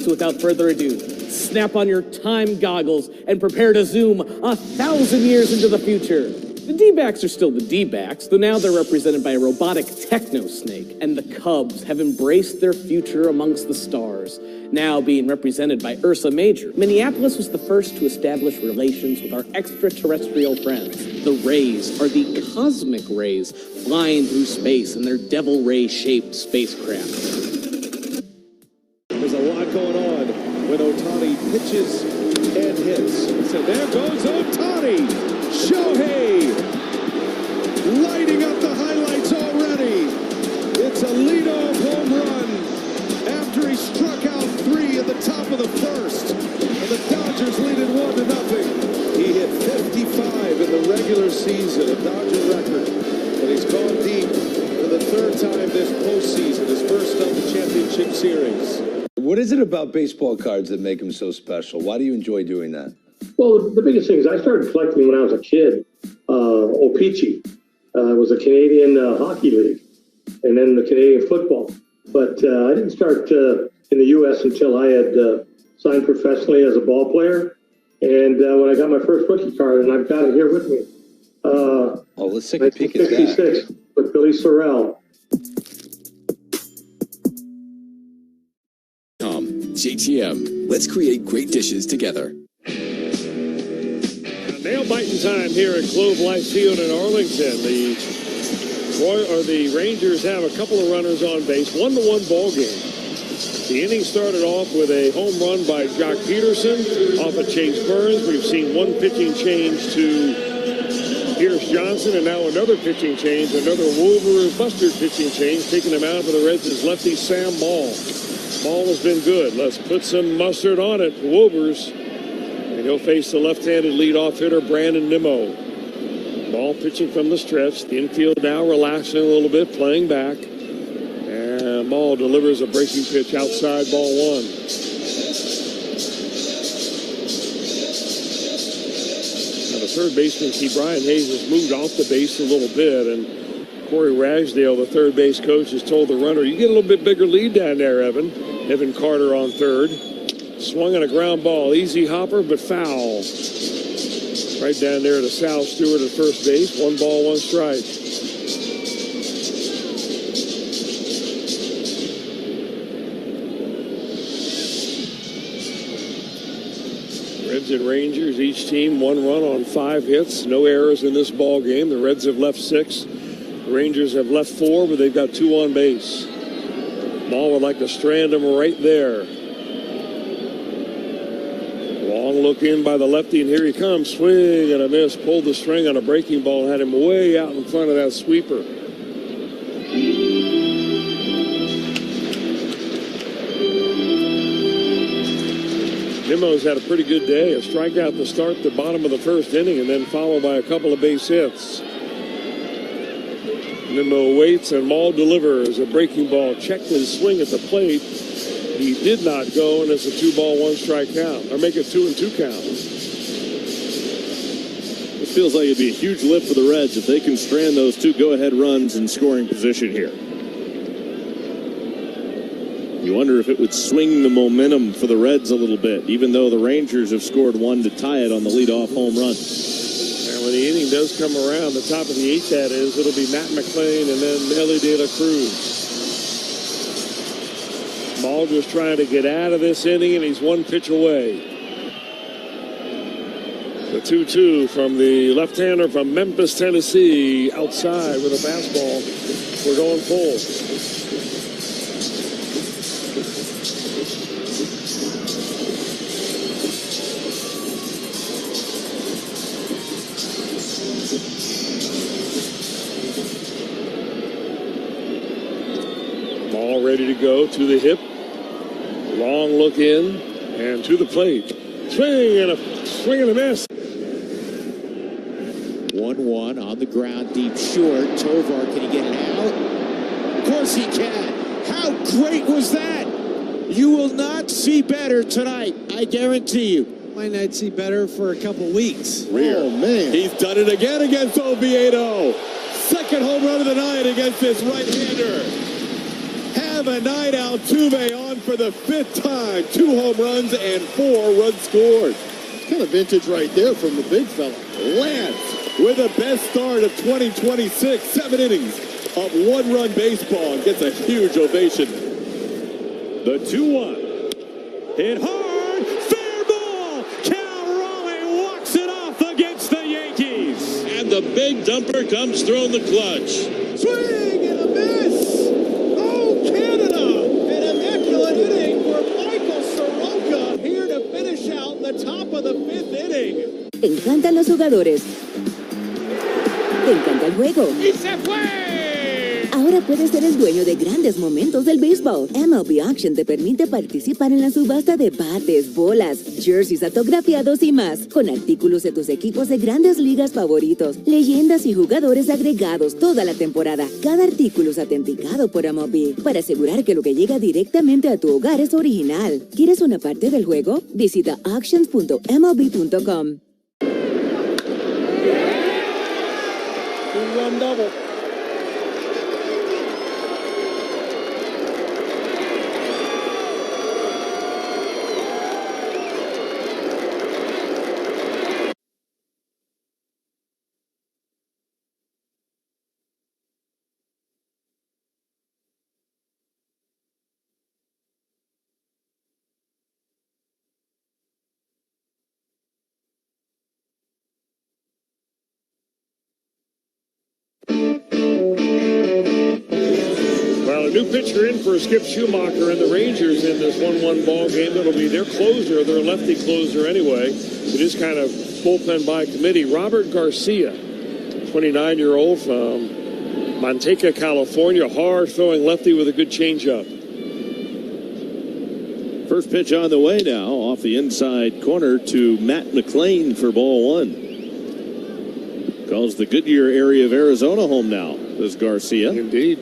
So without further ado, snap on your time goggles and prepare to zoom 1,000 years into the future. The D-backs are still the D-backs, though now they're represented by a robotic techno-snake, and the Cubs have embraced their future amongst the stars, now being represented by Ursa Major. Minneapolis was the first to establish relations with our extraterrestrial friends. The Rays are the cosmic rays flying through space in their devil ray-shaped spacecraft. There's a lot going on when Ohtani pitches and hits. So there goes Ohtani. Shohei lighting up the highlights already. It's a leadoff home run after he struck out 3 at the top of the first. And the Dodgers lead it 1-0. He hit 55 in the regular season, a Dodger record. And he's gone deep for the 3rd time this postseason, his first of the championship series. What is it about baseball cards that make them so special? Why do you enjoy doing that? Well, the biggest thing is I started collecting when I was a kid. O-Pee-Chee was a Canadian hockey league, and then the Canadian football. But I didn't start in the U.S. until I had signed professionally as a ball player. And when I got my first rookie card, and I've got it here with me. Let's take a peek at that. 1966 with Billy Sorrell. JTM. Let's create great dishes together. Nail-biting time here at Globe Life Field in Arlington. The Rangers have a couple of runners on base. 1-1 ball game. The inning started off with a home run by Jock Peterson off of Chase Burns. We've seen one pitching change to Pierce Johnson, and now another pitching change, another Wolver Mustard pitching change, taking him out for the Reds is lefty Sam Ball. Ball has been good. Let's put some mustard on it. Wolvers. And he'll face the left-handed leadoff hitter, Brandon Nimmo. Ball pitching from the stretch. The infield now relaxing a little bit, playing back. And Ball delivers a breaking pitch outside, ball 1. Now the third baseman, Brian Hayes, has moved off the base a little bit, and Corey Ragsdale, the third base coach, has told the runner, you get a little bit bigger lead down there, Evan. Evan Carter on third. Swung on a ground ball. Easy hopper, but foul. Right down there to Sal Stewart at first base. 1 ball, 1 strike. Reds and Rangers, each team 1 run on 5 hits. No errors in this ball game. The Reds have left 6. The Rangers have left 4, but they've got 2 on base. Ball would like to strand him right there. Long look in by the lefty, and here he comes. Swing and a miss. Pulled the string on a breaking ball and had him way out in front of that sweeper. Nimmo's had a pretty good day. A strikeout to start the bottom of the first inning, and then followed by a couple of base hits. Nimmo waits, and Maul delivers a breaking ball. Checked his swing at the plate. He did not go, and it's a 2 ball, 1 strike count. Or make it 2-2 count. This feels like it'd be a huge lift for the Reds if they can strand those 2 go-ahead runs in scoring position here. You wonder if it would swing the momentum for the Reds a little bit, even though the Rangers have scored one to tie it on the leadoff home run. And when the inning does come around, the top of the eighth, that is, it'll be Matt McLean and then Ellie De La Cruz. Ball just trying to get out of this inning, and he's one pitch away. The 2-2 from the left-hander from Memphis, Tennessee, outside with a fastball. We're going full. Ball ready to go to the hip. Long look in and to the plate. Swing and a miss. 1-1 on the ground, deep short. Tovar, can he get it out? Of course he can. How great was that? You will not see better tonight, I guarantee you. Might not see better for a couple weeks. Oh, man. He's done it again against Oviedo. Second home run of the night against this right-hander. Have a night, Altuve on for the 5th time. 2 home runs and 4 runs scored. Kind of vintage right there from the big fella. Lance with the best start of 2026. 7 innings of 1-run baseball and gets a huge ovation. The 2-1. Hit hard. Fair ball. Cal Raleigh walks it off against the Yankees. And the big dumper comes through in the clutch. Swing and a miss. Oh, Canada. An immaculate inning for Michael Soroka here to finish out the top of the 5th inning. Te encantan los jugadores. Te encanta el juego. ¡Y se fue! Ahora puedes ser el dueño de grandes momentos del béisbol. MLB Auction te permite participar en la subasta de bates, bolas, jerseys autografiados y más, con artículos de tus equipos de grandes ligas favoritos, leyendas y jugadores agregados toda la temporada. Cada artículo es autenticado por MLB para asegurar que lo que llega directamente a tu hogar es original. ¿Quieres una parte del juego? Visita auctions.mlb.com. Run double. Well, a new pitcher in for Skip Schumacher and the Rangers in this 1-1 ball game. That'll be their closer, their lefty closer anyway. It is kind of bullpen by committee. Robert Garcia, 29-year-old from Manteca, California, hard-throwing lefty with a good changeup. First pitch on the way now, off the inside corner to Matt McLean for ball 1. Calls the Goodyear area of Arizona home now, this Garcia. Indeed.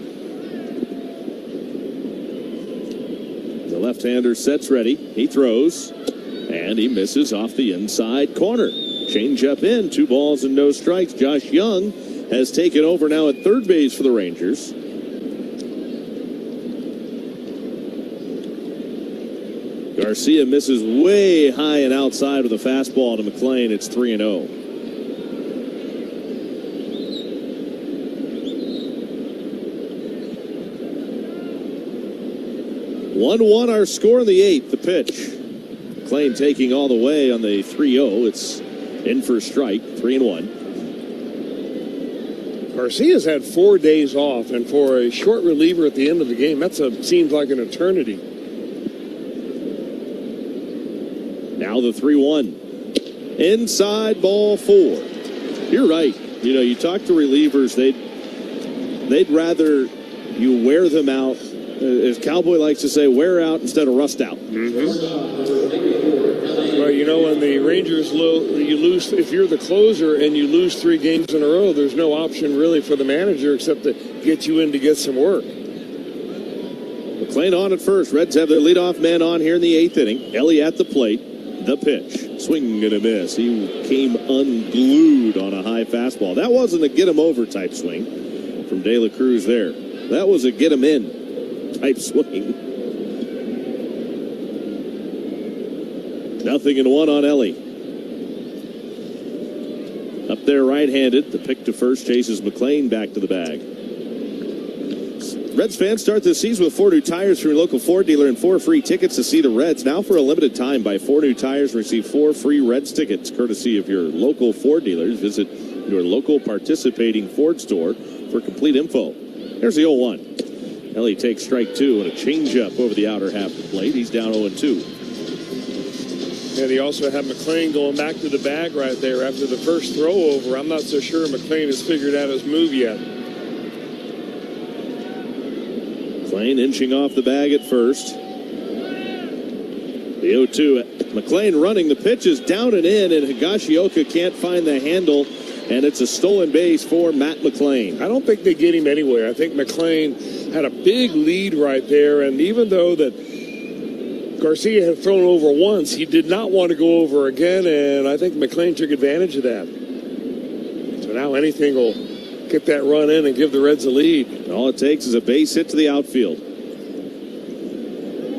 The left-hander sets ready. He throws, and he misses off the inside corner. Change up in, 2 balls and no strikes. Josh Young has taken over now at third base for the Rangers. Garcia misses way high and outside with a fastball to McLean. It's 3-0. One our score in the 8th. The pitch. McLean taking all the way on the 3-0. It's in for a strike. 3-1. Garcia's had 4 days off, and for a short reliever at the end of the game, seems like an eternity. Now the 3-1. Inside ball 4. You're right. You know, you talk to relievers, they'd rather you wear them out. As Cowboy likes to say, wear out instead of rust out. Well, you know, when the Rangers you lose, if you're the closer and you lose 3 games in a row, there's no option really for the manager except to get you in to get some work. McLean on at first. Reds have their leadoff man on here in the 8th inning. Ellie at the plate. The pitch. Swing and a miss. He came unglued on a high fastball. That wasn't a get him over type swing from De La Cruz there. That was a get him in type swing. 0-1 on Ellie. Up there right-handed. The pick to first chases McLean back to the bag. Reds fans start this season with 4 new tires from your local Ford dealer and 4 free tickets to see the Reds. Now for a limited time, buy 4 new tires and receive 4 free Reds tickets, courtesy of your local Ford dealers. Visit your local participating Ford store for complete info. Here's the 0-1. Ellie takes strike 2 and a changeup over the outer half of the plate. He's down 0-2. And he also had McLean going back to the bag right there after the first throw over. I'm not so sure McLean has figured out his move yet. McLean inching off the bag at first. The 0-2. McLean running. The pitch is down and in, and Higashioka can't find the handle, and it's a stolen base for Matt McLean. I don't think they get him anywhere. I think McLean had a big lead right there, and even though that Garcia had thrown over once, he did not want to go over again, and I think McLean took advantage of that. So now anything will get that run in and give the Reds a lead. All it takes is a base hit to the outfield.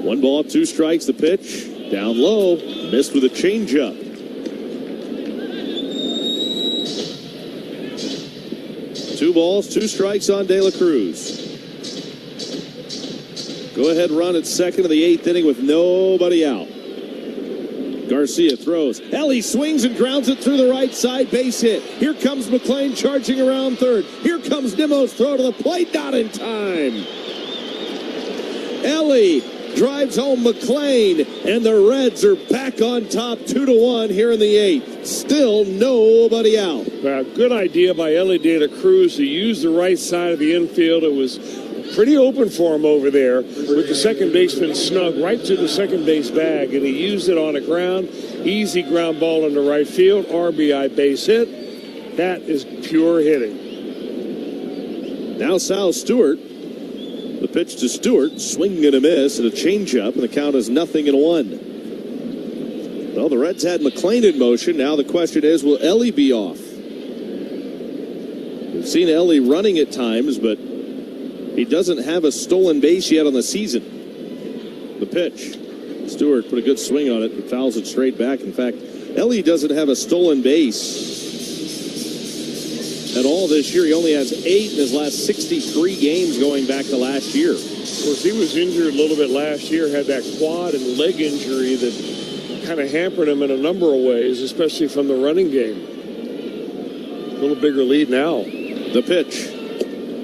1 ball, 2 strikes. The pitch down low, missed with a changeup. 2 balls, 2 strikes on De La Cruz. Go ahead run at second of the 8th inning with nobody out. Garcia throws. Ellie swings and grounds it through the right side. Base hit. Here comes McLean charging around third. Here comes Nimmo's throw to the plate. Not in time. Ellie drives home McLean, and the Reds are back on top 2-1 here in the 8th. Still nobody out. Good idea by Ellie De La Cruz to use the right side of the infield. It was pretty open for him over there with the second baseman snug right to the second base bag, and he used it on a ground, easy ground ball into right field, RBI base hit. That is pure hitting. Now Sal Stewart. The pitch to Stewart, swing and a miss, and a changeup, and the count is 0-1. Well, the Reds had McLean in motion. Now the question is, will Ellie be off? We've seen Ellie running at times, but he doesn't have a stolen base yet on the season. The pitch. Stewart put a good swing on it, but fouls it straight back. In fact, Ellie doesn't have a stolen base at all this year. He only has 8 in his last 63 games going back to last year. Of course, he was injured a little bit last year, had that quad and leg injury that kind of hampered him in a number of ways, especially from the running game. A little bigger lead now. The pitch.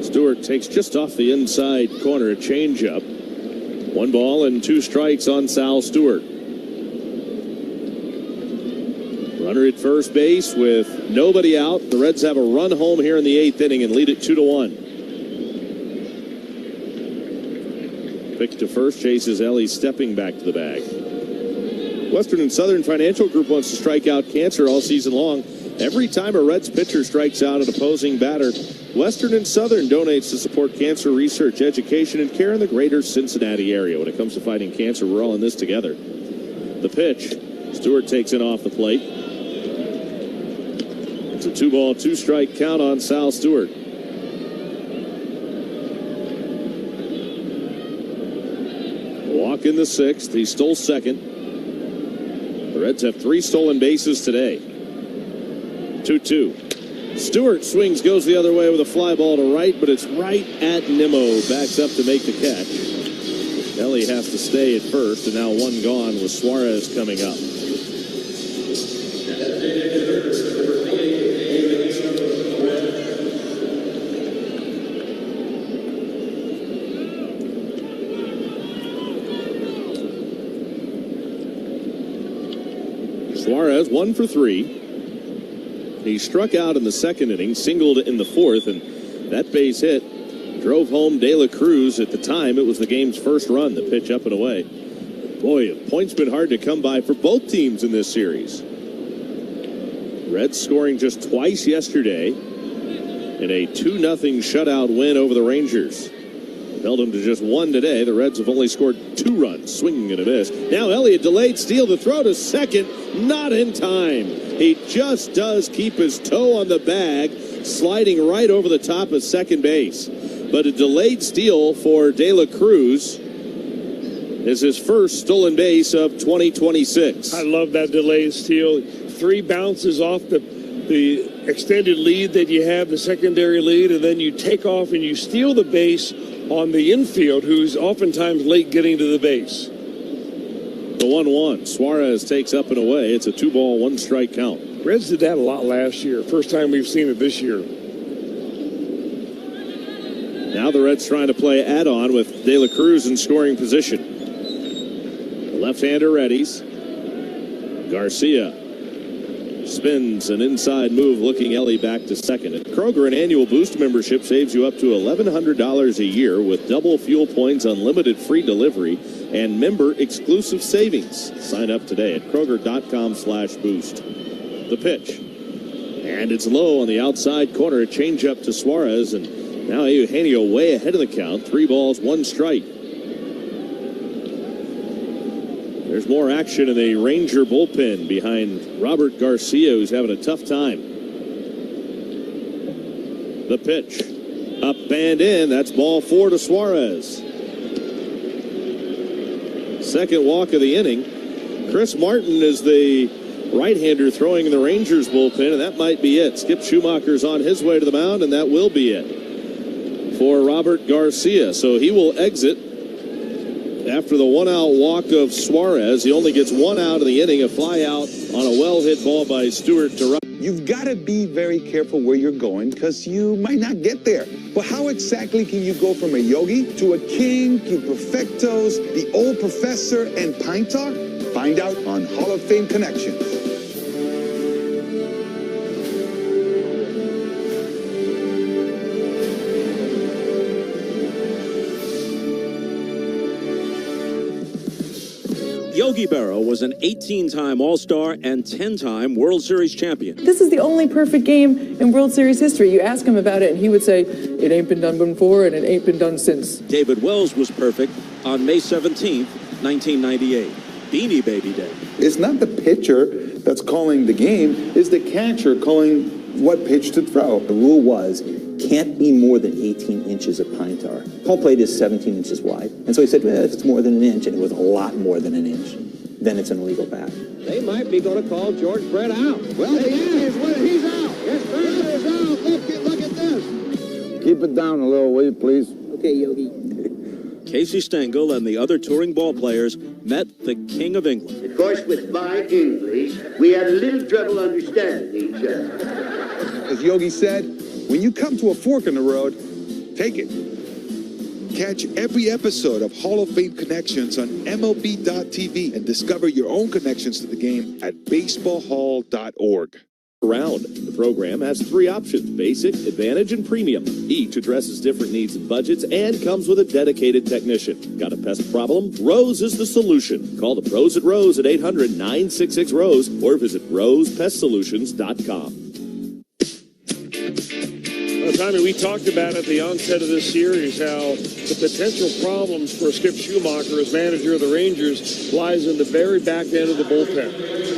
Stewart takes just off the inside corner, a changeup. 1 ball and 2 strikes on Sal Stewart. Runner at first base with nobody out. The Reds have a run home here in the 8th inning and lead it 2-1. Pick to first chases Ellie, stepping back to the bag. Western and Southern Financial Group wants to strike out cancer all season long. Every time a Reds pitcher strikes out an opposing batter, Western and Southern donates to support cancer research, education, and care in the greater Cincinnati area. When it comes to fighting cancer, we're all in this together. The pitch. Stewart takes it off the plate. It's a 2 ball, 2 strike count on Sal Stewart. Walk in the 6th. He stole second. The Reds have 3 stolen bases today. 2-2. Stewart swings, goes the other way with a fly ball to right, but it's right at Nimmo. Backs up to make the catch. Ellie has to stay at first, and now 1 gone with Suarez coming up. Suarez 1 for 3. He struck out in the 2nd inning, singled in the 4th, and that base hit drove home De La Cruz. At the time, it was the game's first run. The pitch up and away. Boy, a point's been hard to come by for both teams in this series. Reds scoring just twice yesterday in a 2-0 shutout win over the Rangers. Held them to just 1 today. The Reds have only scored 2 runs. Swinging and a miss. Now Elliott delayed steal. The throw to second. Not in time. He just does keep his toe on the bag, sliding right over the top of second base. But a delayed steal for De La Cruz. is his first stolen base of 2026. I love that delayed steal. 3 bounces off the extended lead that you have, the secondary lead, and then you take off and you steal the base on the infield, who's oftentimes late getting to the base. The 1-1. Suarez takes up and away. It's a 2-ball, 1-strike count. Reds did that a lot last year. First time we've seen it this year. Now the Reds trying to play add-on with De La Cruz in scoring position. The left-hander readies. Garcia spins an inside move, looking Ellie back to second. At Kroger, an annual Boost membership saves you up to $1,100 a year with double fuel points, unlimited free delivery, and member-exclusive savings. Sign up today at Kroger.com/boost. The pitch. And it's low on the outside corner. A changeup to Suarez, and now Eugenio way ahead of the count. 3 balls, 1 strike. There's more action in the Ranger bullpen behind Robert Garcia, who's having a tough time. The pitch. Up and in. That's ball 4 to Suarez. Second walk of the inning. Chris Martin is the right-hander throwing in the Rangers bullpen, and that might be it. Skip Schumacher's on his way to the mound, and that will be it for Robert Garcia. So he will exit after the 1-out walk of Suarez. He only gets 1 out of the inning, a fly out on a well-hit ball by Stewart to right. You've got to be very careful where you're going because you might not get there. But how exactly can you go from a yogi to a king to perfectos, the old professor, and pine talk? Find out on Hall of Fame Connections. Yogi Berra was an 18-time All-Star and 10-time World Series champion. This is the only perfect game in World Series history. You ask him about it, and he would say, it ain't been done before, and it ain't been done since. David Wells was perfect on May 17th, 1998. Beanie Baby Day. It's not the pitcher that's calling the game, it's the catcher calling what pitch to throw. The rule was, can't be more than 18 inches of pine tar. Home plate is 17 inches wide. And so he said, well, if it's more than an inch, and it was a lot more than an inch, then it's an illegal bat. They might be going to call George Brett out. Well, he is. He's out. Yes, Brett is out. Look at this. Keep it down a little, will you, please? Okay, Yogi. Casey Stengel and the other touring ball players met the King of England. Of course, with my English, we had a little trouble understanding each other. As Yogi said, when you come to a fork in the road, take it. Catch every episode of Hall of Fame Connections on MLB.tv and discover your own connections to the game at baseballhall.org. Round. The program has 3 options: basic, advantage, and premium. Each addresses different needs and budgets and comes with a dedicated technician. Got a pest problem? Rose is the solution. Call the pros at Rose at 800-966-ROSE or visit rosepestsolutions.com. Tommy, we talked about at the onset of this series how the potential problems for Skip Schumacher as manager of the Rangers lies in the very back end of the bullpen.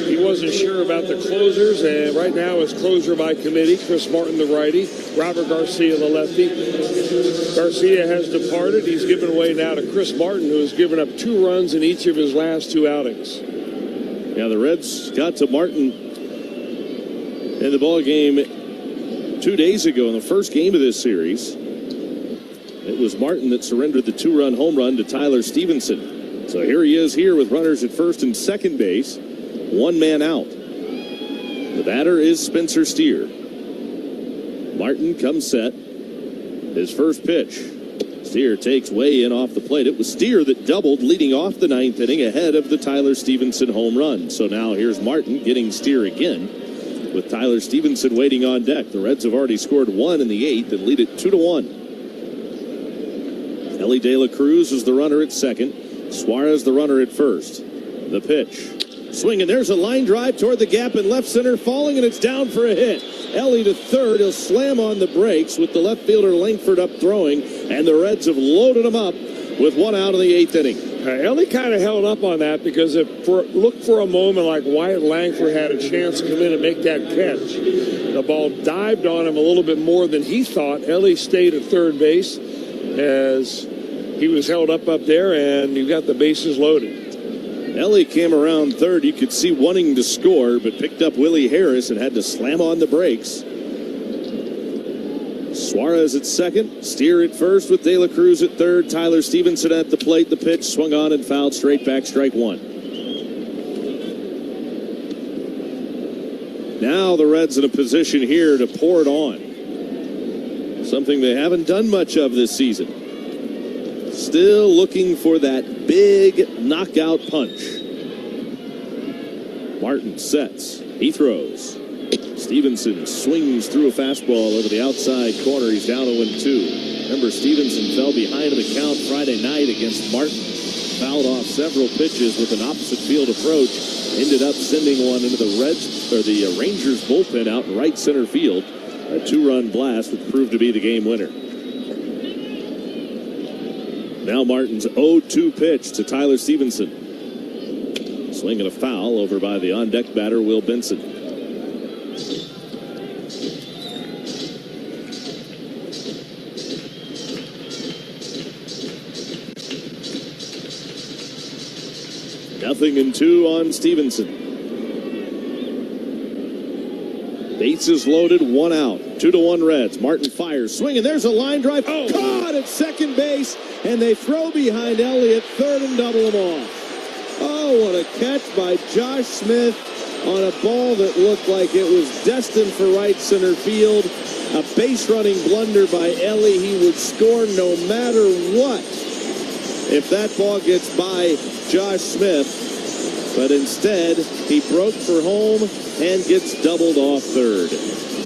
He wasn't sure about the closers, and right now it's closer by committee. Chris Martin, the righty, Robert Garcia, the lefty. Garcia has departed. He's given way now to Chris Martin, who has given up 2 runs in each of his last 2 outings. Yeah, the Reds got to Martin in the ball game 2 days ago in the first game of this series. It was Martin that surrendered the 2-run home run to Tyler Stevenson. So here he is here with runners at first and second base. 1 man out. The batter is Spencer Steer. Martin comes set. His first pitch. Steer takes way in off the plate. It was Steer that doubled leading off the 9th inning ahead of the Tyler Stevenson home run. So now here's Martin getting Steer again, with Tyler Stevenson waiting on deck. The Reds have already scored 1 in the 8th and lead it 2-1. Ellie De La Cruz is the runner at second. Suarez the runner at first. The pitch. Swinging. There's a line drive toward the gap in left center, falling, and it's down for a hit. Ellie to third. He'll slam on the brakes with the left fielder Langford up throwing, and the Reds have loaded him up with 1 out in the 8th inning. Ellie kind of held up on that because look for a moment like Wyatt Langford had a chance to come in and make that catch. The ball dived on him a little bit more than he thought. Ellie stayed at third base as he was held up there, and you got the bases loaded. Ellie came around third. You could see wanting to score, but picked up Willie Harris and had to slam on the brakes. Suarez at second, Steer at first with De La Cruz at third, Tyler Stevenson at the plate. The pitch swung on and fouled, straight back, strike one. Now the Reds in a position here to pour it on. Something they haven't done much of this season. Still looking for that big knockout punch. Martin sets. He throws. Stevenson swings through a fastball over the outside corner. He's down 0-2. Remember, Stevenson fell behind in the count Friday night against Martin. Fouled off several pitches with an opposite field approach. Ended up sending one into the Rangers bullpen out in right center field. A 2-run blast would prove to be the game winner. Now Martin's 0-2 pitch to Tyler Stevenson. Swinging a foul over by the on-deck batter, Will Benson. Nothing in 2 on Stevenson. Bases loaded, 1 out. 2-1 Reds. Martin fires, swinging. There's a line drive. Oh. Caught at second base, and they throw behind Elliott, third, and double him off. Oh, what a catch by Josh Smith on a ball that looked like it was destined for right center field. A base-running blunder by Ellie. He would score no matter what if that ball gets by Josh Smith. But instead, he broke for home and gets doubled off third.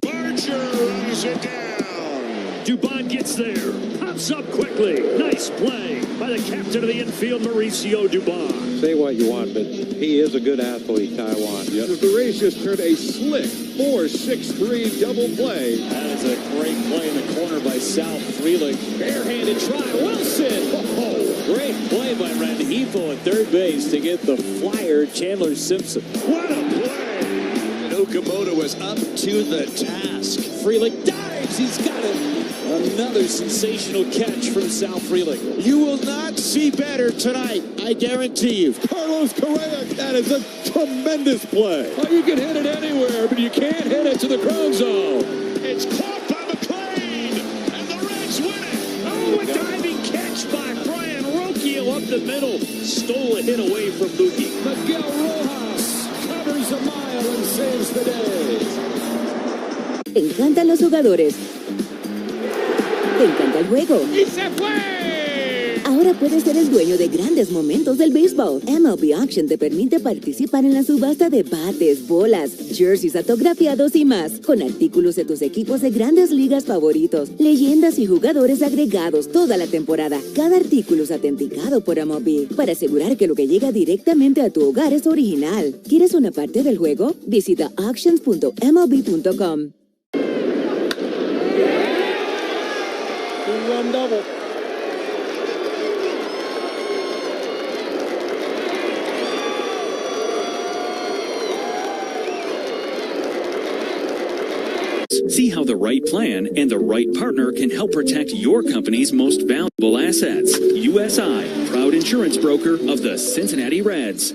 Barger runs it down. Dubon gets there. Pops up quickly. Nice play by the captain of the infield, Mauricio Dubon. Say what you want, but he is a good athlete, Taiwan. Yep. The Rays just turned a slick 4-6-3 double play. That is a great play in the corner by Sal Frelick. Barehanded try. Wilson. Oh, great play by Rengifo at third base to get the flyer, Chandler Simpson. What a play. And Okamoto was up to the task. Frelick dives. He's got it. Another sensational catch from Sal Frelick. You will not see better tonight, I guarantee you. Carlos Correa, that is a tremendous play. Oh, you can hit it anywhere, but you can't hit it to the ground zone. It's caught by McLean, and the Reds win it. Oh, a diving catch by Brian Rocchio up the middle. Stole a hit away from Mookie. Miguel Rojas covers a mile and saves the day. Te encantan los jugadores. Te encanta el juego. ¡Y se fue! Ahora puedes ser el dueño de grandes momentos del béisbol. MLB Auction te permite participar en la subasta de bates, bolas, jerseys autografiados y más, con artículos de tus equipos de grandes ligas favoritos, leyendas y jugadores agregados toda la temporada. Cada artículo es autenticado por MLB para asegurar que lo que llega directamente a tu hogar es original. ¿Quieres una parte del juego? Visita auctions.mlb.com. Run double. See how the right plan and the right partner can help protect your company's most valuable assets. USI, proud insurance broker of the Cincinnati Reds.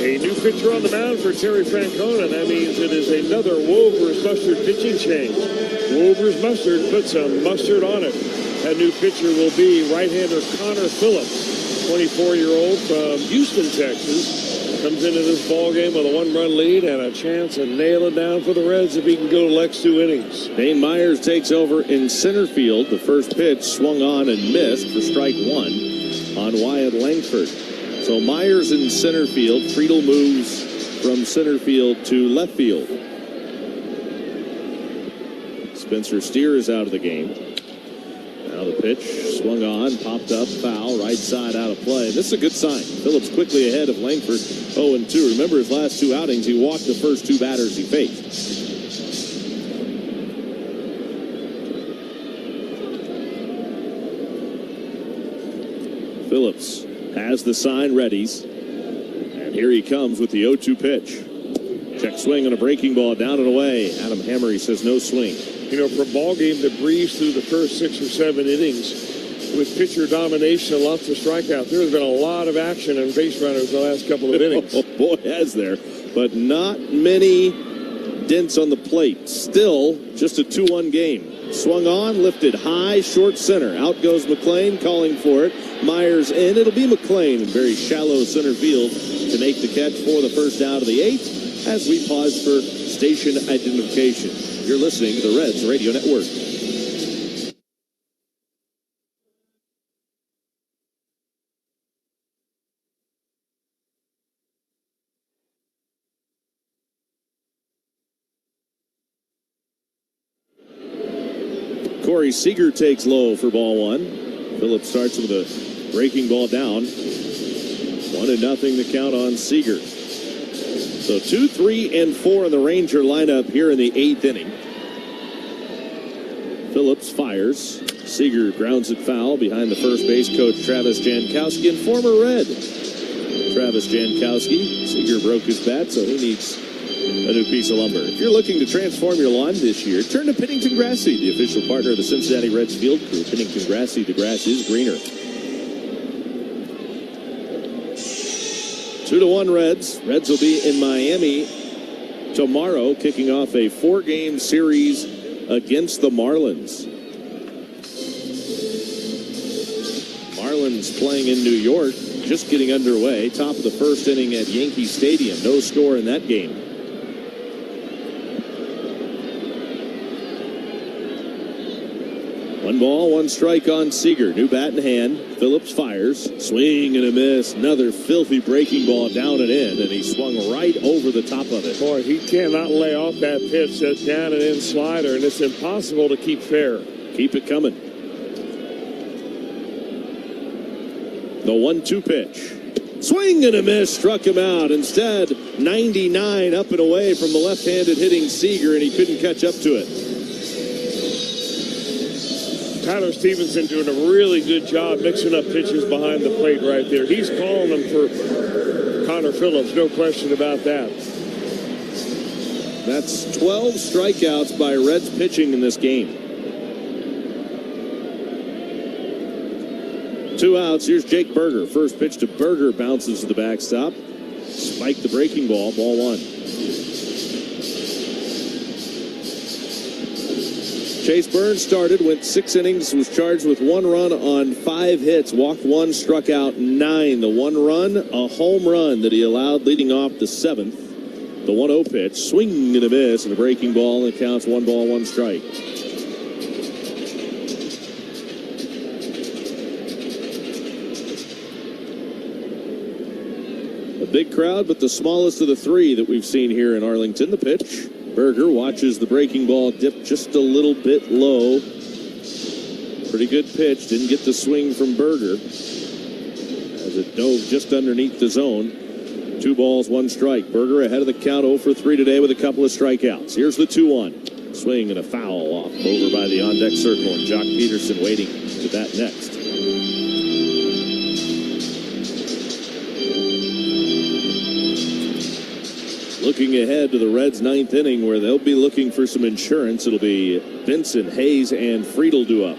A new pitcher on the mound for Terry Francona. That means it is another Wolvers Mustard pitching change. Wolvers Mustard put some mustard on it. That new pitcher will be right-hander Connor Phillips, 24-year-old from Houston, Texas. Comes into this ball game with a 1-run lead and a chance to nail it down for the Reds if he can go the next 2 innings. Dane Myers takes over in center field. The first pitch swung on and missed for strike 1 on Wyatt Langford. So Myers in center field. Friedel moves from center field to left field. Spencer Steer is out of the game. Now the pitch swung on, popped up, foul, right side out of play. This is a good sign. Phillips quickly ahead of Langford, 0-2. Remember his last 2 outings, he walked the first 2 batters he faced. Phillips has the sign readies. And here he comes with the 0-2 pitch. Check swing on a breaking ball down and away. Adam Hammery says no swing. You know, for a ball game that breezed through the first 6 or 7 innings with pitcher domination and lots of strikeout, there's been a lot of action in base runners the last couple of innings. Oh, boy, has there. But not many dents on the plate. Still, just a 2-1 game. Swung on, lifted high, short center. Out goes McClain, calling for it. Myers in. It'll be McClain in very shallow center field to make the catch for the first out of the 8th as we pause for station identification. You're listening to the Reds Radio Network. Corey Seager takes low for ball 1. Phillips starts with a breaking ball down. 1-0 the count on Seager. So 2, 3, and 4 in the Ranger lineup here in the 8th inning. Phillips fires. Seager grounds it foul behind the first base coach Travis Jankowski and former Red Travis Jankowski. Seager broke his bat, so he needs a new piece of lumber. If you're looking to transform your lawn this year, turn to Pennington Grass Seed, the official partner of the Cincinnati Reds field crew. Pennington Grass Seed, the grass is greener. 2-1 Reds. Reds will be in Miami tomorrow, kicking off a 4-game series against the Marlins. Marlins playing in New York, just getting underway. Top of the first inning at Yankee Stadium. No score in that game. 1 ball, 1 strike on Seager. New bat in hand. Phillips fires. Swing and a miss. Another filthy breaking ball down and in, and he swung right over the top of it. Boy, he cannot lay off that pitch. That down and in slider, and it's impossible to keep fair. Keep it coming. The 1-2 pitch. Swing and a miss. Struck him out. Instead, 99 up and away from the left-handed hitting Seager, and he couldn't catch up to it. Tyler Stevenson doing a really good job mixing up pitches behind the plate right there. He's calling them for Connor Phillips, no question about that. That's 12 strikeouts by Reds pitching in this game. 2 outs. Here's Jake Berger. First pitch to Berger bounces to the backstop. Spike the breaking ball. Ball 1. Chase Burns started, went 6 innings, was charged with 1 run on 5 hits, walked 1, struck out 9. The 1 run, a home run that he allowed leading off the 7th. The 1-0 pitch, swing and a miss, and a breaking ball, and it counts 1 ball, 1 strike. A big crowd, but the smallest of the 3 that we've seen here in Arlington. The pitch. Berger watches the breaking ball dip just a little bit low. Pretty good pitch. Didn't get the swing from Berger as it dove just underneath the zone. 2 balls, 1 strike. Berger ahead of the count, 0 for 3 today with a couple of strikeouts. Here's the 2-1. Swing and a foul off over by the on-deck circle, and Jock Peterson waiting to bat next. Looking ahead to the Reds' 9th inning, where they'll be looking for some insurance. It'll be Benson, Hayes, and Friedel due up.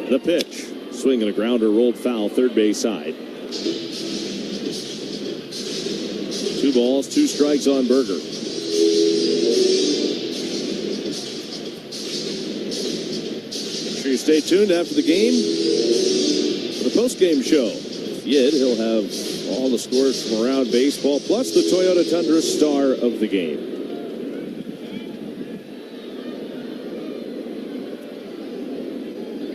The pitch. Swing and a grounder rolled foul, third base side. 2 balls, 2 strikes on Berger. Make sure you stay tuned after the game for the post-game show. Yid, he'll have all the scores from around baseball, plus the Toyota Tundra star of the game.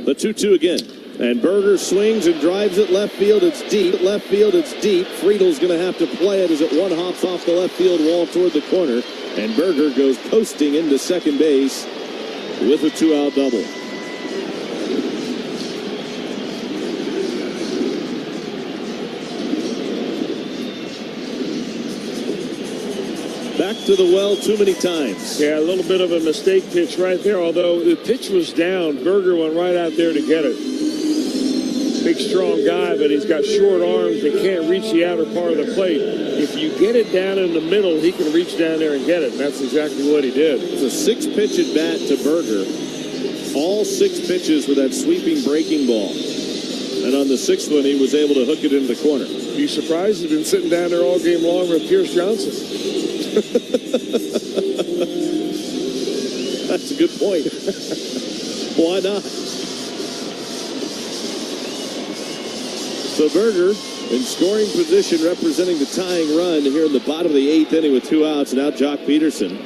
The 2-2 again. And Berger swings and drives it left field. It's deep. Left field, it's deep. Friedel's going to have to play it as it 1 hops off the left field wall toward the corner. And Berger goes coasting into second base with a 2-out double. Back to the well too many times. Yeah, a little bit of a mistake pitch right there. Although the pitch was down, Berger went right out there to get it. big, strong guy, but he's got short arms and can't reach the outer part of the plate. If you get it down in the middle, he can reach down there and get it, and that's exactly what he did. It's a 6-pitch at bat to Berger. All 6 pitches with that sweeping breaking ball. And on the 6th one, he was able to hook it into the corner. You surprised he's been sitting down there all game long with Pierce Johnson. That's a good point. Why not? So Berger in scoring position representing the tying run here in the bottom of the 8th inning with 2 outs. Now Jock Peterson.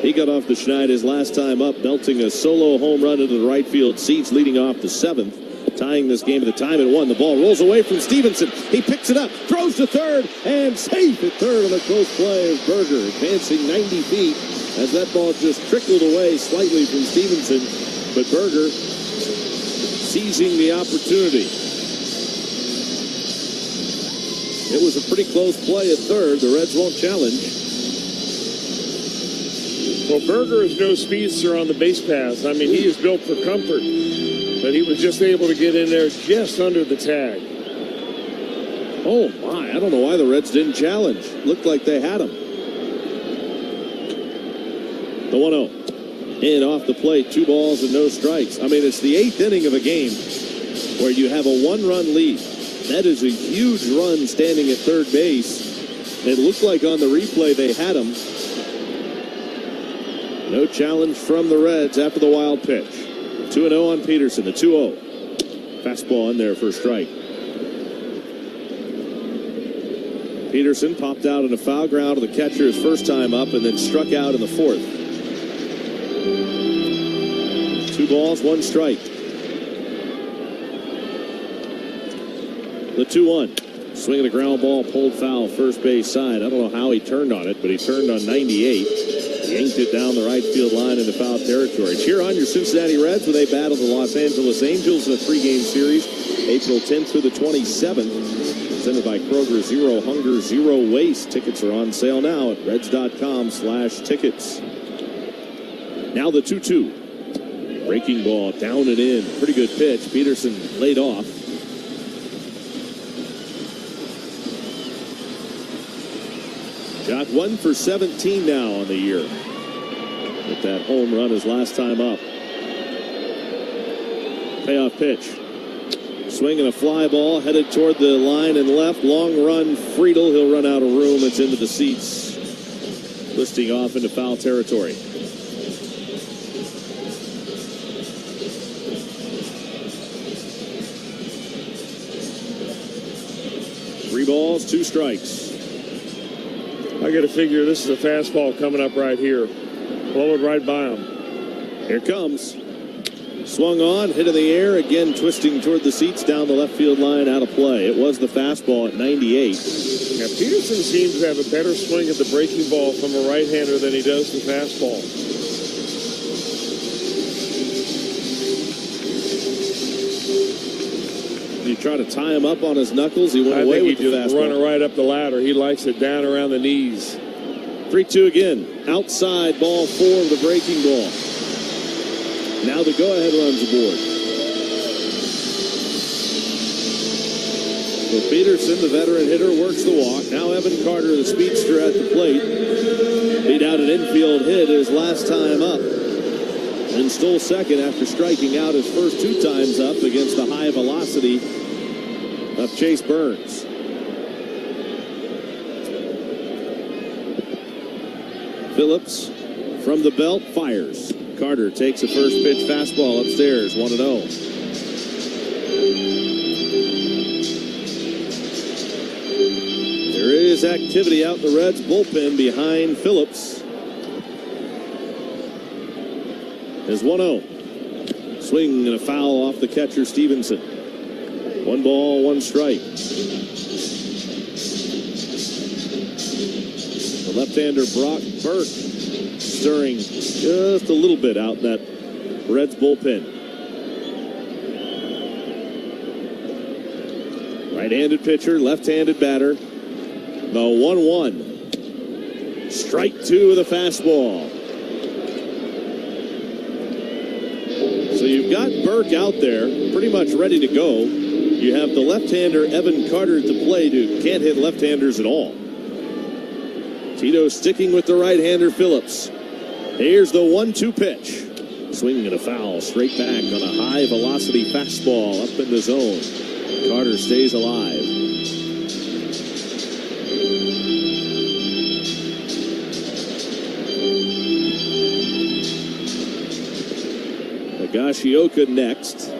He got off the schneid his last time up, belting a solo home run into the right field seats, leading off the 7th. Tying this game at the time at 1. The ball rolls away from Stevenson. He picks it up, throws to third, and safe at third on a close play of Berger, advancing 90 feet as that ball just trickled away slightly from Stevenson. But Berger seizing the opportunity. It was a pretty close play at third. The Reds won't challenge. Well, Berger is no speedster on the base paths. I mean, he is built for comfort. But he was just able to get in there just under the tag. Oh, my. I don't know why the Reds didn't challenge. Looked like they had him. The 1-0. In off the plate, 2 balls and no strikes. I mean, it's the 8th inning of a game where you have a 1-run lead. That is a huge run standing at third base. It looked like on the replay they had him. No challenge from the Reds after the wild pitch. 2-0 on Peterson, the 2-0. Fastball in there for a strike. Peterson popped out on a foul ground to the catcher his first time up and then struck out in the 4th. 2 balls, 1 strike. The 2-1. Swinging a ground ball, pulled foul, first base side. I don't know how he turned on it, but he turned on 98. Yanked it down the right field line into foul territory. Cheer on your Cincinnati Reds when they battle the Los Angeles Angels in a 3-game series, April 10th through the 27th. Presented by Kroger, Zero Hunger, Zero Waste. Tickets are on sale now at reds.com/tickets. Now the 2-2. Breaking ball down and in. Pretty good pitch. Peterson laid off. Jock 1 for 17 now on the year. With that home run his last time up. Payoff pitch. Swinging a fly ball headed toward the line and left. Long run. Friedel. He'll run out of room. It's into the seats. Listing off into foul territory. Three balls, 2 strikes. I got to figure this is a fastball coming up right here. Blow it right by him. Here comes. Swung on, hit in the air, again twisting toward the seats down the left field line, out of play. It was the fastball at 98. Now, Peterson seems to have a better swing at the breaking ball from a right-hander than he does the fastball. You try to tie him up on his knuckles. He went away with the fastball. Run it right up the ladder. He likes it down around the knees. 3-2 again. Outside, ball 4 of the breaking ball. Now the go-ahead runs aboard. So Peterson, the veteran hitter, works the walk. Now Evan Carter, the speedster, at the plate. Beat out an infield hit his last time up. And stole second after striking out his first 2 times up against the high velocity of Chase Burns. Phillips from the belt fires. Carter takes a first pitch fastball upstairs, 1-0. There is activity out in the Reds bullpen behind Phillips. Is 1-0. Swing and a foul off the catcher Stevenson. 1 ball, 1 strike. The left-hander Brock Burke stirring just a little bit out in that Reds bullpen. Right-handed pitcher, left-handed batter. The 1-1. Strike 2 with a fastball. So you've got Burke out there, pretty much ready to go. You have the left-hander Evan Carter at the plate who can't hit left-handers at all. Tito sticking with the right-hander Phillips. Here's the 1-2 pitch. Swinging and a foul straight back on a high-velocity fastball up in the zone. Carter stays alive. Higashioka next.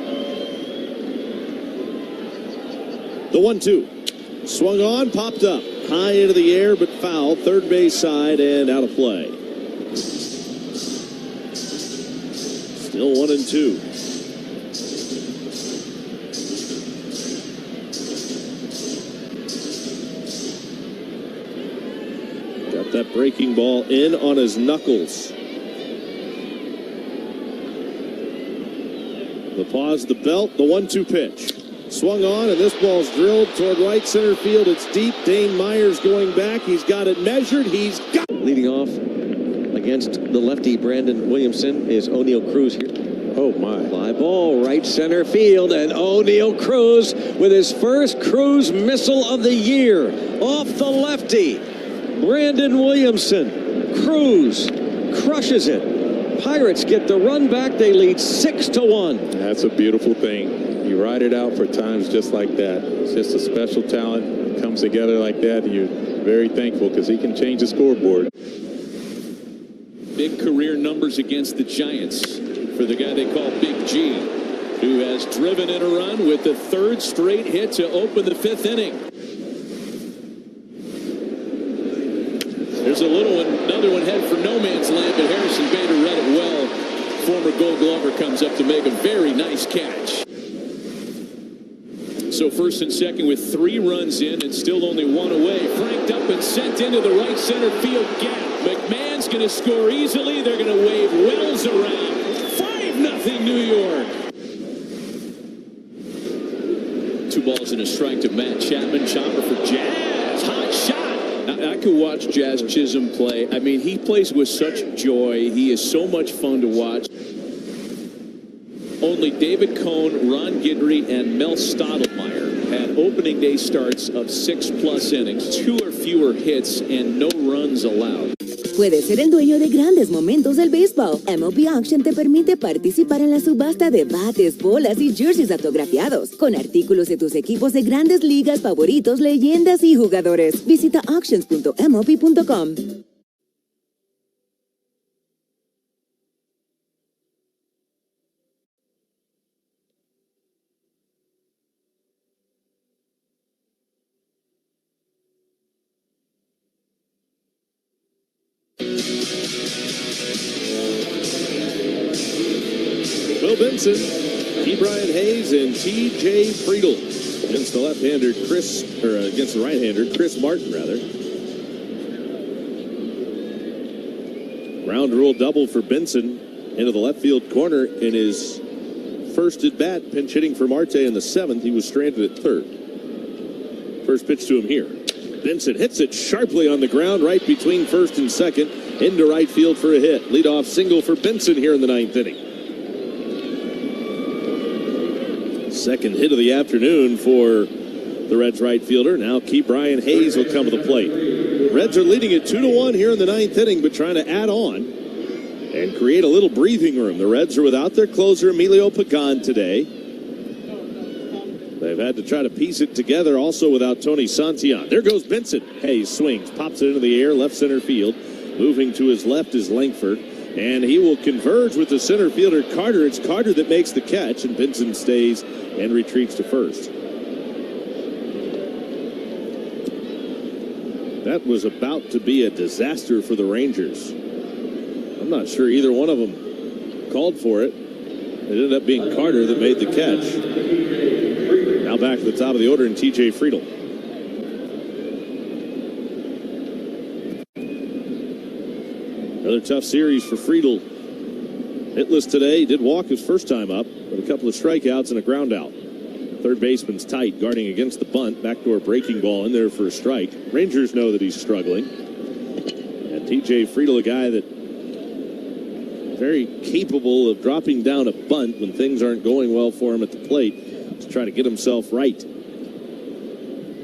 The 1-2. Swung on, popped up. High into the air, but foul. Third base side and out of play. Still 1-2. Got that breaking ball in on his knuckles. The pause, the belt, the 1-2 pitch. Swung on, and this ball's drilled toward right center field. It's deep. Dane Myers going back. He's got it measured. He's got it. Leading off against the lefty Brandon Williamson is O'Neal Cruz here. Oh, my. Fly ball, right center field, and O'Neal Cruz with his first Cruz missile of the year. Off the lefty, Brandon Williamson. Cruz crushes it. Pirates get the run back. They lead 6-1. That's a beautiful thing. You ride it out for times just like that. It's just a special talent. It comes together like that, and you're very thankful because he can change the scoreboard. Big career numbers against the Giants for the guy they call Big G, who has driven in a run with the third straight hit to open the fifth inning. There's a little one, another one head for no man's land, but Harrison Bader read it well. Former Gold Glover comes up to make a very nice catch. So first and second with 3 runs in and still only 1 away. Franked up and sent into the right center field gap. McMahon's going to score easily. They're going to wave Wells around. 5-0 New York. 2 balls and a strike to Matt Chapman. Chopper for Jazz. Hot shot. I could watch Jazz Chisholm play. I mean, he plays with such joy. He is so much fun to watch. Only David Cohn, Ron Guidry, and Mel Stottlemyre had opening day starts of 6+ innings, 2 or fewer hits, and no runs allowed. Puedes ser el dueño de grandes momentos del béisbol. MLB Auction te permite participar en la subasta de bates, bolas y jerseys autografiados, con artículos de tus equipos de grandes ligas favoritos, leyendas y jugadores. Visita auctions.mlb.com. Will Benson, T. Brian Hayes, and T.J. Friedel against the left-hander against the right-hander Chris Martin, rather. Ground rule double for Benson into the left field corner in his first at bat, pinch hitting for Marte in the 7th. He was stranded at third. First pitch to him here. Benson hits it sharply on the ground right between first and second into right field for a hit. Leadoff single for Benson here in the 9th inning. Second hit of the afternoon for the Reds right fielder. Now Keith Brian Hayes will come to the plate. Reds are leading it 2-1 here in the 9th inning, but trying to add on and create a little breathing room. The Reds are without their closer, Emilio Pagan, today. They've had to try to piece it together also without Tony Santillan. There goes Benson. Hayes swings, pops it into the air, left center field. Moving to his left is Langford. And he will converge with the center fielder, Carter. It's Carter that makes the catch, and Benson stays and retreats to first. That was about to be a disaster for the Rangers. I'm not sure either one of them called for it. It ended up being Carter that made the catch. Now back to the top of the order in T.J. Friedel. Another tough series for Friedel. Hitless today. Did walk his first time up with a couple of strikeouts and a ground out. Third baseman's tight, guarding against the bunt. Backdoor breaking ball in there for a strike. Rangers know that he's struggling. And T.J. Friedel, a guy that very capable of dropping down a bunt when things aren't going well for him at the plate. to try to get himself right.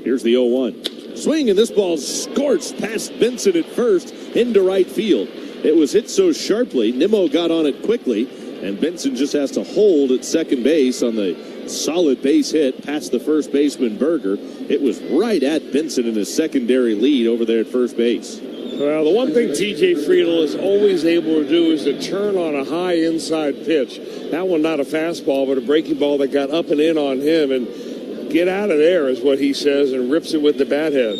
Here's the 0-1. Swing, and this ball scorched past Benson at first into right field. It was hit so sharply, Nimmo got on it quickly, and Benson just has to hold at second base on the solid base hit past the first baseman, Berger. It was right at Benson in his secondary lead over there at first base. Well, the one thing T.J. Friedl is always able to do is to turn on a high inside pitch. That one not a fastball, but a breaking ball that got up and in on him, and get out of there is what he says, and rips it with the bat head.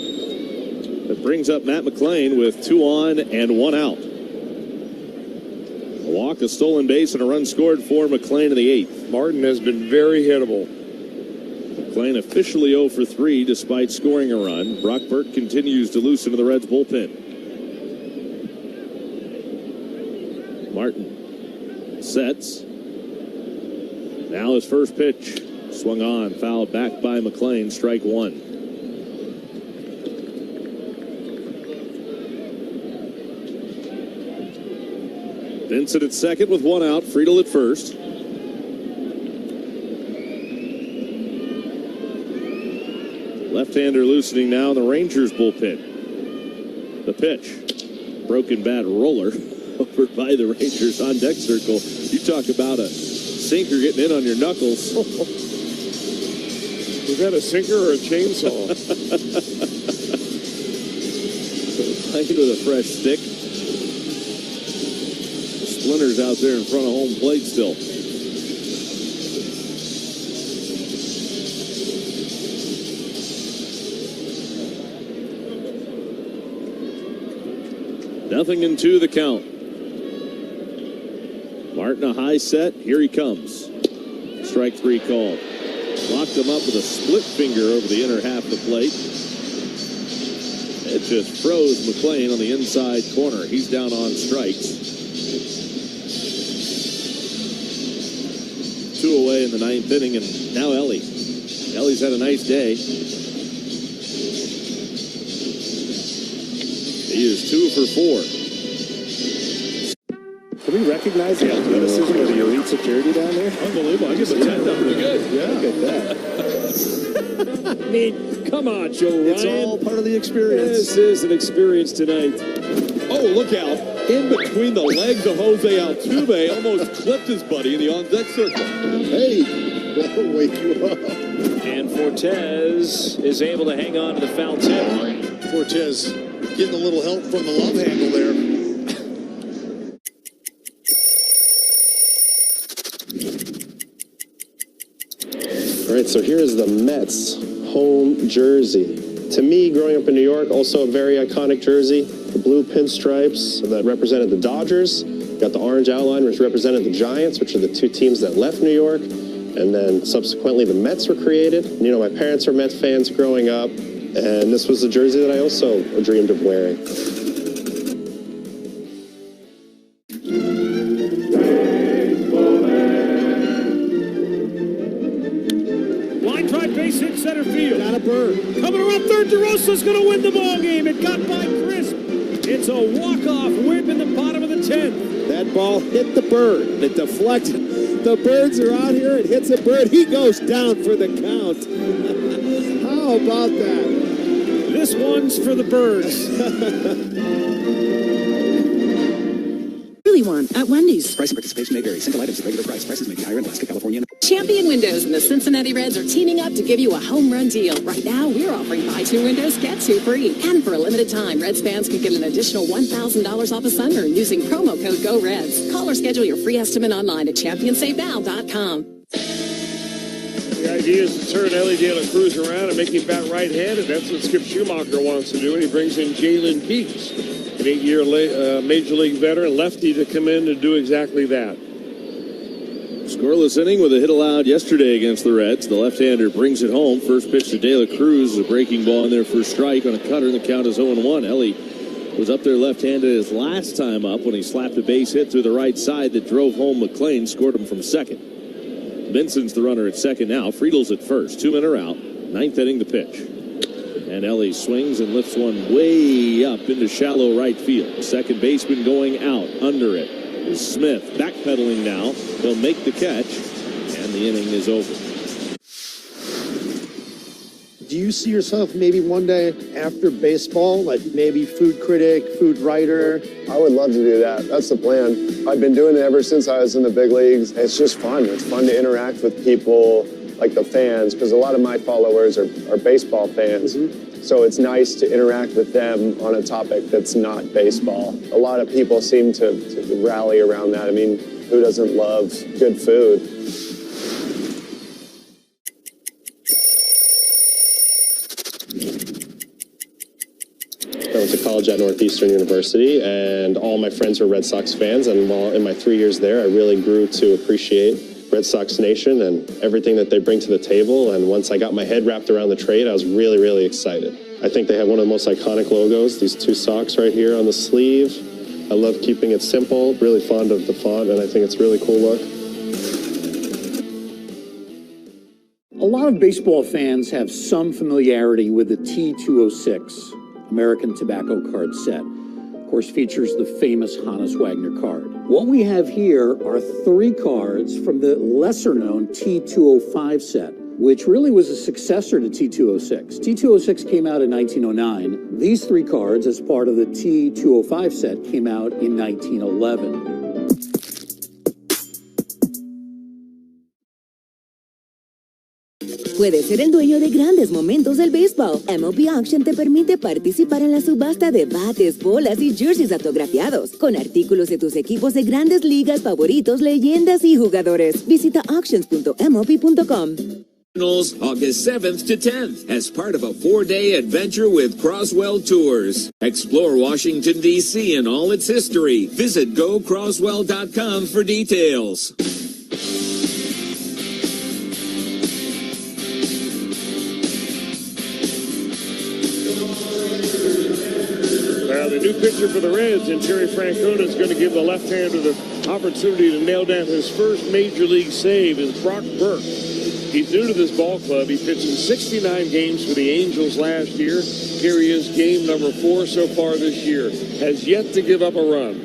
That brings up Matt McLain with 2 on and 1 out. A walk, a stolen base, and a run scored for McLain in the 8th. Martin has been very hittable. McLain officially 0 for 3 despite scoring a run. Brock Burt continues to loosen to the Reds bullpen. Martin sets. Now his first pitch. Swung on, fouled back by McLain, strike 1. Vincent at second with 1 out, Friedl at first. Left-hander loosening now in the Rangers bullpen. The pitch. Broken bat roller over by the Rangers on deck circle. You talk about a sinker getting in on your knuckles. Was that a sinker or a chainsaw? Playing with a fresh stick. Splinters out there in front of home plate still. Nothing in 2 the count. Martin a high set. Here he comes. Strike 3 called. Locked him up with a split finger over the inner half of the plate. It just froze McLain on the inside corner. He's down on strikes. 2 away in the 9th inning, and now Ellie. Ellie's had a nice day. He is 2 for 4. Can we recognize the athleticism of the elite security down there? Unbelievable. I give a 10 up pretty good. Yeah. Look at that. I mean, come on, Joe Ryan. It's all part of the experience. This is an experience tonight. Oh, look out. In between the legs of Jose Altuve, almost clipped his buddy in the on-deck circle. Hey, that'll wake you up. And Fortes is able to hang on to the foul tip. Fortes getting a little help from the love handle there. All right, so here's the Mets home jersey. To me, growing up in New York, also a very iconic jersey. The blue pinstripes that represented the Dodgers. Got the orange outline, which represented the Giants, which are the 2 teams that left New York. And then subsequently, the Mets were created. You know, my parents were Mets fans growing up. And this was the jersey that I also dreamed of wearing. Line drive, base hit, center field. Got a bird. Coming around third, DeRosa's going to win the ball game. It got by Crisp. It's a walk-off whip in the bottom of the 10th. That ball hit the bird. It deflected. The birds are out here. It hits a bird. He goes down for the count. How about that? This one's for the birds. Really want at Wendy's. Price and participation may vary. Single items at regular price. Prices may be higher in Alaska, California. Champion Windows and the Cincinnati Reds are teaming up to give you a home run deal. Right now, we're offering buy 2 windows, get 2 free. And for a limited time, Reds fans can get an additional $1,000 off a sunroom using promo code GOREDS. Call or schedule your free estimate online at championsavenow.com. The idea is to turn Ellie De La Cruz around and make him bat right-handed. That's what Skip Schumacher wants to do, and he brings in Jalen Beeks, an 8-year Major League veteran, lefty, to come in to do exactly that. Scoreless inning with a hit allowed yesterday against the Reds. The left-hander brings it home. First pitch to De La Cruz, a breaking ball in there for a strike on a cutter, and the count is 0-1. Ellie was up there left-handed his last time up when he slapped a base hit through the right side that drove home McLain, scored him from second. Benson's the runner at second now. Friedel's at first. 2 men are out. 9th inning, the pitch. And Ellie swings and lifts one way up into shallow right field. Second baseman going out. Under it is Smith. Backpedaling now. He'll make the catch. And the inning is over. Do you see yourself maybe one day after baseball, like maybe food critic, food writer? I would love to do that. That's the plan. I've been doing it ever since I was in the big leagues. It's just fun. It's fun to interact with people like the fans, because a lot of my followers are baseball fans. So it's nice to interact with them on a topic that's not baseball. A lot of people seem to rally around that. I mean, who doesn't love good food? I went to college at Northeastern University, and all my friends were Red Sox fans. And while in my 3 years there, I really grew to appreciate Red Sox Nation and everything that they bring to the table. And once I got my head wrapped around the trade, I was really, really excited. I think they have one of the most iconic logos, these two socks right here on the sleeve. I love keeping it simple, really fond of the font, and I think it's a really cool look. A lot of baseball fans have some familiarity with the T206 American Tobacco card set. Of course, features the famous Hannes Wagner card. What we have here are 3 cards from the lesser-known T205 set, which really was a successor to T206. T206 came out in 1909. These 3 cards, as part of the T205 set, came out in 1911. Puedes ser el dueño de grandes momentos del béisbol. MLB Auction te permite participar en la subasta de bates, bolas y jerseys autografiados, con artículos de tus equipos de grandes ligas favoritos, leyendas y jugadores. Visita auctions.mlb.com. August 7th to 10th as part of a 4-day adventure with Croswell Tours. Explore Washington, D.C. and all its history. Visit gocroswell.com for details. The new pitcher for the Reds, and Terry Francona, is going to give the left-hander the opportunity to nail down his first major league save, is Brock Burke. He's new to this ball club. He pitched in 69 games for the Angels last year. Here he is, game number 4 so far this year. Has yet to give up a run.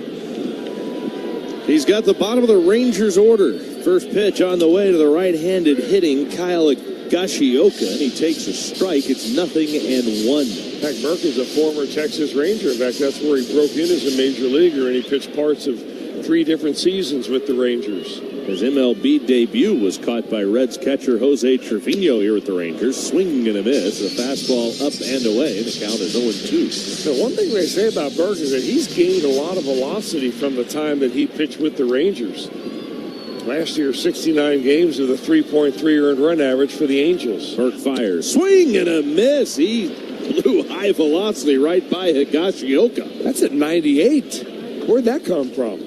He's got the bottom of the Rangers order. First pitch on the way to the right-handed hitting Kyle Higashioka, and he takes a strike. It's 0-1. In fact, Burke is a former Texas Ranger. In fact, that's where he broke in as a major leaguer, and he pitched parts of 3 different seasons with the Rangers. His MLB debut was caught by Reds catcher Jose Trevino here at the Rangers. Swing and a miss, a fastball up and away. The count is 0-2. Now, one thing they say about Burke is that he's gained a lot of velocity from the time that he pitched with the Rangers. Last year, 69 games with a 3.3 earned run average for the Angels. Burke fires. Swing and a miss. He blew high velocity right by Higashioka. That's at 98. Where'd that come from?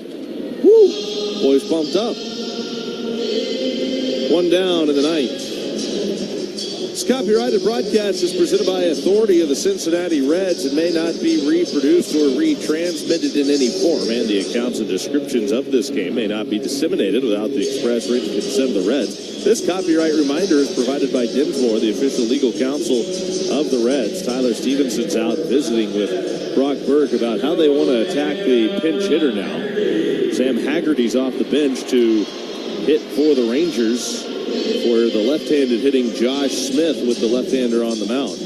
Woo! Boys bumped up. 1 down in the 9th. This copyrighted broadcast is presented by authority of the Cincinnati Reds and may not be reproduced or retransmitted in any form, and the accounts and descriptions of this game may not be disseminated without the express written consent of the Reds. This copyright reminder is provided by Dinsmore, the official legal counsel of the Reds. Tyler Stevenson's out visiting with Brock Burke about how they want to attack the pinch hitter now. Sam Haggerty's off the bench to hit for the Rangers for the left-handed hitting Josh Smith with the left-hander on the mound.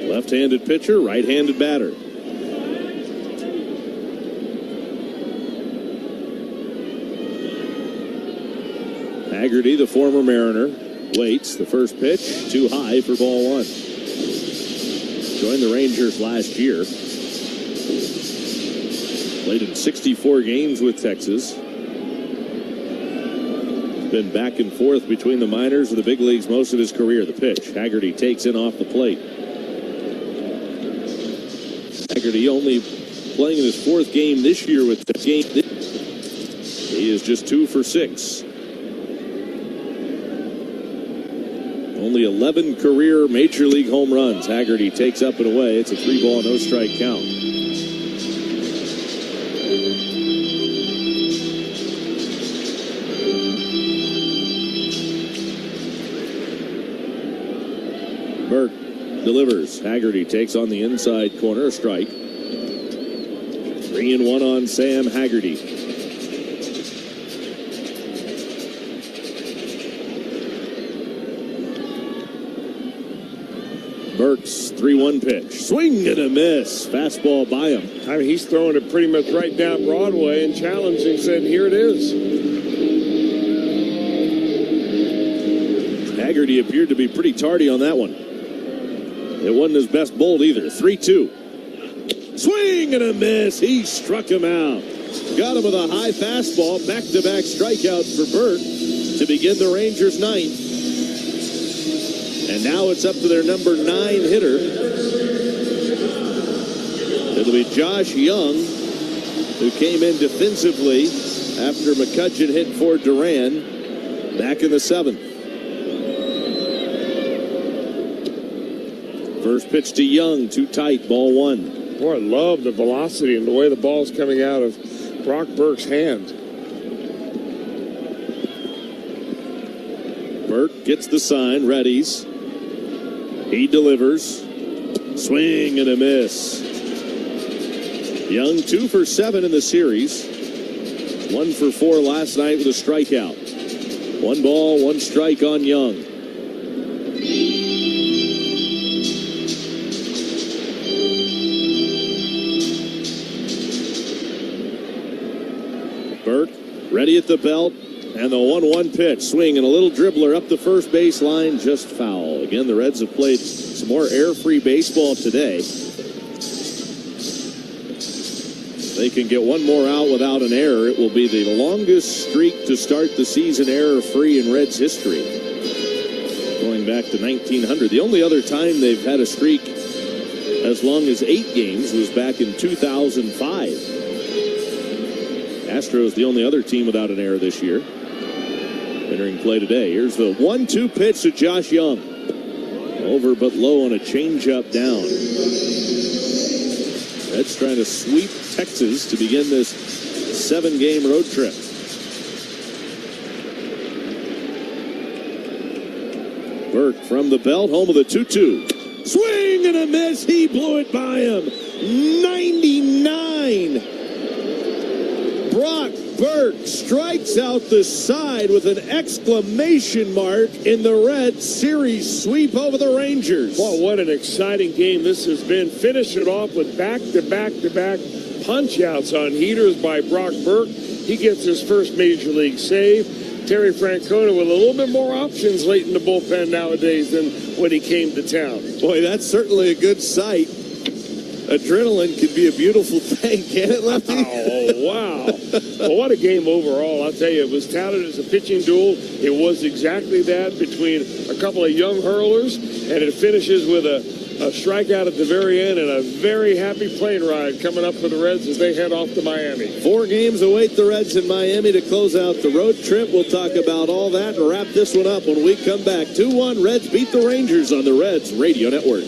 Left-handed pitcher, right-handed batter. Haggerty, the former Mariner, waits. The first pitch, too high for ball 1. Joined the Rangers last year. Played in 64 games with Texas. Been back and forth between the minors and the big leagues most of his career. The pitch, Haggerty takes in off the plate. Haggerty only playing in his 4th game this year with the game. He is just 2 for 6. Only 11 career Major League home runs. Haggerty takes up and away. It's a 3-ball, no-strike count. Burke delivers. Haggerty takes on the inside corner, a strike. 3-1 on Sam Haggerty. Burks, 3-1 pitch. Swing and a miss. Fastball by him. I mean, he's throwing it pretty much right down Broadway and challenging, said, here it is. Haggerty appeared to be pretty tardy on that one. It wasn't his best bolt either. 3-2. Swing and a miss. He struck him out. Got him with a high fastball. Back-to-back strikeouts for Burt to begin the Rangers' ninth. And now it's up to their number 9 hitter. It'll be Josh Young, who came in defensively after McCutcheon hit for Duran back in the 7th. First pitch to Young, too tight, ball 1. Boy, I love the velocity and the way the ball's coming out of Brock Burke's hand. Burke gets the sign, readies. He delivers. Swing and a miss. Young 2 for 7 in the series. 1 for 4 last night with a strikeout. 1 ball, 1 strike on Young. Burke ready at the belt. And the 1-1 pitch, swing and a little dribbler up the first base line, just foul. Again, the Reds have played some more air-free baseball today. They can get one more out without an error. It will be the longest streak to start the season error-free in Reds history, going back to 1900. The only other time they've had a streak as long as 8 games was back in 2005. Astros the only other team without an error this year. Entering play today. Here's the 1-2 pitch to Josh Young. Over but low on a changeup down. Reds trying to sweep Texas to begin this 7-game road trip. Burke from the belt, home of the 2-2. Swing and a miss. He blew it by him. 99. Brock Burke strikes out the side with an exclamation mark in the Reds series sweep over the Rangers. Boy, what an exciting game this has been. Finish it off with back-to-back-to-back punch-outs on heaters by Brock Burke. He gets his first Major League save. Terry Francona with a little bit more options late in the bullpen nowadays than when he came to town. Boy, that's certainly a good sight. Adrenaline can be a beautiful thing, can't it, Lefty? Oh, wow. Well, what a game overall. I'll tell you, it was touted as a pitching duel. It was exactly that between a couple of young hurlers, and it finishes with a strikeout at the very end and a very happy plane ride coming up for the Reds as they head off to Miami. 4 games await the Reds in Miami to close out the road trip. We'll talk about all that and wrap this one up when we come back. 2-1, Reds beat the Rangers on the Reds Radio Network.